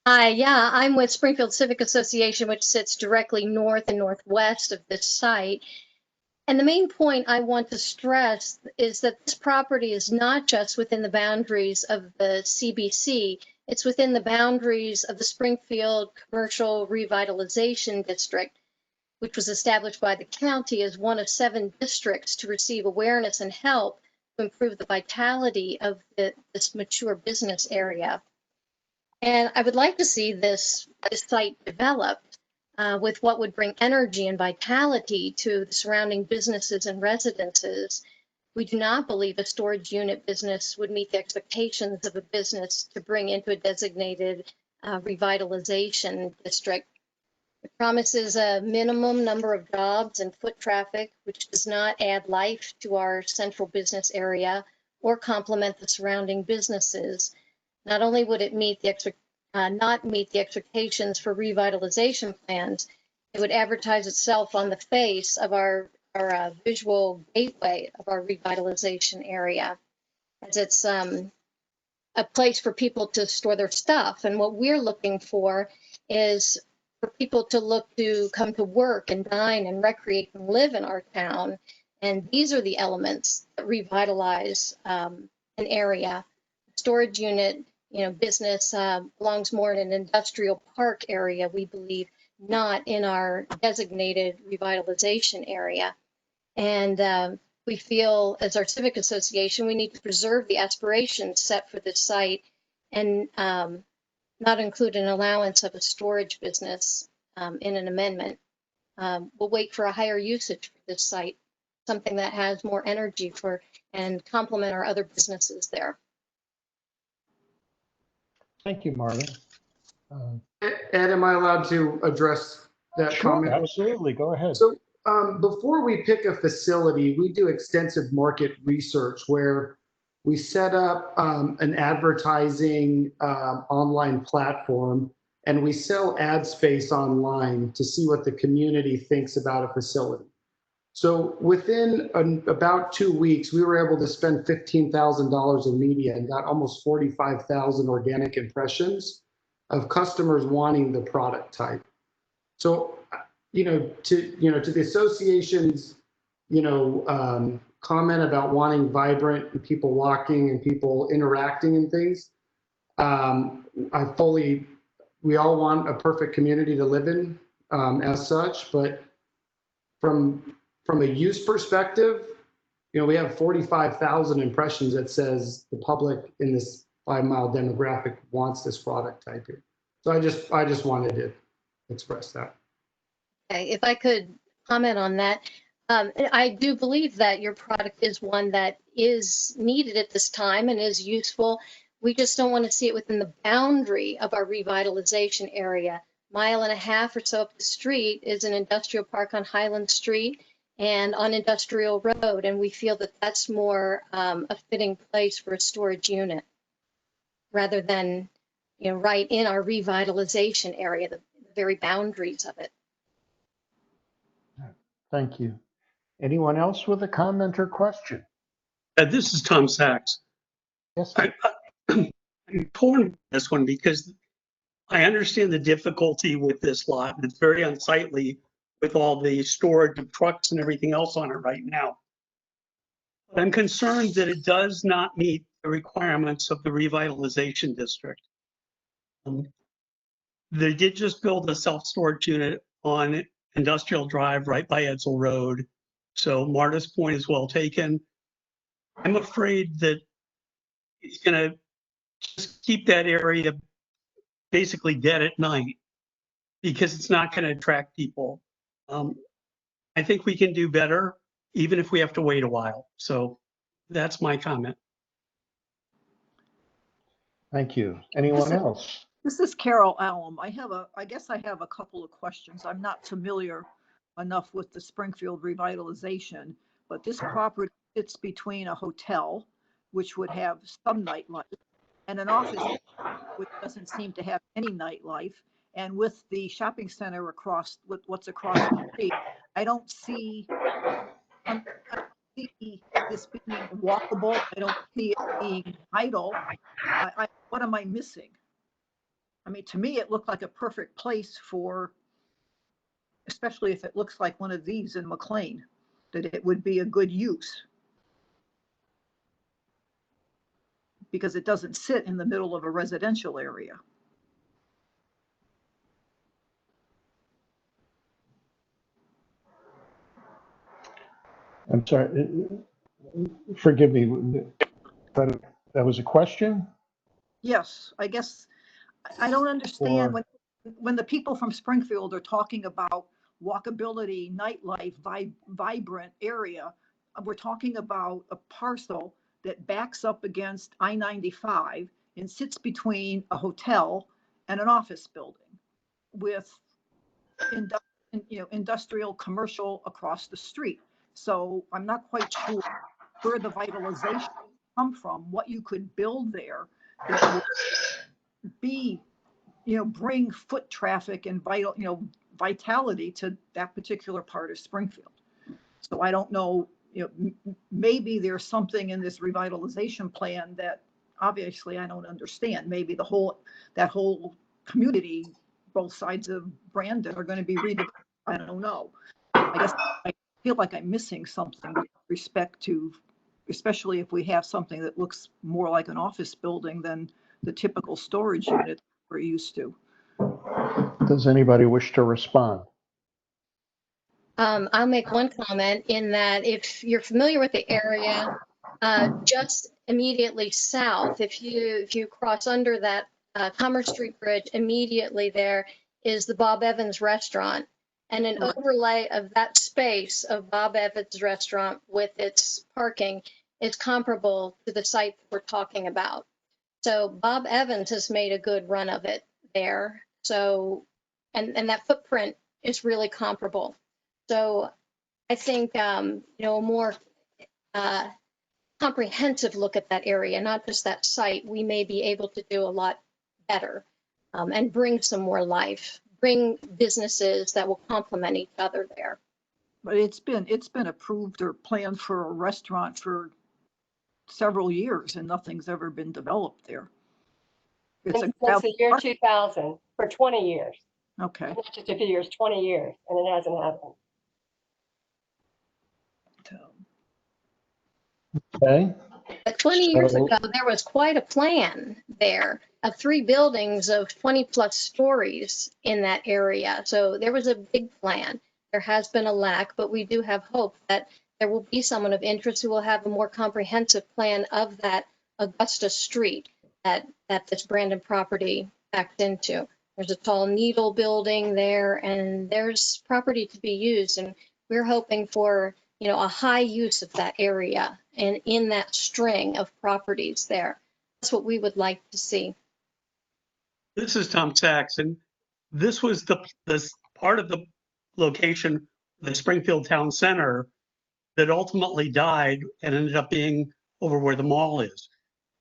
Hi, yeah, I'm with Springfield Civic Association, which sits directly north and northwest of this site. And the main point I want to stress is that this property is not just within the boundaries of the CBC, it's within the boundaries of the Springfield Commercial Revitalization District. which was established by the county as one of 7 districts to receive awareness and help to improve the vitality of this mature business area. And I would like to see this site developed with what would bring energy and vitality to the surrounding businesses and residences. We do not believe a storage unit business would meet the expectations of a business to bring into a designated revitalization district. It promises a minimum number of jobs and foot traffic, which does not add life to our central business area or complement the surrounding businesses. Not only would it not meet the expectations for revitalization plans, it would advertise itself on the face of our visual gateway of our revitalization area, as it's a place for people to store their stuff. And what we're looking for is for people to come to work and dine and recreate and live in our town. And these are the elements that revitalize an area. Storage unit, business belongs more in an industrial park area, we believe, not in our designated revitalization area. And we feel, as our civic association, we need to preserve the aspirations set for this site and not include an allowance of a storage business in an amendment. We'll wait for a higher usage for this site, something that has more energy and complement our other businesses there. Thank you, Marla. Ed, am I allowed to address that comment? Absolutely, go ahead. So before we pick a facility, we do extensive market research where we set up an advertising online platform, and we sell ad space online to see what the community thinks about a facility. So within about 2 weeks, we were able to spend $15,000 in media and got almost 45,000 organic impressions of customers wanting the product type. So, to the association's, comment about wanting vibrant and people walking and people interacting and things, we all want a perfect community to live in as such, but from a use perspective, we have 45,000 impressions that says the public in this 5-mile demographic wants this product type here. So I just wanted to express that. Okay, if I could comment on that. I do believe that your product is one that is needed at this time and is useful. We just don't want to see it within the boundary of our revitalization area. 1.5 miles or so up the street is an industrial park on Highland Street and on Industrial Road, and we feel that that's more a fitting place for a storage unit rather than right in our revitalization area, the very boundaries of it. Thank you. Anyone else with a comment or question? This is Tom Sachs. Yes. I'm torn on this one because I understand the difficulty with this lot. It's very unsightly with all the storage of trucks and everything else on it right now. But I'm concerned that it does not meet the requirements of the revitalization district. They did just build a self-storage unit on Industrial Drive right by Edsel Road. So Marta's point is well taken. I'm afraid that it's going to just keep that area basically dead at night because it's not going to attract people. I think we can do better, even if we have to wait a while. So that's my comment. Thank you. Anyone else? This is Carol Allen. I guess I have a couple of questions. I'm not familiar enough with the Springfield revitalization, but this property sits between a hotel, which would have some nightlife, and an office, which doesn't seem to have any nightlife. And with the shopping center across, with what's across the street, I don't see this being walkable. I don't see it being idle. What am I missing? I mean, to me, it looked like a perfect place for, especially if it looks like one of these in McLean, that it would be a good use. Because it doesn't sit in the middle of a residential area. I'm sorry, forgive me, but that was a question? Yes, I guess I don't understand Or, when the people from Springfield are talking about walkability, nightlife, vibrant area. We're talking about a parcel that backs up against I-95 and sits between a hotel and an office building with industrial commercial across the street. So I'm not quite sure where the vitalization come from, what you could build there that would be, bring foot traffic and vitality to that particular part of Springfield. So I don't know, maybe there's something in this revitalization plan that obviously I don't understand. Maybe that whole community, both sides of Brandon, are going to be redeveloped. I don't know. I guess I feel like I'm missing something with respect to, especially if we have something that looks more like an office building than the typical storage unit we're used to. does anybody wish to respond? I'll make one comment in that if you're familiar with the area, just immediately south, if you cross under that Commerce Street Bridge, immediately there is the Bob Evans Restaurant, and an overlay of that space of Bob Evans Restaurant with its parking is comparable to the site we're talking about. So Bob Evans has made a good run of it there. So, and that footprint is really comparable. So I think, a more comprehensive look at that area, not just that site, we may be able to do a lot better and bring some more life, bring businesses that will complement each other there. But it's been approved or planned for a restaurant for several years and nothing's ever been developed there. It's since the year 2000, for 20 years. Okay. Not just a few years, 20 years, and it hasn't happened. Okay. But 20 years ago, there was quite a plan there of 3 buildings of 20 plus stories in that area. So there was a big plan. There has been a lack, but we do have hope that there will be someone of interest who will have a more comprehensive plan of that Augusta Street that this Brandon property backed into. There's a tall needle building there, and there's property to be used. And we're hoping for, a high use of that area and in that string of properties there. That's what we would like to see. This is Tom Saxon. This was this part of the location, the Springfield Town Center, that ultimately died and ended up being over where the mall is.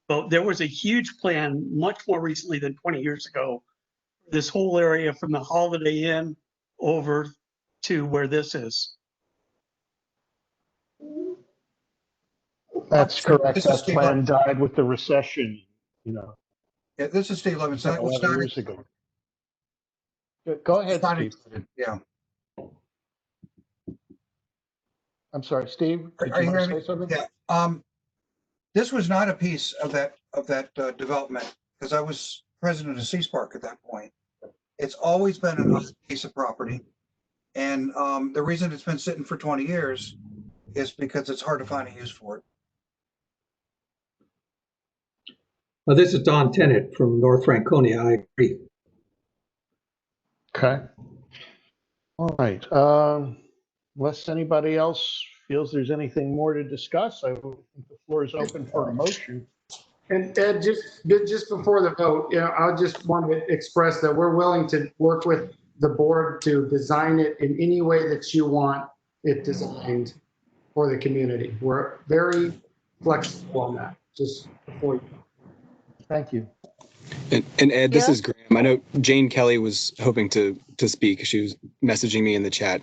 But there was a huge plan much more recently than 20 years ago. This whole area from the Holiday Inn over to where this is. That's correct. That plan died with the recession, Yeah, this is Steve Levinson. 11 years ago. Go ahead, Steve. Yeah. I'm sorry, Steve, did Are you you want to hearing say something? Yeah. This was not a piece of that development because I was president of C-Spark at that point. It's always been a piece of property. And the reason it's been sitting for 20 years is because it's hard to find a use for it. This is Don Tennant from North Franconia. I agree. Okay. All right. Unless anybody else feels there's anything more to discuss, I think the floor is open for a motion. And Ed, just before the vote, I just want to express that we're willing to work with the board to design it in any way that you want it designed for the community. We're very flexible on that, just before you. Thank you. And Ed, this is Graham. I know Jane Kelly was hoping to speak. She was messaging me in the chat.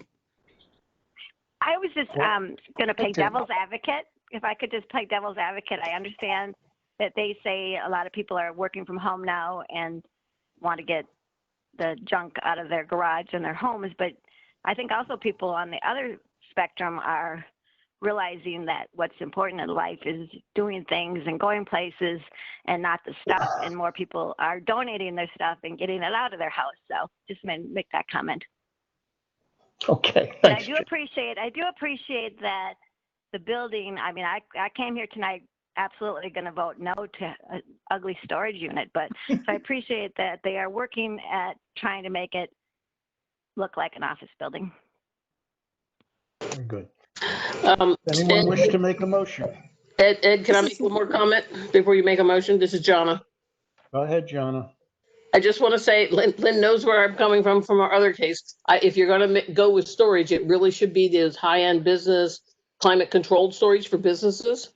I was just going to play devil's advocate. If I could just play devil's advocate, I understand that they say a lot of people are working from home now and want to get the junk out of their garage and their homes. But I think also people on the other spectrum are realizing that what's important in life is doing things and going places and not the stuff. And more people are donating their stuff and getting it out of their house. So just make that comment. Okay. And I do appreciate that the building, I mean, I came here tonight absolutely going to vote no to an ugly storage unit, but so I appreciate that they are working at trying to make it look like an office building. Very good. Does Anyone wish to make a motion? Ed, can I make one more comment before you make a motion? This is Jonna. Go ahead, Jonna. I just want to say, Lynn knows where I'm coming from our other case. If you're going to go with storage, it really should be those high-end business, climate-controlled storage for businesses.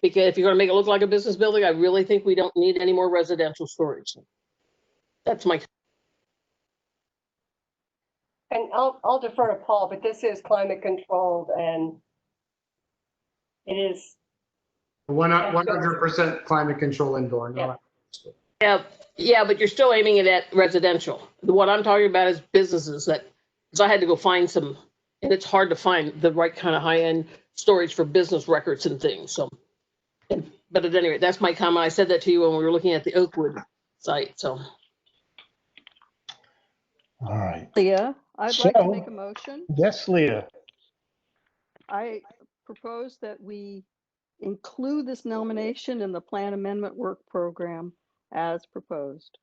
Because if you're going to make it look like a business building, I really think we don't need any more residential storage. That's my. And I'll defer to Paul, but this is climate controlled and it is 100% climate control indoor. No. Yeah, but you're still aiming it at residential. What I'm talking about is businesses because I had to go find some, and it's hard to find the right kind of high-end storage for business records and things. So, but at any rate, that's my comment. I said that to you when we were looking at the Oakwood site. So. All right. Leah, I'd like to make a motion. Yes, Leah. I propose that we include this nomination in the plan amendment work program as proposed.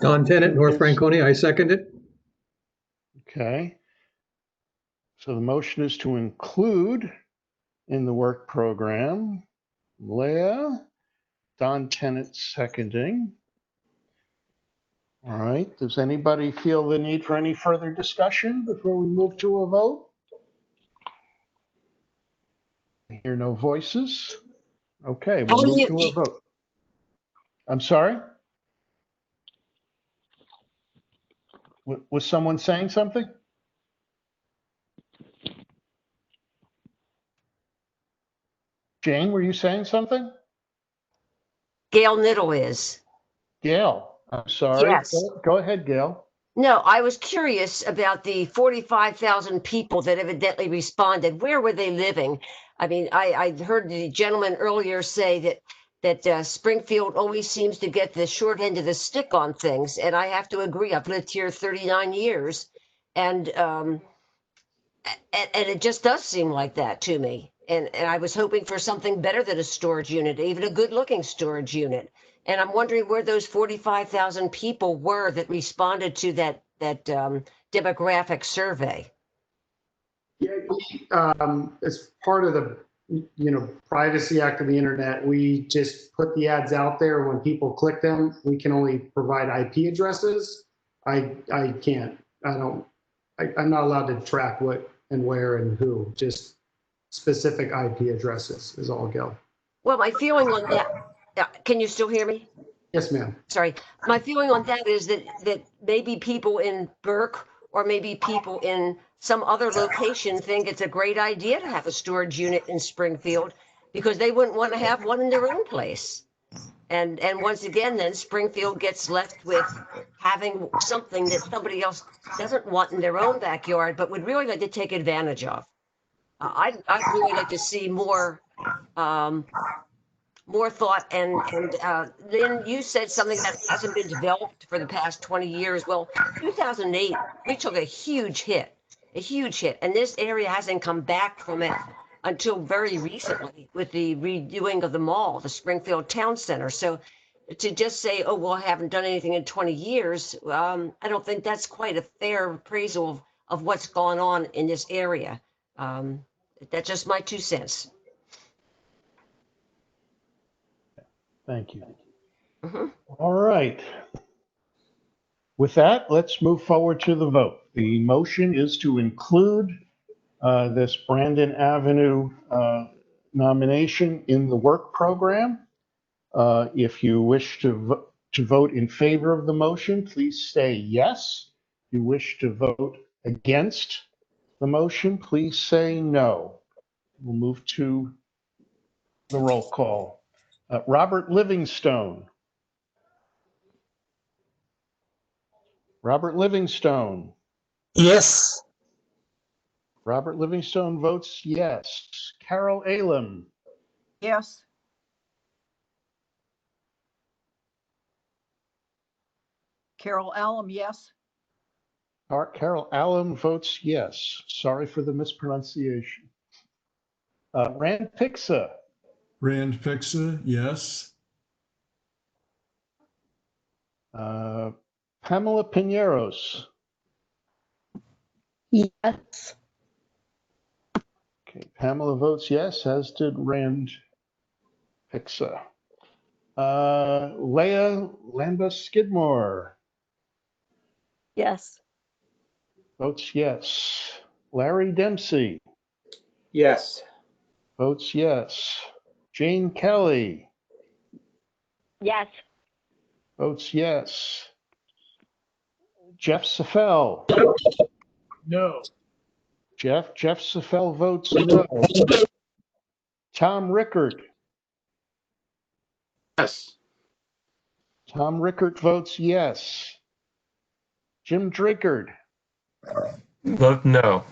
Don Tennant, North Franconia, I second it. Okay. So the motion is to include in the work program. Leah, Don Tennant seconding. All right. Does anybody feel the need for any further discussion before we move to a vote? I hear no voices. Okay, we'll move to a vote. I'm sorry? Was someone saying something? Jane, were you saying something? Gail Niddle is. Gail, I'm sorry. Yes. Go ahead, Gail. No, I was curious about the 45,000 people that evidently responded. Where were they living? I mean, I heard the gentleman earlier say that Springfield always seems to get the short end of the stick on things, and I have to agree. I've lived here 39 years, and it just does seem like that to me. And I was hoping for something better than a storage unit, even a good-looking storage unit. And I'm wondering where those 45,000 people were that responded to that demographic survey. As part of the Privacy Act of the Internet, we just put the ads out there. When people click them, we can only provide IP addresses. I'm not allowed to track what and where and who. Just specific IP addresses is all, Gil. Well, my feeling on that, can you still hear me? Yes, ma'am. Sorry. My feeling on that is that maybe people in Burke or maybe people in some other location think it's a great idea to have a storage unit in Springfield because they wouldn't want to have one in their own place. And once again, then Springfield gets left with having something that somebody else doesn't want in their own backyard, but would really like to take advantage of. I'd really like to see more thought and then you said something that hasn't been developed for the past 20 years. Well, 2008, we took a huge hit, and this area hasn't come back from it until very recently with the redoing of the mall, the Springfield Town Center. So to just say, oh, well, I haven't done anything in 20 years, I don't think that's quite a fair appraisal of what's gone on in this area. That's just my 2 cents. Thank you. All right. With that, let's move forward to the vote. The motion is to include this Brandon Avenue nomination in the work program. If you wish to vote in favor of the motion, please say yes. If you wish to vote against the motion, please say no. We'll move to the roll call. Robert Livingstone. Robert Livingstone. Yes. Robert Livingstone votes yes. Carol Alem. Yes. Carol Allen, yes. Carol Allen votes yes. Sorry for the mispronunciation. Rand Pixa. Rand Pixa, yes. Pamela Pineros. Yes. Okay, Pamela votes yes, as did Rand Pixa. Leah Lamba Skidmore Yes. votes yes. Larry Dempsey Yes. votes yes. Jane Kelly Yes. votes yes. Jeff Safel. No. Jeff Safel votes no. Tom Rickard. Yes. Tom Rickard votes yes. Jim Drinkard. Vote no.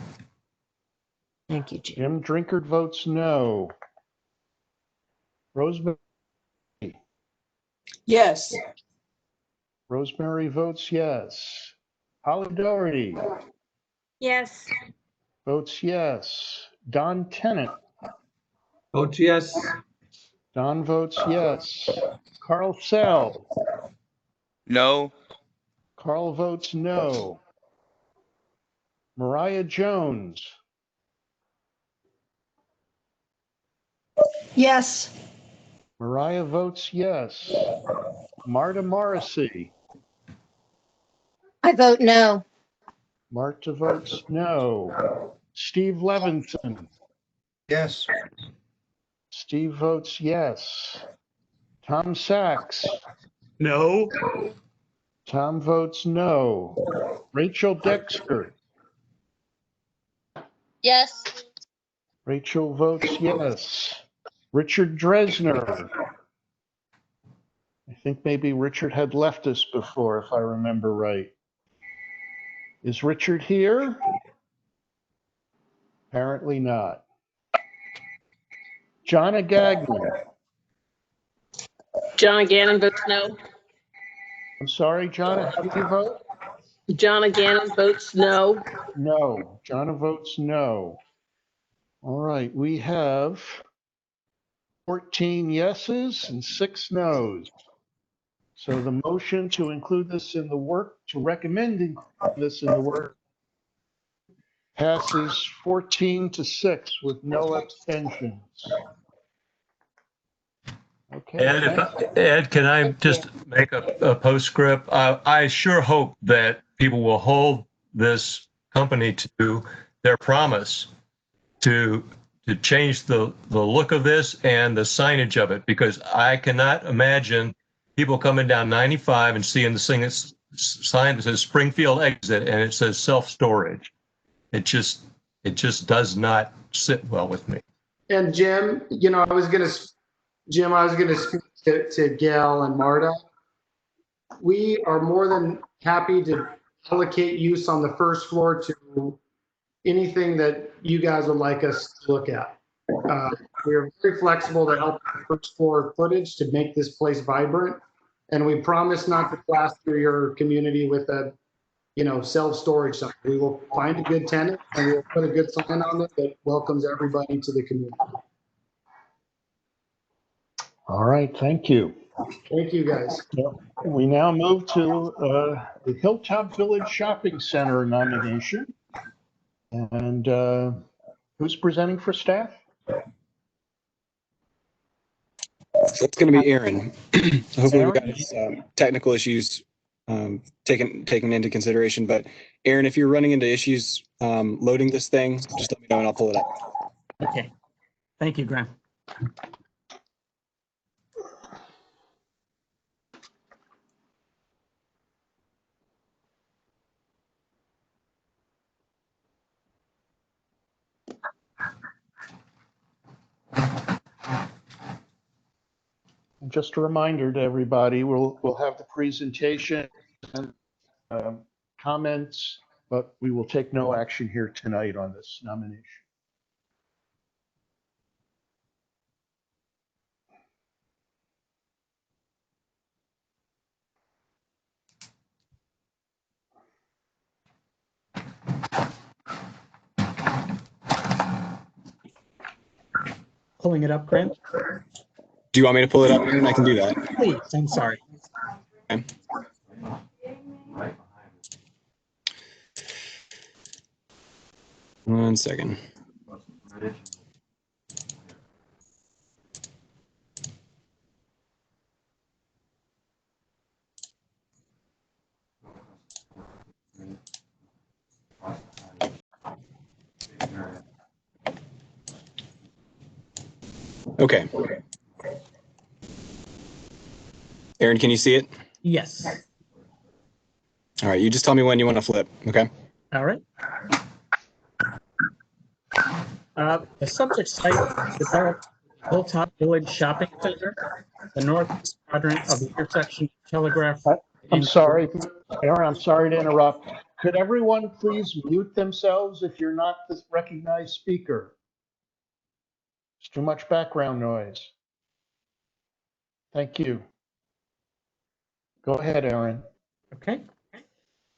Thank you, Jim. Jim Drinkard votes no. Rosemary. Yes. Rosemary votes yes. Holly Doherty Yes. votes yes. Don Tennant. Votes yes. Don votes yes. Carl Sell. No. Carl votes no. Mariah Jones. Yes. Mariah votes yes. Marta Morrissey. I vote no. Marta votes no. Steve Levinson. Yes. Steve votes yes. Tom Sachs. No. Tom votes no. Rachel Dexter. Yes. Rachel votes yes. Richard Dresner. I think maybe Richard had left us before, if I remember right. Is Richard here? Apparently not. Jonna Gagnon. John Gannon votes no. I'm sorry, Jonna, how do you vote? John Gannon votes no. No. Jonna votes no. All right, we have 14 yeses and 6 nos. So the motion to include this in the work, to recommend including this in the work, passes 14-6 with no abstentions. Okay. Ed, can I just make a postscript? I sure hope that people will hold this company to their promise to change the look of this and the signage of it, because I cannot imagine people coming down 95 and seeing the sign that says Springfield exit and it says self-storage. It just does not sit well with me. And Jim, I was going to speak to Gail and Marta. We are more than happy to allocate use on the first floor to anything that you guys would like us to look at. We are very flexible to help the first floor footage to make this place vibrant. And we promise not to plaster your community with a, self-storage sign. We will find a good tenant and we'll put a good sign on it that welcomes everybody to the community. All right, thank you. Thank you, guys. We now move to the Hilltop Village Shopping Center nomination. And who's presenting for staff? So it's going to be Aaron. Hopefully we got his technical issues taken into consideration. But Aaron, if you're running into issues loading this thing, just let me know and I'll pull it up. Okay. Thank you, Graham. Just a reminder to everybody, we'll have the presentation and comments, but we will take no action here tonight on this nomination. pulling it up, Grant? Do you want me to pull it up, Aaron? I can do that. Please, I'm sorry. Okay. One second. Okay. Aaron, can you see it? Yes. All right, you just tell me when you want to flip, okay? All right. The subject site developed Hilltop Village Shopping Center, the northeast quadrant of the intersection of Telegraph. I'm sorry, Aaron, I'm sorry to interrupt. Could everyone please mute themselves if you're not the recognized speaker? It's too much background noise. Thank you. Go ahead, Aaron. Okay.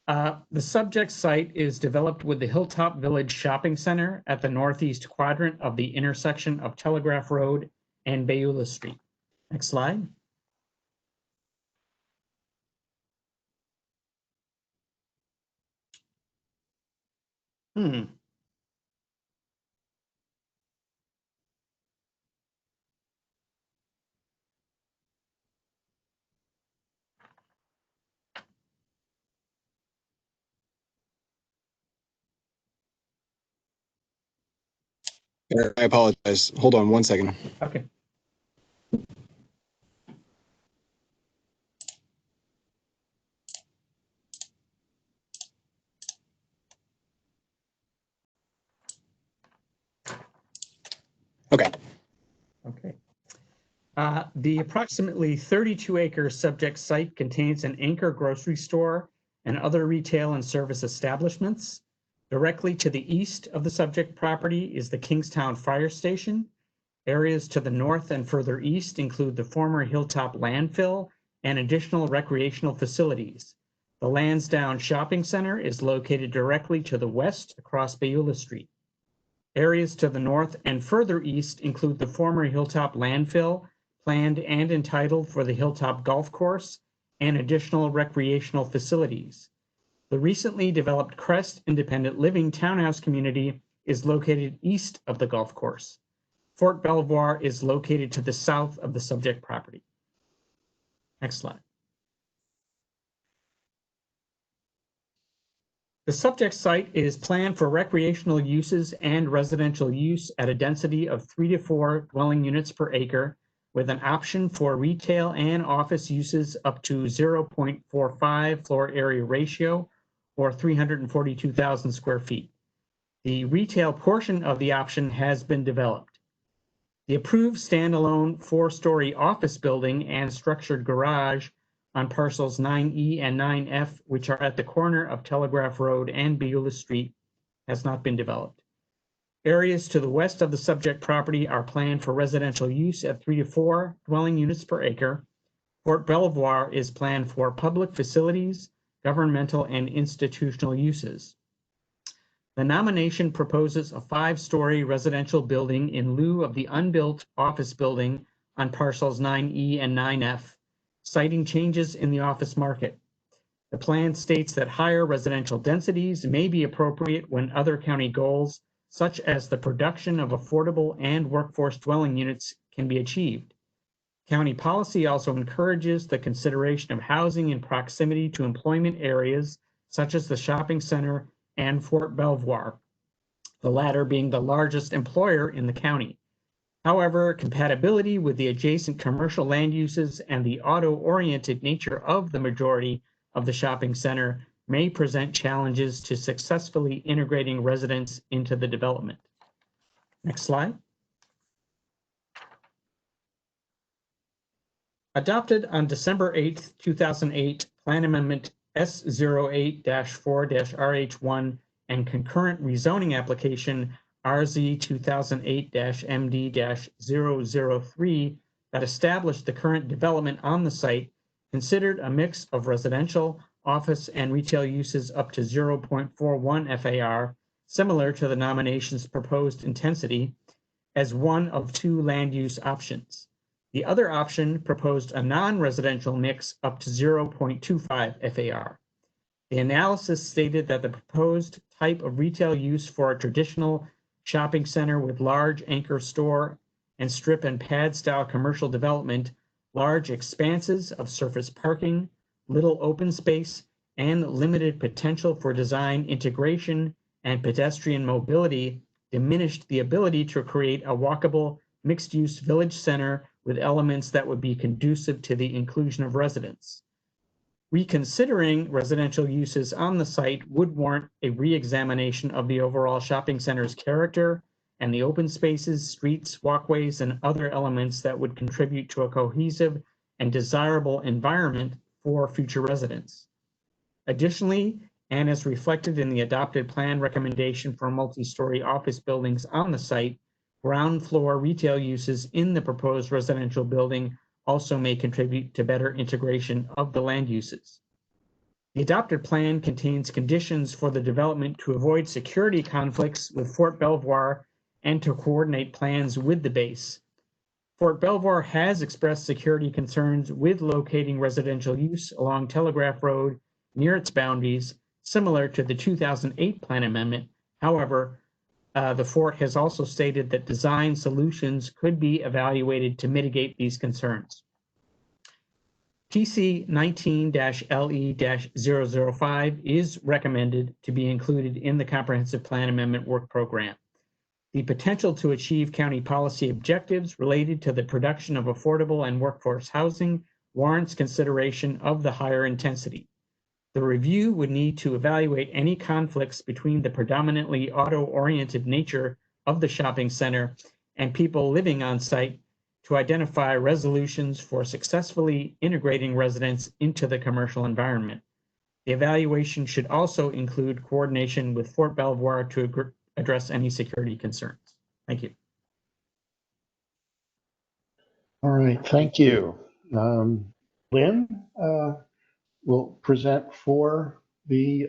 The subject site is developed with the Hilltop Village Shopping Center at the northeast quadrant of the intersection of Telegraph Road and Beulah Street. Next slide. Aaron, I apologize. Hold on one second. Okay. Okay. Okay. The approximately 32-acre subject site contains an anchor grocery store and other retail and service establishments. Directly to the east of the subject property is the Kingstown Fire Station. Areas to the north and further east include the former Hilltop landfill and additional recreational facilities. The Lansdowne Shopping Center is located directly to the west across Beulah Street. Areas to the north and further east include the former Hilltop landfill, planned and entitled for the Hilltop Golf Course, and additional recreational facilities. The recently developed Crest Independent Living Townhouse community is located east of the golf course. Fort Belvoir is located to the south of the subject property. Next slide. The subject site is planned for recreational uses and residential use at a density of 3 to 4 dwelling units per acre, with an option for retail and office uses up to 0.45 floor area ratio or 342,000 square feet. The retail portion of the option has been developed. The approved standalone 4-story office building and structured garage on parcels 9E and 9F, which are at the corner of Telegraph Road and Beulah Street, has not been developed. Areas to the west of the subject property are planned for residential use at 3 to 4 dwelling units per acre. Fort Belvoir is planned for public facilities, governmental and institutional uses. The nomination proposes a 5-story residential building in lieu of the unbuilt office building on parcels 9E and 9F, citing changes in the office market. The plan states that higher residential densities may be appropriate when other county goals, such as the production of affordable and workforce dwelling units, can be achieved. County policy also encourages the consideration of housing in proximity to employment areas, such as the shopping center and Fort Belvoir, the latter being the largest employer in the county. However, compatibility with the adjacent commercial land uses and the auto-oriented nature of the majority of the shopping center may present challenges to successfully integrating residents into the development. Next slide. Adopted on December 8th, 2008, Plan Amendment S08-4-RH1 and concurrent rezoning application RZ 2008-MD-003 that established the current development on the site considered a mix of residential, office, and retail uses up to 0.41 FAR, similar to the nomination's proposed intensity, as one of two land use options. The other option proposed a non-residential mix up to 0.25 FAR. The analysis stated that the proposed type of retail use for a traditional shopping center with large anchor store and strip and pad style commercial development, large expanses of surface parking, little open space, and limited potential for design integration and pedestrian mobility diminished the ability to create a walkable mixed-use village center with elements that would be conducive to the inclusion of residents. Reconsidering residential uses on the site would warrant a re-examination of the overall shopping center's character and the open spaces, streets, walkways, and other elements that would contribute to a cohesive and desirable environment for future residents. Additionally, and as reflected in the adopted plan recommendation for multi-story office buildings on the site, ground floor retail uses in the proposed residential building also may contribute to better integration of the land uses. The adopted plan contains conditions for the development to avoid security conflicts with Fort Belvoir and to coordinate plans with the base. Fort Belvoir has expressed security concerns with locating residential use along Telegraph Road near its boundaries, similar to the 2008 plan amendment. However, the fort has also stated that design solutions could be evaluated to mitigate these concerns. TC 19-LE-005 is recommended to be included in the Comprehensive Plan Amendment Work Program. The potential to achieve county policy objectives related to the production of affordable and workforce housing warrants consideration of the higher intensity. The review would need to evaluate any conflicts between the predominantly auto-oriented nature of the shopping center and people living on site to identify resolutions for successfully integrating residents into the commercial environment. The evaluation should also include coordination with Fort Belvoir to address any security concerns. Thank you. All right, thank you. Lynn will present for the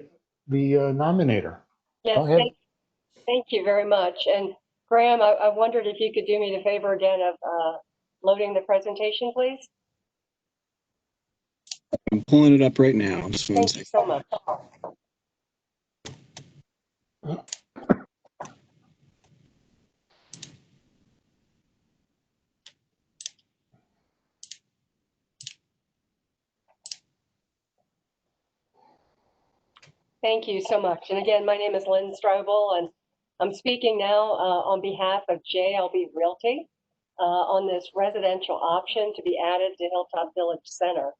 nominator. Yes, Go ahead. thank you very much. And Graham, I wondered if you could do me the favor again of loading the presentation, please. I'm pulling it up right now. Just one Thank you so much. Thank you so much. And again, my name is Lynn Strobel, and I'm speaking now on behalf of JLB Realty on this residential option to be added to Hilltop Village Center.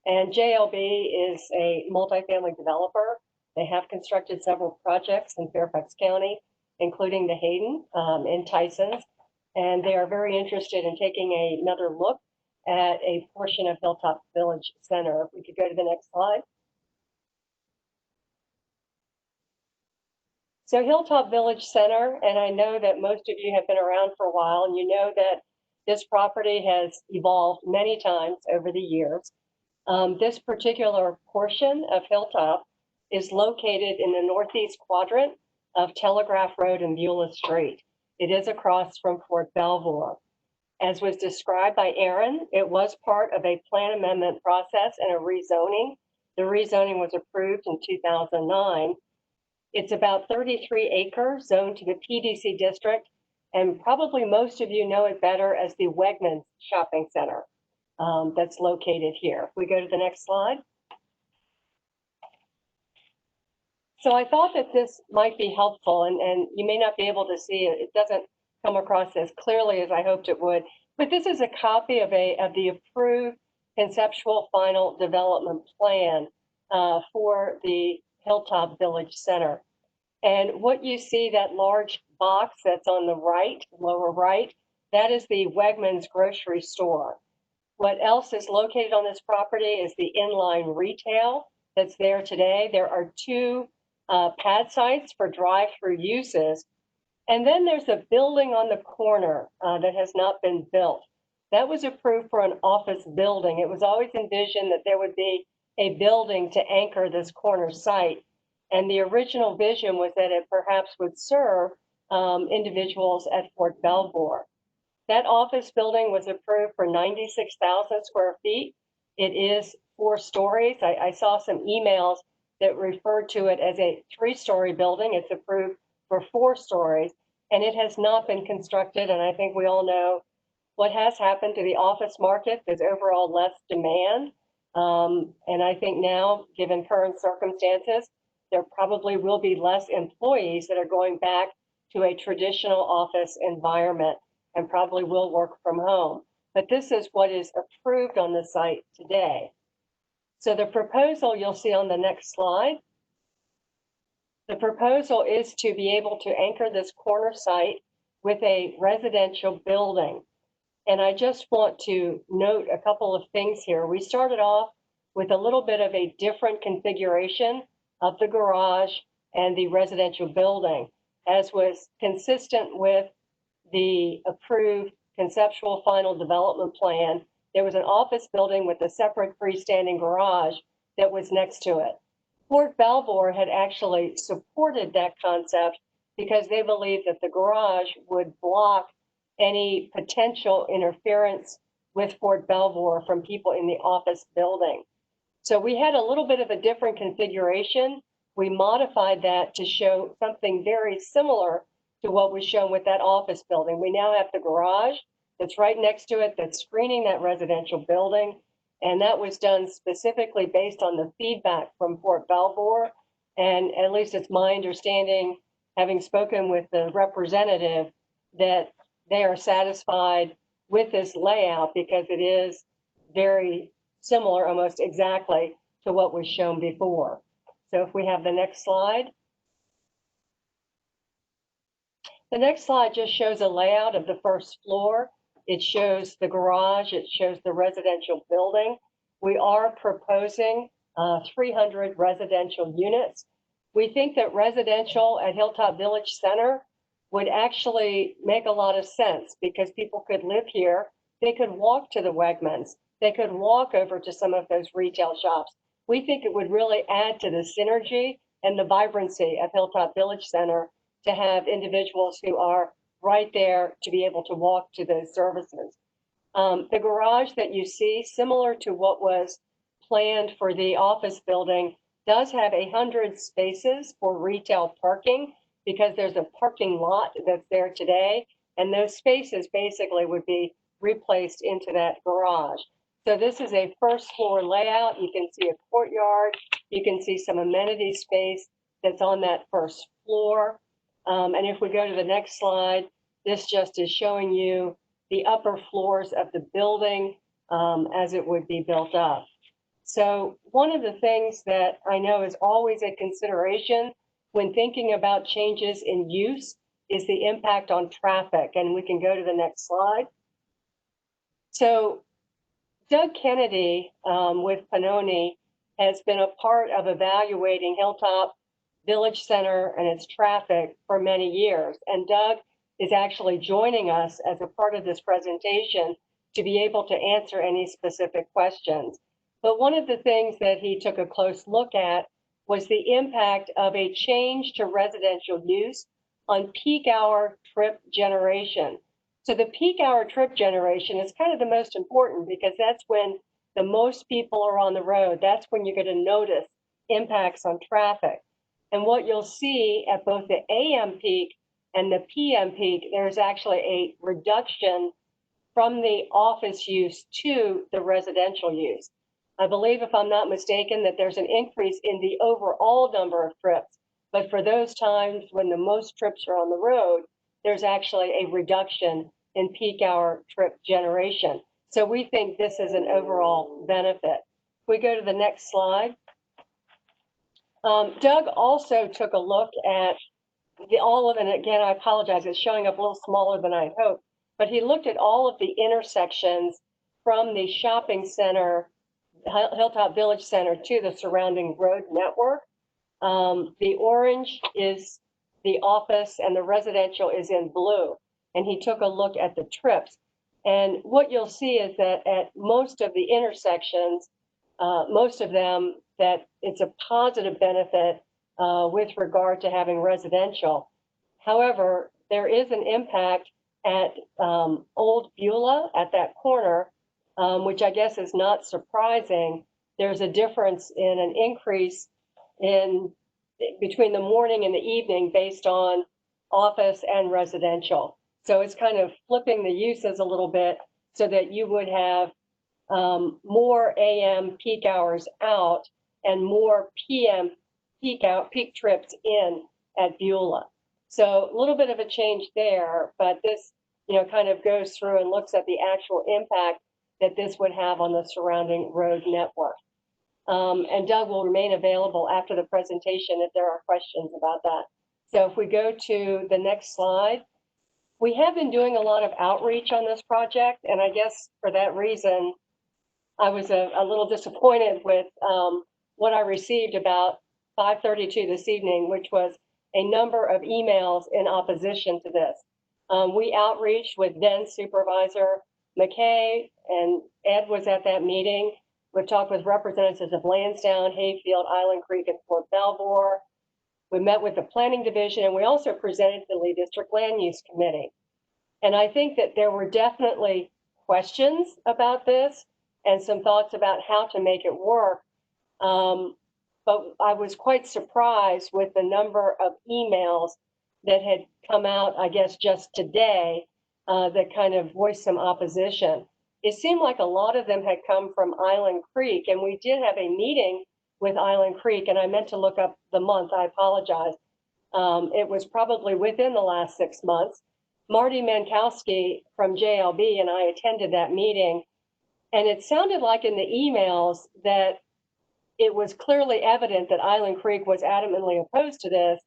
And JLB is a multifamily developer. They have constructed several projects in Fairfax County, including the Hayden in Tysons. And they are very interested in taking another look at a portion of Hilltop Village Center. If we could go to the next slide. So Hilltop Village Center, and I know that most of you have been around for a while, and you know that this property has evolved many times over the years. This particular portion of Hilltop is located in the northeast quadrant of Telegraph Road and Beulah Street. It is across from Fort Belvoir. As was described by Aaron, it was part of a plan amendment process and a rezoning. The rezoning was approved in 2009. It's about 33 acres zoned to the PDC district, and probably most of you know it better as the Wegmans Shopping Center that's located here. If we go to the next slide. So I thought that this might be helpful, and you may not be able to see it. It doesn't come across as clearly as I hoped it would, but this is a copy of the approved conceptual final development plan for the Hilltop Village Center. And what you see, that large box that's on the right, lower right, that is the Wegmans grocery store. What else is located on this property is the inline retail that's there today. There are two pad sites for drive-through uses. And then there's a building on the corner that has not been built. That was approved for an office building. It was always envisioned that there would be a building to anchor this corner site. And the original vision was that it perhaps would serve individuals at Fort Belvoir. That office building was approved for 96,000 square feet. It is 4 stories. I saw some emails that referred to it as a 3-story building. It's approved for 4 stories, and it has not been constructed. And I think we all know what has happened to the office market. There's overall less demand. And I think now, given current circumstances, there probably will be less employees that are going back to a traditional office environment and probably will work from home. But this is what is approved on the site today. So the proposal you'll see on the next slide, the proposal is to be able to anchor this corner site with a residential building. And I just want to note a couple of things here. We started off with a little bit of a different configuration of the garage and the residential building, as was consistent with the approved conceptual final development plan. There was an office building with a separate freestanding garage that was next to it. Fort Belvoir had actually supported that concept because they believed that the garage would block any potential interference with Fort Belvoir from people in the office building. So we had a little bit of a different configuration. We modified that to show something very similar to what was shown with that office building. We now have the garage that's right next to it that's screening that residential building. And that was done specifically based on the feedback from Fort Belvoir. And at least it's my understanding, having spoken with the representative, that they are satisfied with this layout because it is very similar, almost exactly, to what was shown before. So if we have the next slide. The next slide just shows a layout of the first floor. It shows the garage, it shows the residential building. We are proposing 300 residential units. We think that residential at Hilltop Village Center would actually make a lot of sense because people could live here. They could walk to the Wegmans. They could walk over to some of those retail shops. We think it would really add to the synergy and the vibrancy of Hilltop Village Center to have individuals who are right there to be able to walk to those services. The garage that you see, similar to what was planned for the office building, does have 100 spaces for retail parking because there's a parking lot that's there today, and those spaces basically would be replaced into that garage. So this is a first floor layout. You can see a courtyard. You can see some amenity space that's on that first floor. And if we go to the next slide, this just is showing you the upper floors of the building as it would be built up. So one of the things that I know is always a consideration when thinking about changes in use is the impact on traffic. And we can go to the next slide. So Doug Kennedy with Pannoni has been a part of evaluating Hilltop Village Center and its traffic for many years. And Doug is actually joining us as a part of this presentation to be able to answer any specific questions. But one of the things that he took a close look at was the impact of a change to residential use on peak hour trip generation. So the peak hour trip generation is kind of the most important because that's when the most people are on the road. That's when you're going to notice impacts on traffic. And what you'll see at both the AM peak and the PM peak, there's actually a reduction from the office use to the residential use. I believe, if I'm not mistaken, that there's an increase in the overall number of trips. But for those times when the most trips are on the road, there's actually a reduction in peak hour trip generation. So we think this is an overall benefit. If we go to the next slide. Doug also took a look at all of, and again, I apologize, it's showing up a little smaller than I'd hoped, but he looked at all of the intersections from the shopping center, Hilltop Village Center, to the surrounding road network. The orange is the office and the residential is in blue. And he took a look at the trips. And what you'll see is that at most of the intersections, most of them, that it's a positive benefit with regard to having residential. However, there is an impact at Old Beulah at that corner, which I guess is not surprising. There's a difference in an increase in between the morning and the evening based on office and residential. So it's kind of flipping the uses a little bit so that you would have more AM peak hours out and more PM peak trips in at Beulah. So a little bit of a change there, but this, kind of goes through and looks at the actual impact that this would have on the surrounding road network. And Doug will remain available after the presentation if there are questions about that. So if we go to the next slide, we have been doing a lot of outreach on this project, and I guess for that reason, I was a little disappointed with what I received about 5:32 this evening, which was a number of emails in opposition to this. We outreached with then Supervisor McKay, and Ed was at that meeting. We've talked with representatives of Lansdowne, Hayfield, Island Creek, and Fort Belvoir. We met with the Planning Division, and we also presented to the Lee District Land Use Committee. And I think that there were definitely questions about this and some thoughts about how to make it work. But I was quite surprised with the number of emails that had come out, I guess, just today that kind of voiced some opposition. It seemed like a lot of them had come from Island Creek, and we did have a meeting with Island Creek, and I meant to look up the month, I apologize. It was probably within the last 6 months. Marty Mankowski from JLB and I attended that meeting, and it sounded like in the emails that it was clearly evident that Island Creek was adamantly opposed to this.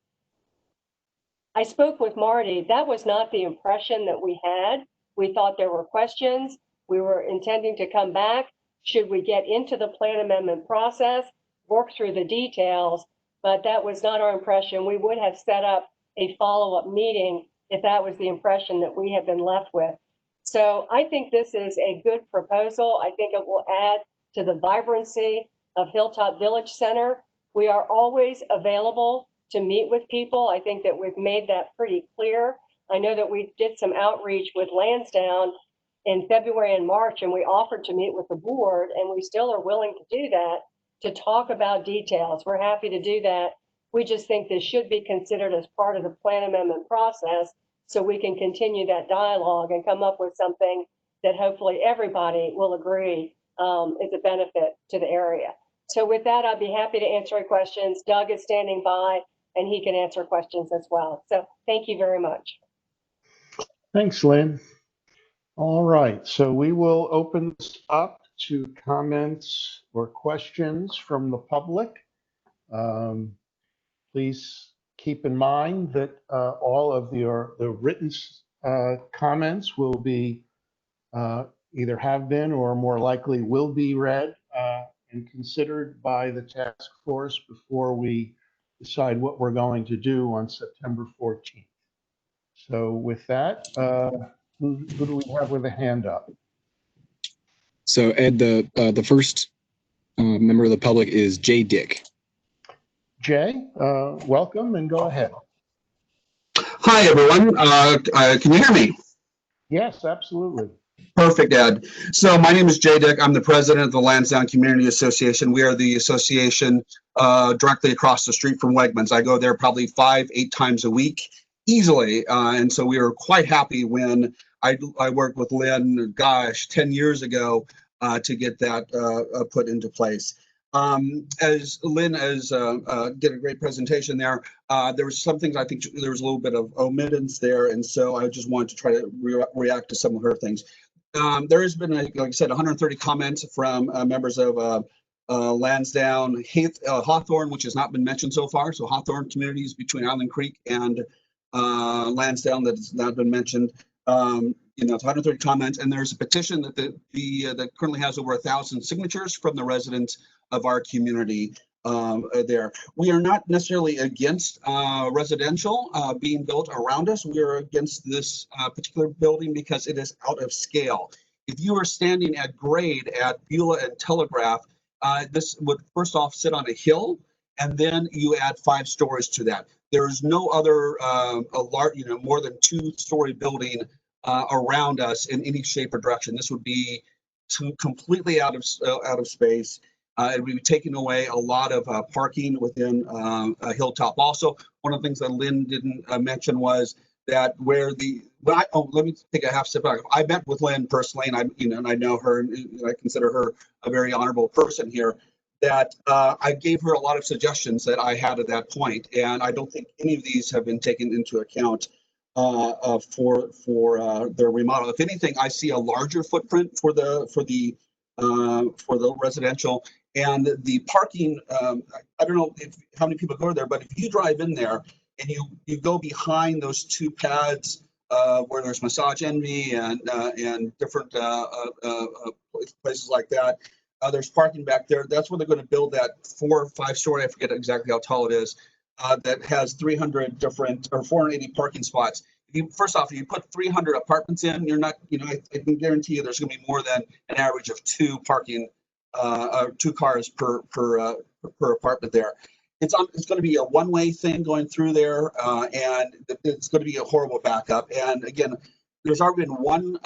I spoke with Marty. That was not the impression that we had. We thought there were questions. We were intending to come back. Should we get into the plan amendment process, work through the details, but that was not our impression. We would have set up a follow-up meeting if that was the impression that we have been left with. So I think this is a good proposal. I think it will add to the vibrancy of Hilltop Village Center. We are always available to meet with people. I think that we've made that pretty clear. I know that we did some outreach with Lansdowne in February and March, and we offered to meet with the board, and we still are willing to do that, to talk about details. We're happy to do that. We just think this should be considered as part of the plan amendment process so we can continue that dialogue and come up with something that hopefully everybody will agree is a benefit to the area. So with that, I'd be happy to answer your questions. Doug is standing by and he can answer questions as well. So thank you very much. Thanks, Lynn. All right, so we will open this up to comments or questions from the public. Please keep in mind that all of the written comments will be either have been or more likely will be read and considered by the task force before we decide what we're going to do on September 14th. So with that, who do we have with a hand up? So Ed, the first member of the public is Jay Dick. Jay, welcome and go ahead. Hi, everyone. Can you hear me? Yes, absolutely. Perfect, Ed. So my name is Jay Dick. I'm the president of the Lansdowne Community Association. We are the association directly across the street from Wegmans. I go there probably 5-8 times a week easily. And so we were quite happy when I worked with Lynn, gosh, 10 years ago to get that put into place. As Lynn did a great presentation there, there was some things I think there was a little bit of omittance there, and so I just wanted to try to react to some of her things. There has been, like I said, 130 comments from members of Lansdowne, Hawthorne, which has not been mentioned so far. So Hawthorne communities between Island Creek and Lansdowne that has not been mentioned. It's 130 comments, and there's a petition that that currently has over 1,000 signatures from the residents of our community there. We are not necessarily against residential being built around us. We are against this particular building because it is out of scale. If you are standing at grade at Beulah and Telegraph, this would first off sit on a hill. and then you add 5 stories to that. There's no other more than 2-story building around us in any shape or direction. This would be completely out of space. It would be taking away a lot of parking within Hilltop. Also, one of the things that Lynn didn't mention was that let me take a half step back. I met with Lynn personally, and I know her, and I consider her a very honorable person here. That I gave her a lot of suggestions that I had at that point, and I don't think any of these have been taken into account for their remodel. If anything, I see a larger footprint for the residential and the parking. I don't know how many people go there, but if you drive in there and you go behind those 2 pads where there's Massage Envy and different places like that. There's parking back there. That's where they're going to build that 4 or 5-story. I forget exactly how tall it is. That has 300 different or 480 parking spots. First off, if you put 300 apartments in, you're not. I can guarantee you there's going to be more than an average of 2 parking, 2 cars per apartment there. It's going to be a one-way thing going through there, and it's going to be a horrible backup. And again, there's already been one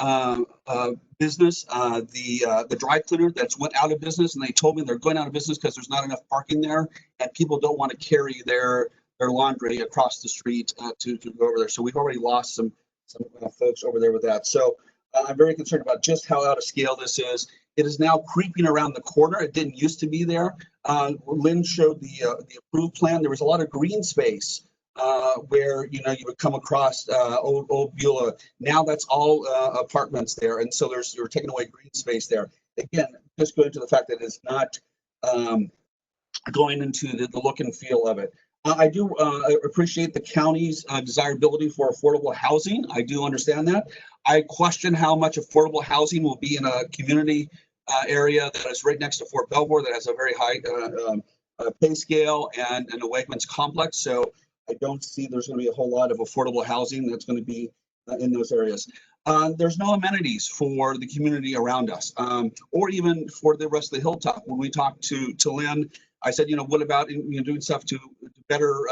business, the dry cleaner, that's went out of business, and they told me they're going out of business because there's not enough parking there, and people don't want to carry their laundry across the street to go over there. So we've already lost some folks over there with that. So I'm very concerned about just how out of scale this is. It is now creeping around the corner. It didn't used to be there. Lynn showed the approved plan. There was a lot of green space where you would come across old Beulah. Now that's all apartments there, and so you're taking away green space there. Again, just going to the fact that it's not going into the look and feel of it. I do appreciate the county's desirability for affordable housing. I do understand that. I question how much affordable housing will be in a community area that is right next to Fort Belvoir that has a very high pay scale and a Wegmans complex. So I don't see there's going to be a whole lot of affordable housing that's going to be in those areas. There's no amenities for the community around us, or even for the rest of the Hilltop. When we talked to Lynn, I said, what about doing stuff to better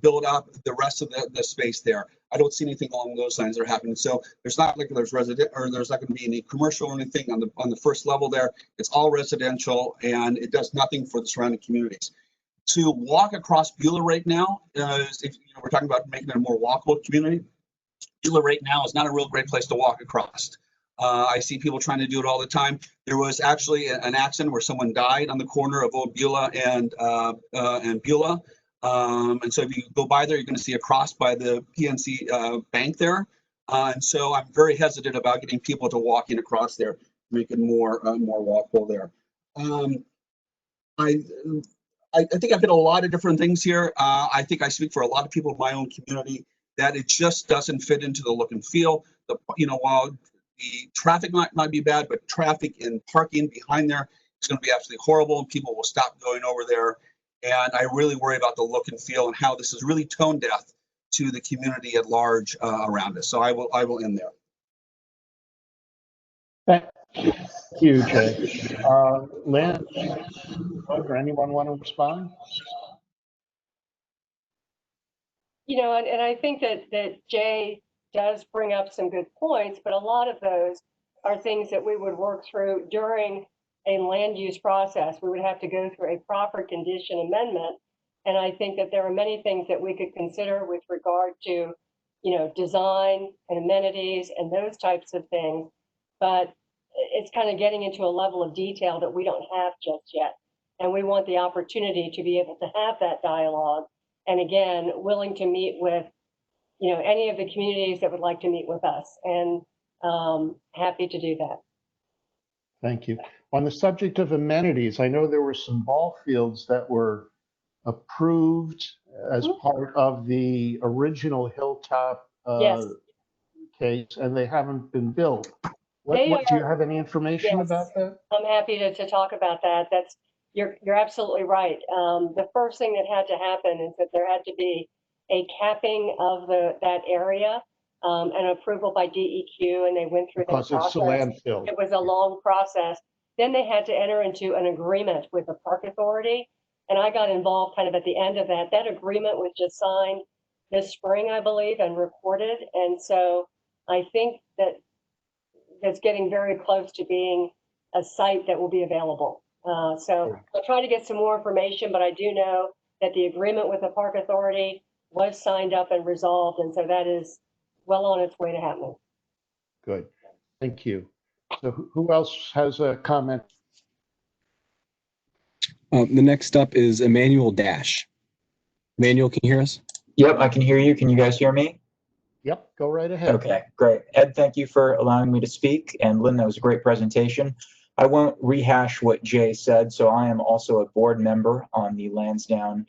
build up the rest of the space there? I don't see anything along those lines that are happening. So there's not like there's resident or there's not going to be any commercial or anything on the first level there. It's all residential, and it does nothing for the surrounding communities. To walk across Beulah right now, if we're talking about making it a more walkable community, Beulah right now is not a real great place to walk across. I see people trying to do it all the time. There was actually an accident where someone died on the corner of Old Beulah and Beulah. And so if you go by there, you're going to see a cross by the PNC bank there. And so I'm very hesitant about getting people to walking across there, make it more walkable there. I think I've hit a lot of different things here. I think I speak for a lot of people in my own community that it just doesn't fit into the look and feel. While the traffic might be bad, but traffic and parking behind there is going to be absolutely horrible, and people will stop going over there. And I really worry about the look and feel and how this is really tone deaf to the community at large around us. So I will end there. Thank you, Jay. Lynn, or anyone want to respond? And I think that Jay does bring up some good points, but a lot of those are things that we would work through during a land use process. We would have to go through a proper condition amendment. And I think that there are many things that we could consider with regard to, design and amenities and those types of things. But it's kind of getting into a level of detail that we don't have just yet. And we want the opportunity to be able to have that dialogue. And again, willing to meet with, any of the communities that would like to meet with us, and happy to do that. Thank you. On the subject of amenities, I know there were some ball fields that were approved as part of the original Hilltop Yes. case, and they haven't been built. Do you have any information about that? I'm happy to talk about that. You're absolutely right. The first thing that had to happen is that there had to be a capping of that area, an approval by DEQ, and they went through that process. Because it's a landfill. It was a long process. Then they had to enter into an agreement with the park authority, and I got involved kind of at the end of that. That agreement was just signed this spring, I believe, and recorded. And so I think that that's getting very close to being a site that will be available. So I'll try to get some more information, but I do know that the agreement with the Park Authority was signed up and resolved. And so that is well on its way to happening. Good. Thank you. So who else has a comment? The next up is Emmanuel Dash. Emmanuel, can you hear us? Yep, I can hear you. Can you guys hear me? Yep, go right ahead. Okay, great. Ed, thank you for allowing me to speak. And Lynn, that was a great presentation. I won't rehash what Jay said. So I am also a board member on the Lansdowne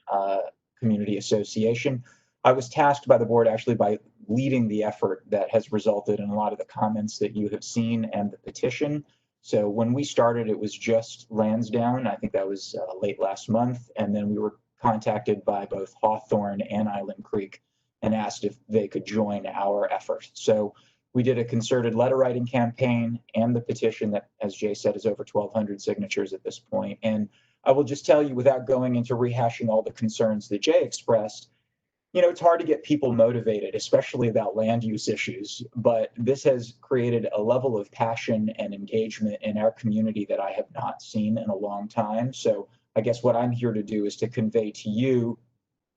Community Association. I was tasked by the board actually by leading the effort that has resulted in a lot of the comments that you have seen and the petition. So when we started, it was just Lansdowne. I think that was late last month. And then we were contacted by both Hawthorne and Island Creek and asked if they could join our effort. So we did a concerted letter writing campaign and the petition that, as Jay said, is over 1,200 signatures at this point. And I will just tell you, without going into rehashing all the concerns that Jay expressed, you know, it's hard to get people motivated, especially about land use issues, but this has created a level of passion and engagement in our community that I have not seen in a long time. So I guess what I'm here to do is to convey to you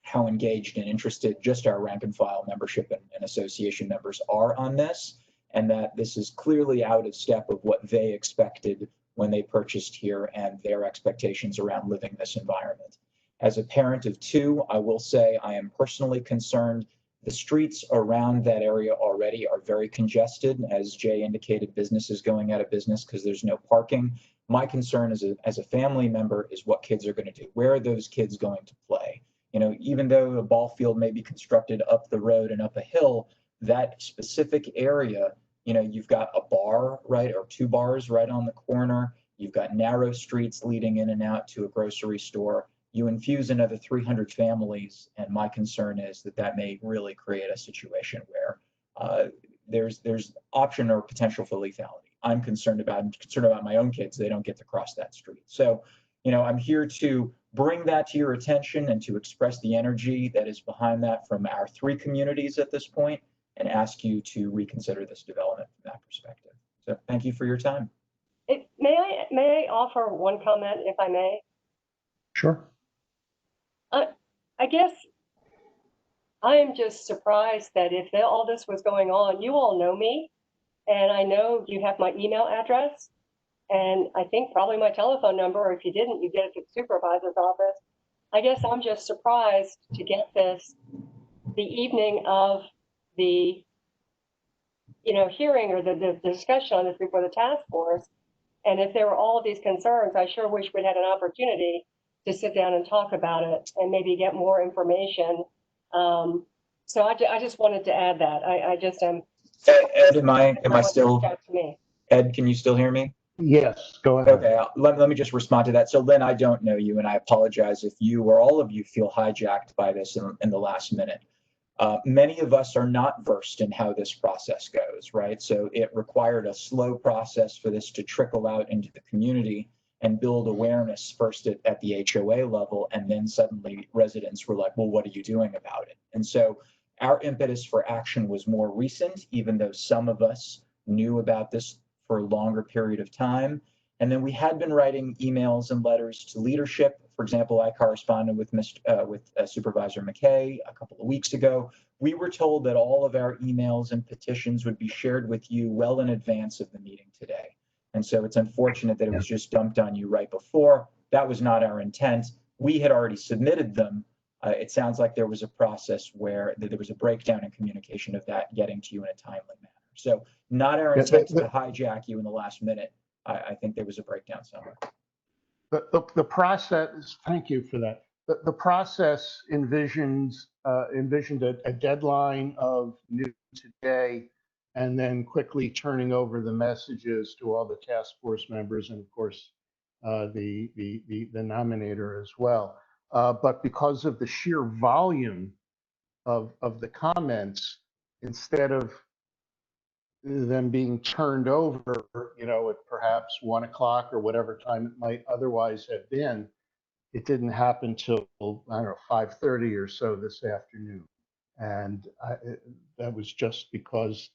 how engaged and interested just our rank and file membership and association members are on this, and that this is clearly out of step of what they expected when they purchased here and their expectations around living this environment. As a parent of two, I will say I am personally concerned. The streets around that area already are very congested. As Jay indicated, businesses going out of business because there's no parking. My concern as a family member is what kids are going to do. Where are those kids going to play? You know, even though a ball field may be constructed up the road and up a hill, that specific area, you know, you've got a bar, right, or two bars right on the corner. You've got narrow streets leading in and out to a grocery store. You infuse another 300 families, and my concern is that that may really create a situation where there's option or potential for lethality. I'm concerned about my own kids. They don't get to cross that street. So, you know, I'm here to bring that to your attention and to express the energy that is behind that from our three communities at this point, and ask you to reconsider this development from that perspective. So thank you for your time. May I offer one comment, if I may? Sure. I guess I am just surprised that if all this was going on, you all know me, and I know you have my email address, and I think probably my telephone number, or if you didn't, you get it to the supervisor's office. I guess I'm just surprised to get this the evening of the, you know, hearing or the discussion on this before the task force. And if there were all of these concerns, I sure wish we'd had an opportunity to sit down and talk about it and maybe get more information. So I just wanted to add that. I just am. Ed, am I still? Ed, can you still hear me? Yes, go ahead. Okay, let me just respond to that. So Lynn, I don't know you, and I apologize if you or all of you feel hijacked by this in the last minute. Many of us are not versed in how this process goes, right? So it required a slow process for this to trickle out into the community and build awareness first at the HOA level, and then suddenly residents were like, well, what are you doing about it? And so our impetus for action was more recent, even though some of us knew about this for a longer period of time. And then we had been writing emails and letters to leadership. For example, I corresponded with Supervisor McKay a couple of weeks ago. We were told that all of our emails and petitions would be shared with you well in advance of the meeting today. And so it's unfortunate that it was just dumped on you right before. That was not our intent. We had already submitted them. It sounds like there was a process where there was a breakdown in communication of that getting to you in a timely manner. So not our intent to hijack you in the last minute. I think there was a breakdown somewhere. The process, thank you for that. The process envisioned a deadline of noon today, and then quickly turning over the messages to all the task force members and of course the nominator as well. But because of the sheer volume of the comments, instead of them being turned over, you know, at perhaps 1 o'clock or whatever time it might otherwise have been, it didn't happen till, I don't know, 5:30 or so this afternoon. And that was just because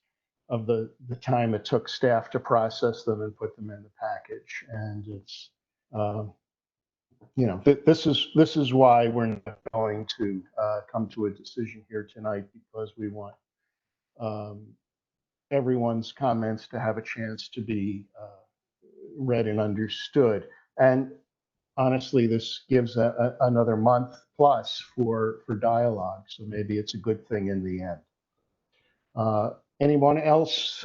of the time it took staff to process them and put them in the package. And it's, this is why we're not going to come to a decision here tonight, because we want everyone's comments to have a chance to be read and understood. And honestly, this gives another month plus for dialogue. So maybe it's a good thing in the end. Anyone else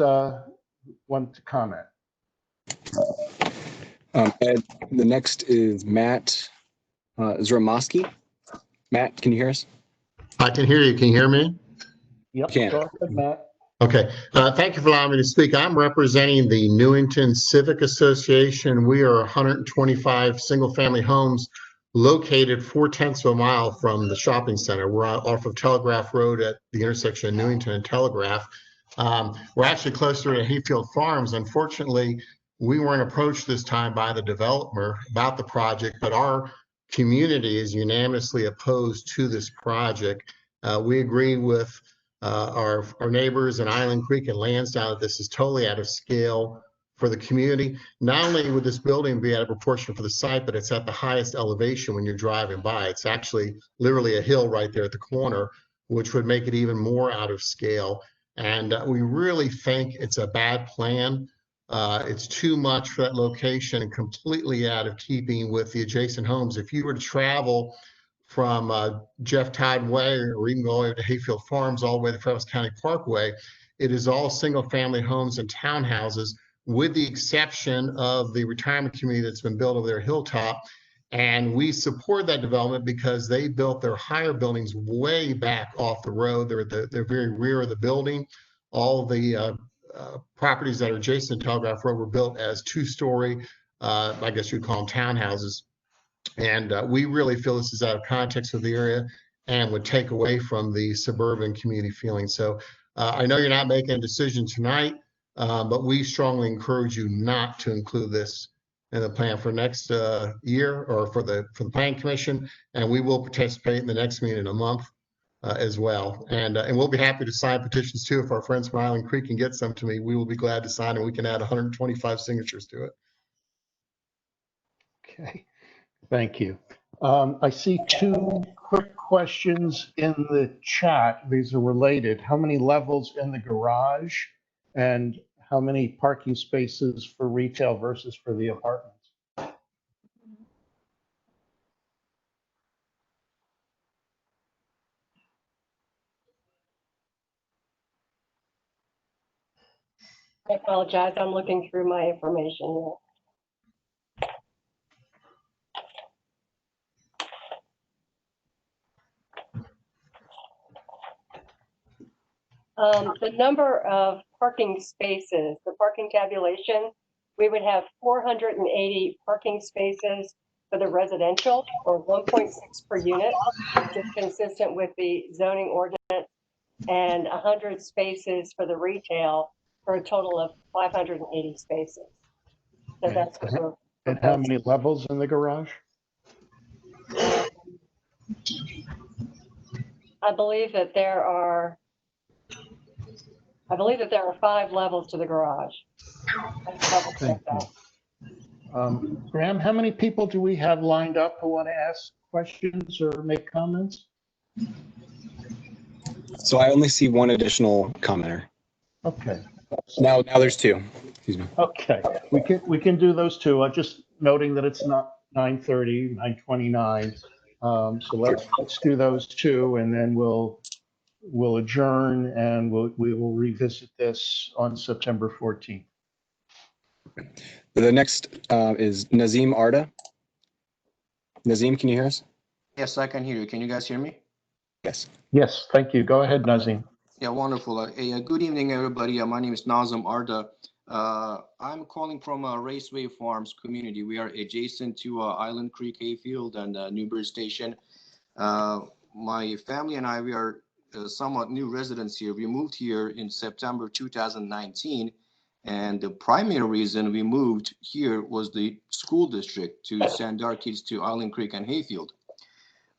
want to comment? Ed, the next is Matt Zramoski. Matt, can you hear us? I can hear you. Can you hear me? Yep. Can. Go ahead, Matt. Okay. Thank you for allowing me to speak. I'm representing the Newington Civic Association. We are 125 single-family homes located 4/10 of a mile from the shopping center. We're off of Telegraph Road at the intersection of Newington and Telegraph. We're actually closer to Hayfield Farms. Unfortunately, we weren't approached this time by the developer about the project, but our community is unanimously opposed to this project. We agree with our neighbors in Island Creek and Lansdowne that this is totally out of scale for the community. Not only would this building be out of proportion for the site, but it's at the highest elevation when you're driving by. It's actually literally a hill right there at the corner, which would make it even more out of scale. And we really think it's a bad plan. It's too much for that location and completely out of keeping with the adjacent homes. If you were to travel from Jeff Todd Way, or even go all the way to Hayfield Farms, all the way to Fairfax County Parkway, it is all single-family homes and townhouses, with the exception of the retirement community that's been built over there, Hilltop. And we support that development because they built their higher buildings way back off the road. They're at the very rear of the building. All of the properties that are adjacent to Telegraph Road were built as two-story, I guess you'd call them townhouses. And we really feel this is out of context of the area and would take away from the suburban community feeling. So I know you're not making a decision tonight, but we strongly encourage you not to include this in the plan for next year, or for the Planning Commission. And we will participate in the next meeting in a month as well. And we'll be happy to sign petitions too. If our friends from Island Creek can get some to me, we will be glad to sign, and we can add 125 signatures to it. Okay. Thank you. I see two quick questions in the chat. These are related. How many levels in the garage, and how many parking spaces for retail versus for the apartments? I apologize. I'm looking through my information here. The number of parking spaces, the parking tabulation, we would have 480 parking spaces for the residential, or 1.6 per unit, which is consistent with the zoning ordinance, and 100 spaces for the retail, for a total of 580 spaces. So that's what we're And how many levels in the garage? I believe that there are 5 levels to the garage. Thank you. Graham, how many people do we have lined up who want to ask questions or make comments? So I only see one additional commenter. Okay. Now there's two. Excuse me. Okay, we can do those two. Just noting that it's not 9:30, 9:29. So let's do those two, and then we'll adjourn, and we will revisit this on September 14th. The next is Nazim Arda. Nazim, can you hear us? Yes, I can hear you. Can you guys hear me? Yes. Yes, thank you. Go ahead, Nazim. Yeah, wonderful. Good evening, everybody. My name is Nazim Arda. I'm calling from Raceway Farms community. We are adjacent to Island Creek, Hayfield, and Newbury Station. My family and I, we are somewhat new residents here. We moved here in September 2019, And the primary reason we moved here was the school district to send our kids to Island Creek and Hayfield.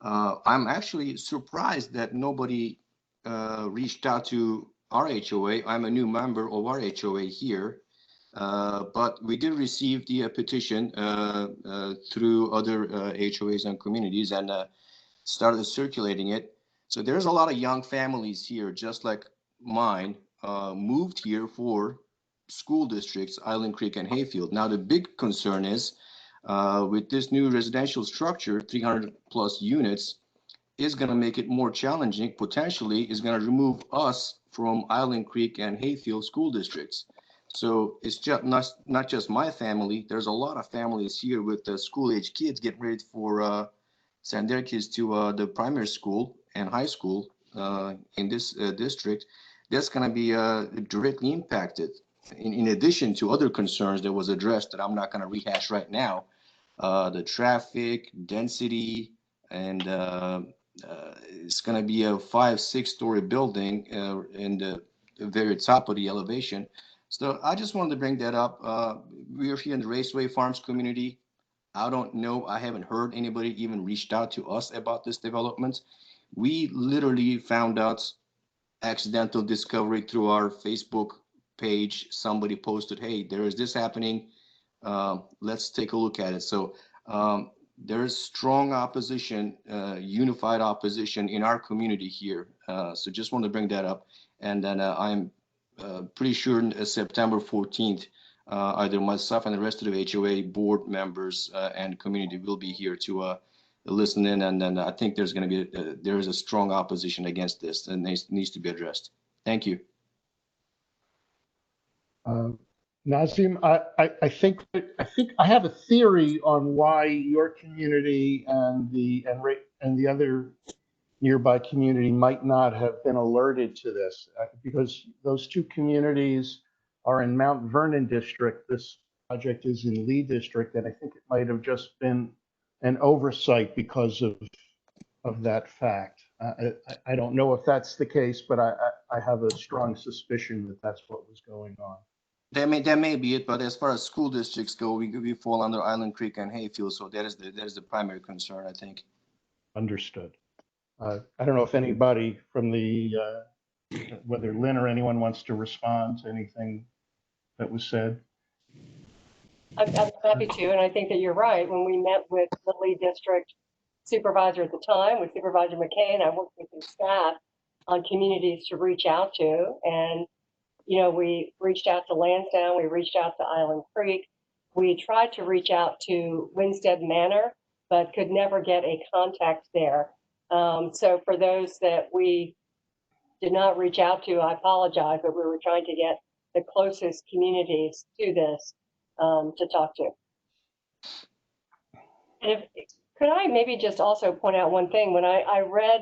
I'm actually surprised that nobody reached out to our HOA. I'm a new member of our HOA here, but we did receive the petition through other HOAs and communities and started circulating it. So there's a lot of young families here, just like mine, moved here for school districts, Island Creek and Hayfield. Now, the big concern is with this new residential structure, 300 plus units, is going to make it more challenging, potentially is going to remove us from Island Creek and Hayfield school districts. So it's just not just my family. There's a lot of families here with school age kids getting ready for send their kids to the primary school and high school in this district. That's going to be directly impacted. In addition to other concerns that was addressed that I'm not going to rehash right now, the traffic, density, and it's going to be a 5-6 story building in the very top of the elevation. So I just wanted to bring that up. We are here in the Raceway Farms community. I don't know, I haven't heard anybody even reached out to us about this development. We literally found out accidental discovery through our Facebook page. Somebody posted, hey, there is this happening. Let's take a look at it. So there is strong opposition, unified opposition in our community here. So just wanted to bring that up. And then I'm pretty sure September 14th, either myself and the rest of the HOA board members and community will be here to listen in. And then I think there's going to be, there is a strong opposition against this and it needs to be addressed. Thank you. Nazim, I think I have a theory on why your community and the other nearby community might not have been alerted to this, because those two communities are in Mount Vernon district. This project is in Lee district, and I think it might have just been an oversight because of that fact. I don't know if that's the case, but I have a strong suspicion that that's what was going on. That may be it, but as far as school districts go, we fall under Island Creek and Hayfield, so that is the primary concern, I think. Understood. I don't know if anybody from the whether Lynn or anyone wants to respond to anything that was said. I'm happy to, and I think that you're right. When we met with the Lee District supervisor at the time, with Supervisor McKay, I worked with his staff on communities to reach out to, and you know, we reached out to Lansdowne, we reached out to Island Creek, we tried to reach out to Winstead Manor, but could never get a contact there. So for those that we did not reach out to, I apologize, but we were trying to get the closest communities to this to talk to. And could I maybe just also point out one thing? When I read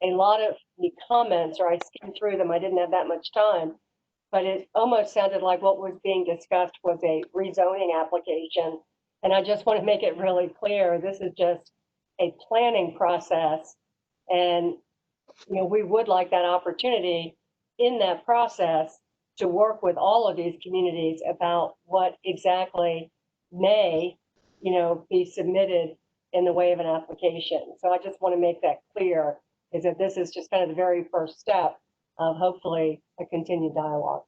a lot of the comments, or I skimmed through them, I didn't have that much time, but it almost sounded like what was being discussed was a rezoning application. And I just want to make it really clear, this is just a planning process. And, you know, we would like that opportunity in that process to work with all of these communities about what exactly may, you know, be submitted in the way of an application. So I just want to make that clear, is that this is just kind of the very first step of hopefully a continued dialogue.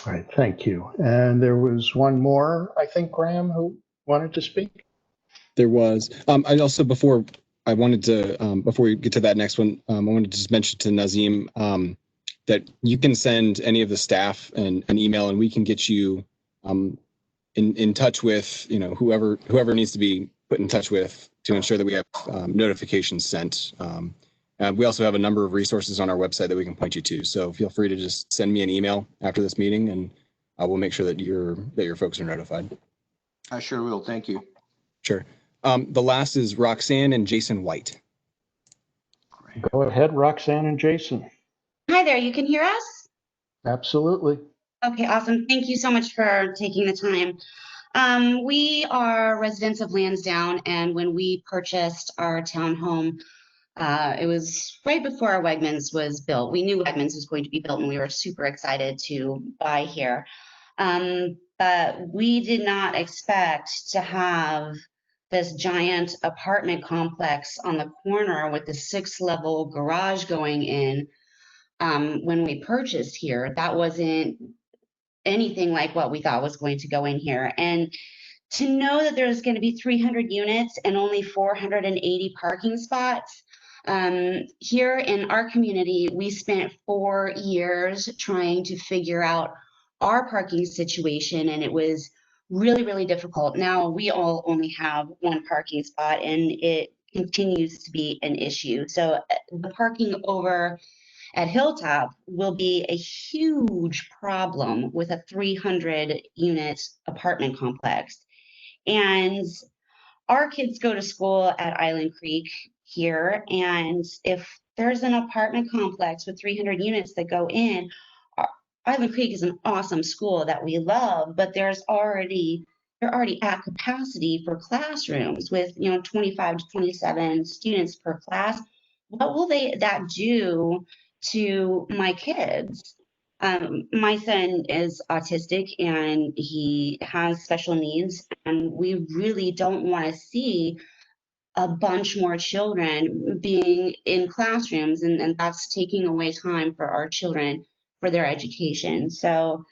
All right, thank you. And there was one more, I think, Graham, who wanted to speak. There was. I also, before we get to that next one, I wanted to just mention to Nazim that you can send any of the staff an email, and we can get you in touch with, you know, whoever needs to be put in touch with to ensure that we have notifications sent. We also have a number of resources on our website that we can point you to. So feel free to just send me an email after this meeting, and I will make sure that your folks are notified. I sure will. Thank you. Sure. The last is Roxanne and Jason White. Go ahead, Roxanne and Jason. Hi there, you can hear us? Absolutely. Okay, awesome. Thank you so much for taking the time. We are residents of Lansdowne, and when we purchased our townhome It was right before our Wegmans was built. We knew Wegmans was going to be built and we were super excited to buy here. But we did not expect to have this giant apartment complex on the corner with the 6-level garage going in. When we purchased here, that wasn't anything like what we thought was going to go in here. And to know that there's going to be 300 units and only 480 parking spots, here in our community, we spent 4 years trying to figure out our parking situation, and it was really, really difficult. Now we all only have 1 parking spot, and it continues to be an issue. So the parking over at Hilltop will be a huge problem with a 300 unit apartment complex. And our kids go to school at Island Creek here, and if there's an apartment complex with 300 units that go in, Island Creek is an awesome school that we love, but they're already at capacity for classrooms with 25 to 27 students per class. What will that do to my kids? My son is autistic and he has special needs, and we really don't want to see a bunch more children being in classrooms, and that's taking away time for our children for their education. So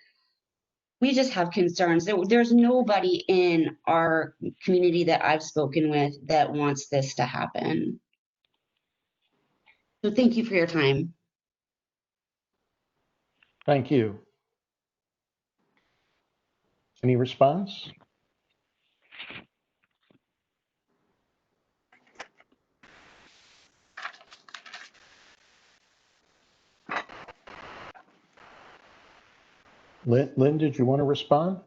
we just have concerns. There's nobody in our community that I've spoken with that wants this to happen. So thank you for your time. Thank you. Any response? Lynn, did you want to respond?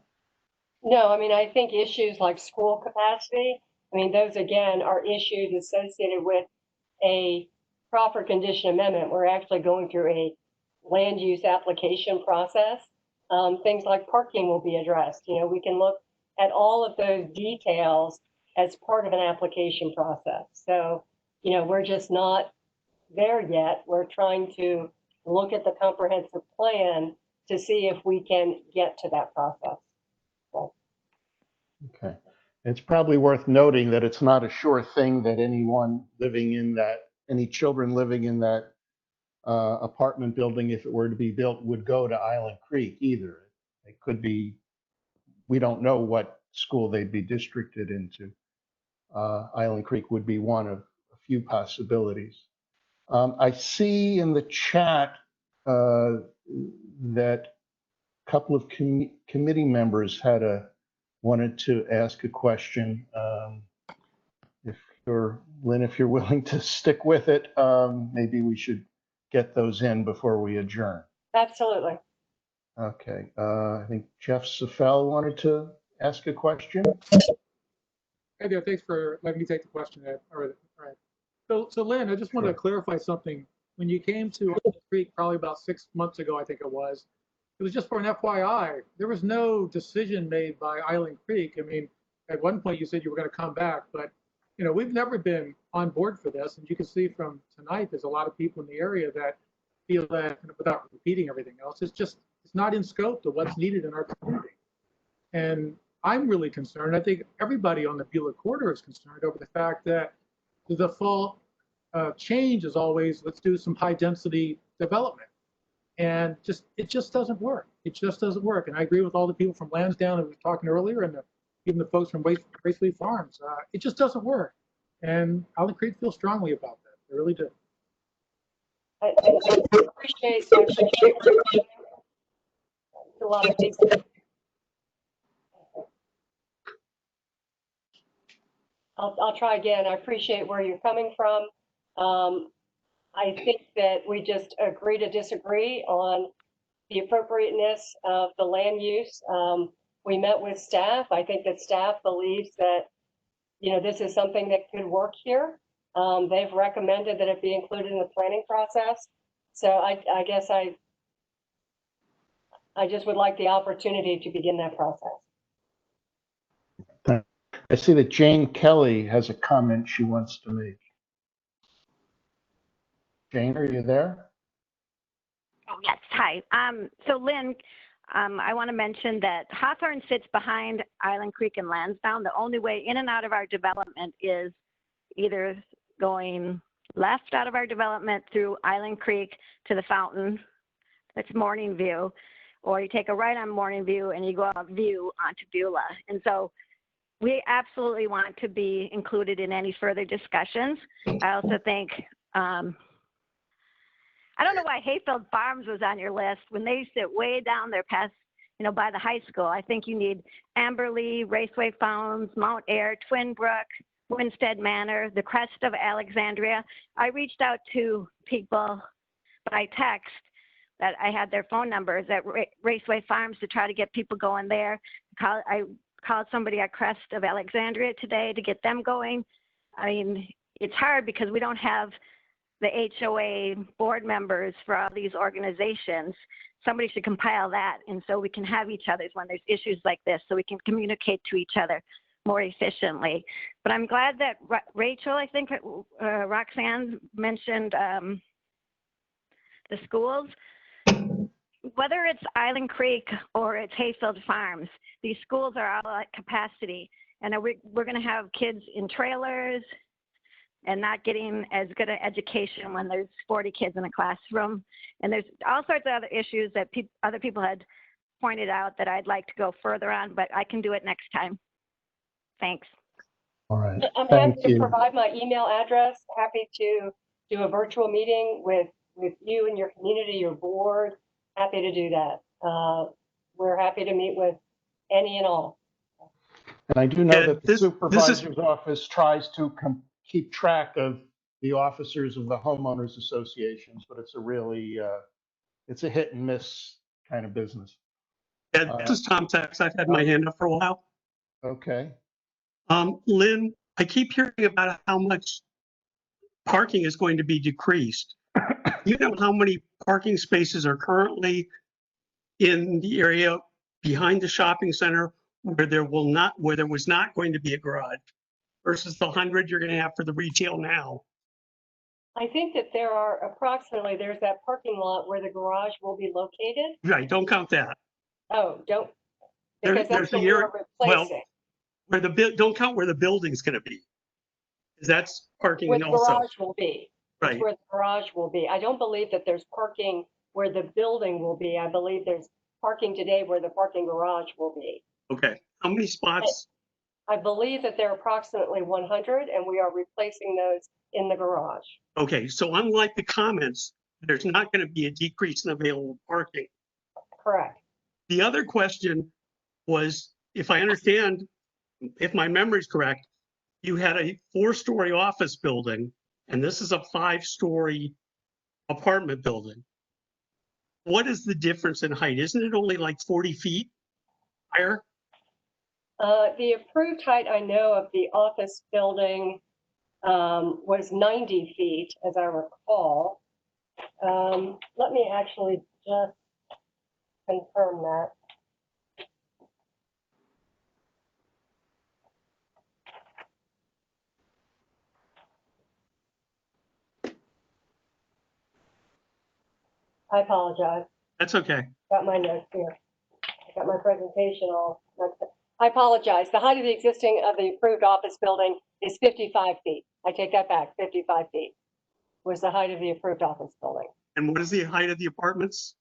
No, I mean, I think issues like school capacity, I mean, those again are issues associated with a proper condition amendment. We're actually going through a land use application process. Things like parking will be addressed. We can look at all of those details as part of an application process. So, we're just not there yet. We're trying to look at the comprehensive plan to see if we can get to that process. So. Okay. It's probably worth noting that it's not a sure thing that any children living in that apartment building, if it were to be built, would go to Island Creek either. It could be, we don't know what school they'd be districted into. Island Creek would be one of a few possibilities. I see in the chat that a couple of committee members wanted to ask a question. Lynn, if you're willing to stick with it, maybe we should get those in before we adjourn. Absolutely. Okay. I think Jeff Safel wanted to ask a question. Hey there, thanks for letting me take the question, Ed. All right. So Lynn, I just wanted to clarify something. When you came to Island Creek probably about 6 months ago, I think it was just for an FYI. There was no decision made by Island Creek. I mean, at one point you said you were going to come back, but we've never been on board for this. And you can see from tonight, there's a lot of people in the area that feel that, without repeating everything else, it's not in scope to what's needed in our community. And I'm really concerned. I think everybody on the Beulah Corridor is concerned over the fact that the default change is always, let's do some high density development. And it just doesn't work. It just doesn't work. And I agree with all the people from Lansdowne who were talking earlier, and even the folks from Raceway Farms. It just doesn't work. And Island Creek feels strongly about that. They really do. I appreciate a lot of people. I'll try again. I appreciate where you're coming from. I think that we just agree to disagree on the appropriateness of the land use. We met with staff. I think that staff believes that, this is something that could work here. They've recommended that it be included in the planning process. So I guess I just would like the opportunity to begin that process. I see that Jane Kelly has a comment she wants to make. Jane, are you there? Oh, yes. Hi. So Lynn, I want to mention that Hawthorne sits behind Island Creek and Lansdowne. The only way in and out of our development is either going left out of our development through Island Creek to the fountain, that's Morning View, or you take a right on Morning View and you go out View onto Beulah. And so we absolutely want to be included in any further discussions. I also think, I don't know why Hayfield Farms was on your list when they sit way down there past, by the high school. I think you need Amberley, Raceway Farms, Mount Ayr, Twin Brook, Winstead Manor, the crest of Alexandria. I reached out to people by text that I had their phone numbers at Raceway Farms to try to get people going there. I called somebody at Crest of Alexandria today to get them going. I mean, it's hard because we don't have the HOA board members for all these organizations. Somebody should compile that, and so we can have each other's when there's issues like this, so we can communicate to each other more efficiently. But I'm glad that Rachel, I think Roxanne mentioned the schools. Whether it's Island Creek or it's Hayfield Farms, these schools are all at capacity, and we're going to have kids in trailers and not getting as good an education when there's 40 kids in a classroom. And there's all sorts of other issues that other people had pointed out that I'd like to go further on, but I can do it next time. Thanks. All right. I'm Thank happy to you. provide my email address. Happy to do a virtual meeting with you and your community, your board. Happy to do that. We're happy to meet with any and all. And I do know that the this is- supervisor's office tries to keep track of the officers of the homeowners associations, but it's a really, it's a hit and miss kind of business. Yeah, this is Tom Tex. I've had my hand up for a while. Okay. Lynn, I keep hearing about how much parking is going to be decreased. You know how many parking spaces are currently in the area behind the shopping center where there was not going to be a garage versus the 100 you're going to have for the retail now? I think that there are approximately, there's that parking lot where the garage will be located. Right, don't count that. Oh, don't, There- because that's there's the what we're area- well, replacing. Where don't count where the building's going to be. 'Cause that's parking Where the also. garage will be. That's Right. where the garage will be. I don't believe that there's parking where the building will be. I believe there's parking today where the parking garage will be. Okay, how many spots? I believe that there are approximately 100, and we are replacing those in the garage. Okay, so unlike the comments, there's not going to be a decrease in available parking. Correct. The other question was, if I understand, if my memory is correct, you had a 4-story office building, and this is a 5-story apartment building. What is the difference in height? Isn't it only like 40 feet higher? The approved height I know of the office building was 90 feet, as I recall. Let me actually just confirm that. I apologize. That's okay. Got my notes here. I got my presentation all. I apologize. The height of the existing of the approved office building is 55 feet. I take that back. 55 feet was the height of the approved office building. And what is the height of the apartments?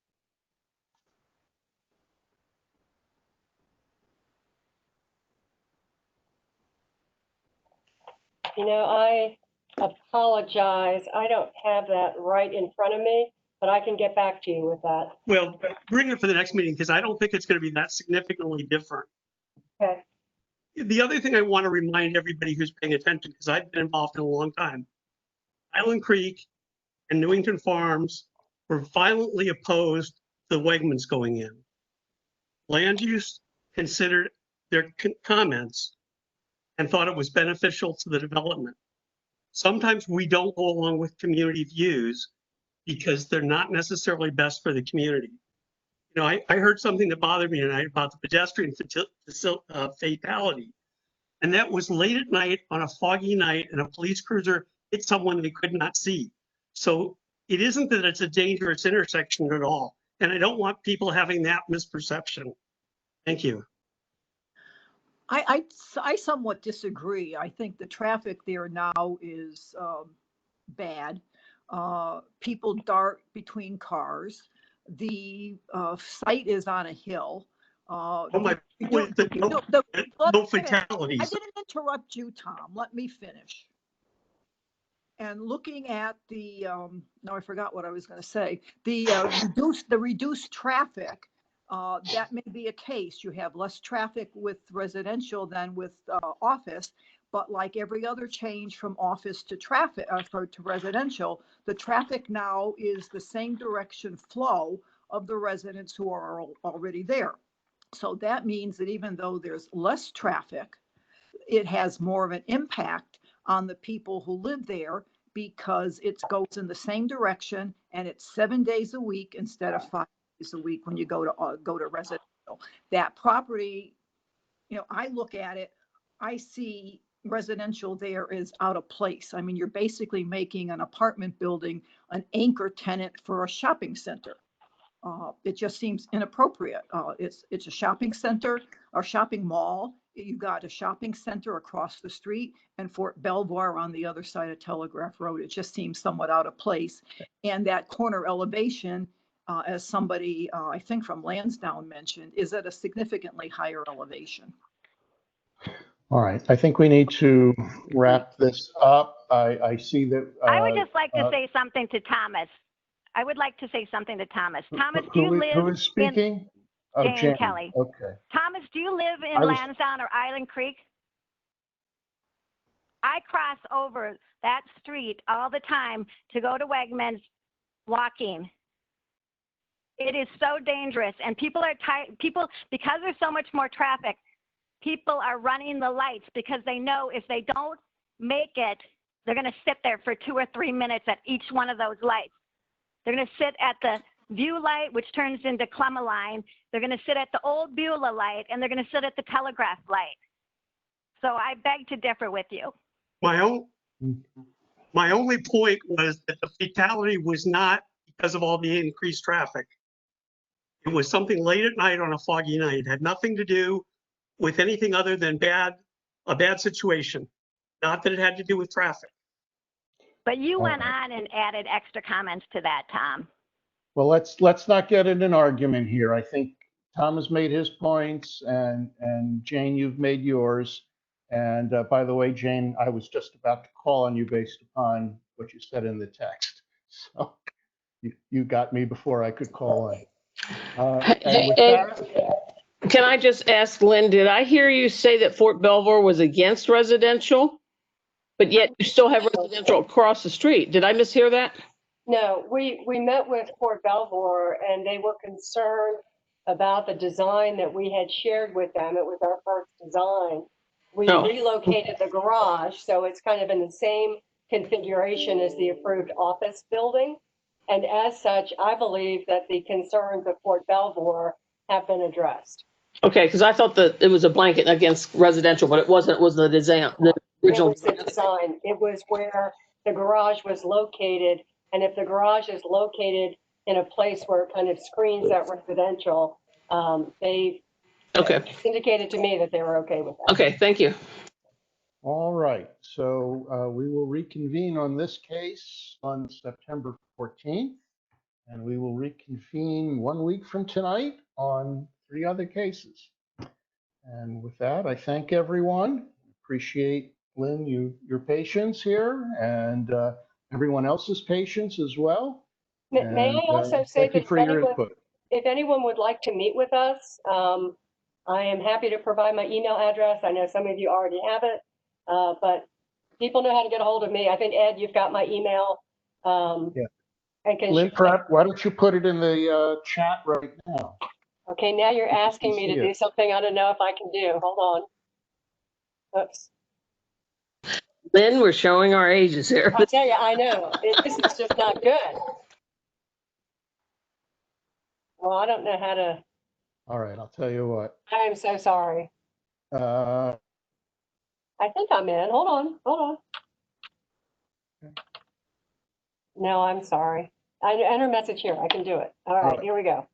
You know, I apologize. I don't have that right in front of me, but I can get back to you with that. Well, bring it for the next meeting because I don't think it's going to be that significantly different. Okay. The other thing I want to remind everybody who's paying attention, because I've been involved in a long time, Island Creek and Newington Farms were violently opposed to the Wegmans going in. Land use considered their comments and thought it was beneficial to the development. Sometimes we don't go along with community views because they're not necessarily best for the community. You know, I heard something that bothered me tonight about the pedestrian fatality. And that was late at night on a foggy night and a police cruiser hit someone they could not see. So It isn't that it's a dangerous intersection at all. And I don't want people having that misperception. Thank you. I somewhat disagree. I think the traffic there now is bad. People dart between cars. The site is on a hill. Oh my, no fatalities. I didn't interrupt you, Tom. Let me finish. And looking at the, no, I forgot what I was going to say. The reduced traffic, that may be a case. You have less traffic with residential than with office, but like every other change from office to traffic, to residential, the traffic now is the same direction flow of the residents who are already there. So that means that even though there's less traffic, it has more of an impact on the people who live there because it goes in the same direction and it's 7 days a week instead of 5 days a week when you go to residential. That property, you know, I look at it, I see residential there is out of place. I mean, you're basically making an apartment building an anchor tenant for a shopping center. It just seems inappropriate. It's a shopping center or shopping mall. You've got a shopping center across the street and Fort Belvoir on the other side of Telegraph Road. It just seems somewhat out of place. And that corner elevation, as somebody, I think from Lansdowne mentioned, is at a significantly higher elevation. All right, I think we need to wrap this up. I see that. I would just like to say something to Thomas. I would like to say something to Thomas. Thomas, do you live who is speaking? in Jane Kelly? Okay. Thomas, do you live in Lansdowne or Island Creek? I cross over that street all the time to go to Wegmans walking. It is so dangerous, and people are tired. People, because there's so much more traffic, people are running the lights because they know if they don't make it, they're going to sit there for 2 or 3 minutes at each one of those lights. They're going to sit at the View light, which turns into Clemeline. They're going to sit at the old Beulah light, and they're going to sit at the Telegraph light. So I beg to differ with you. My only point was that the fatality was not because of all the increased traffic. It was something late at night on a foggy night. It had nothing to do with anything other than a bad situation. Not that it had to do with traffic. But you went on and added extra comments to that, Tom. Well, let's not get in an argument here. I think Tom has made his points, and Jane, you've made yours. And by the way, Jane, I was just about to call on you based upon what you said in the text. So you got me before I could call in. Can I just ask Lynn, did I hear you say that Fort Belvoir was against residential, but yet you still have residential across the street? Did I mishear that? No, we met with Fort Belvoir and they were concerned about the design that we had shared with them. It was our first design. We relocated the garage, so it's kind of in the same configuration as the approved office building. And as such, I believe that the concerns of Fort Belvoir have been addressed. Okay, because I thought that it was a blanket against residential, but it wasn't. It was the design, the original. It was the design. It was where the garage was located. And if the garage is located in a place where it kind of screens that residential, they indicated to me that they were okay with that. Okay, thank you. All right, so we will reconvene on this case on September 14th, and we will reconvene 1 week from tonight on 3 other cases. And with that, I thank everyone. Appreciate, Lynn, your patience here, and everyone else's patience as well. May I also say that if anyone would like to meet with us, I am happy to provide my email address. I know some of you already have it, but people know how to get a hold of me. I think, Ed, you've got my email. Lynn, why don't you put it in the chat right now? Okay, now you're asking me to do something I don't know if I can do. Hold on. Oops. Lynn, we're showing our ages here. I tell you, I know. This is just not good. Well, I don't know how to. All right, I'll tell you what. I am so sorry. I think I'm in. Hold on. No, I'm sorry. I enter message here. I can do it. All right, here we go.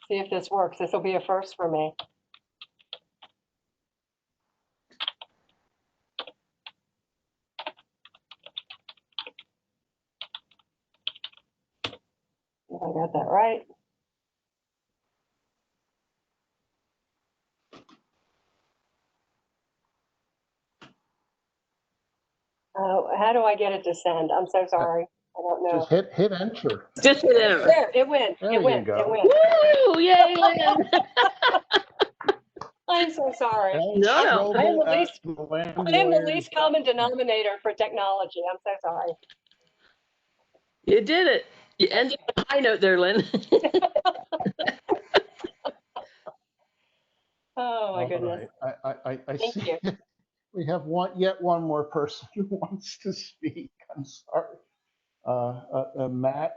See if this works. This will be a first for me. If I got that right. How do I get it to send? I'm so sorry. I don't know. Just hit enter. Just hit enter. There, it went. There It you went. go. It went. Woo! Yay, Lynn. I'm so sorry. No. I am the least common denominator for technology. I'm so sorry. You did it. You ended on a high note there, Lynn. Oh my All goodness. right. I Thank see. you. We have yet one more person who wants to speak. I'm sorry. Matt,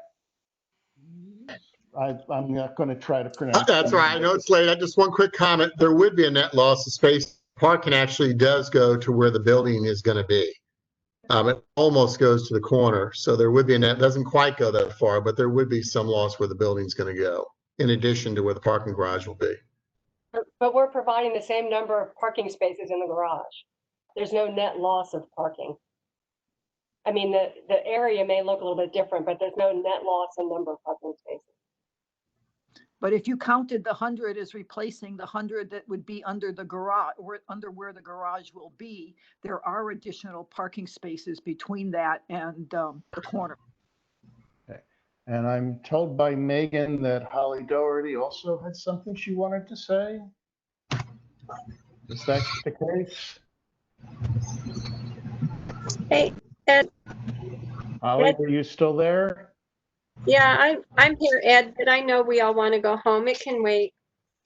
I'm not going to try to pronounce. That's your right. I name. know it's late. I just one quick comment. There would be a net loss of space. Parking actually does go to where the building is going to be. It almost goes to the corner. So there would be a net, doesn't quite go that far, but there would be some loss where the building's going to go, in addition to where the parking garage will be. But we're providing the same number of parking spaces in the garage. There's no net loss of parking. I mean, the area may look a little bit different, but there's no net loss in number of parking spaces. But if you counted the 100 as replacing the 100 that would be under the garage, or under where the garage will be, there are additional parking spaces between that and the corner. Okay. And I'm told by Megan that Holly Doherty also had something she wanted to say. Is that the case? Hey, Ed. Holly, Ed, are you still there? yeah, I'm here, Ed, but I know we all want to go home. It can wait.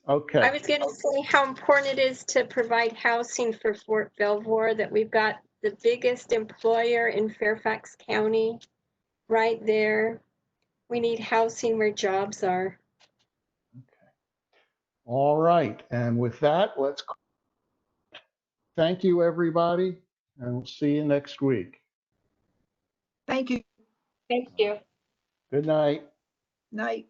Okay. I was going to say how important it is to provide housing for Fort Belvoir, that we've got the biggest employer in Fairfax County right there. We need housing where jobs are. All right. And with that, thank you, everybody, and we'll see you next week. Thank you. Thank you. Good night. Night.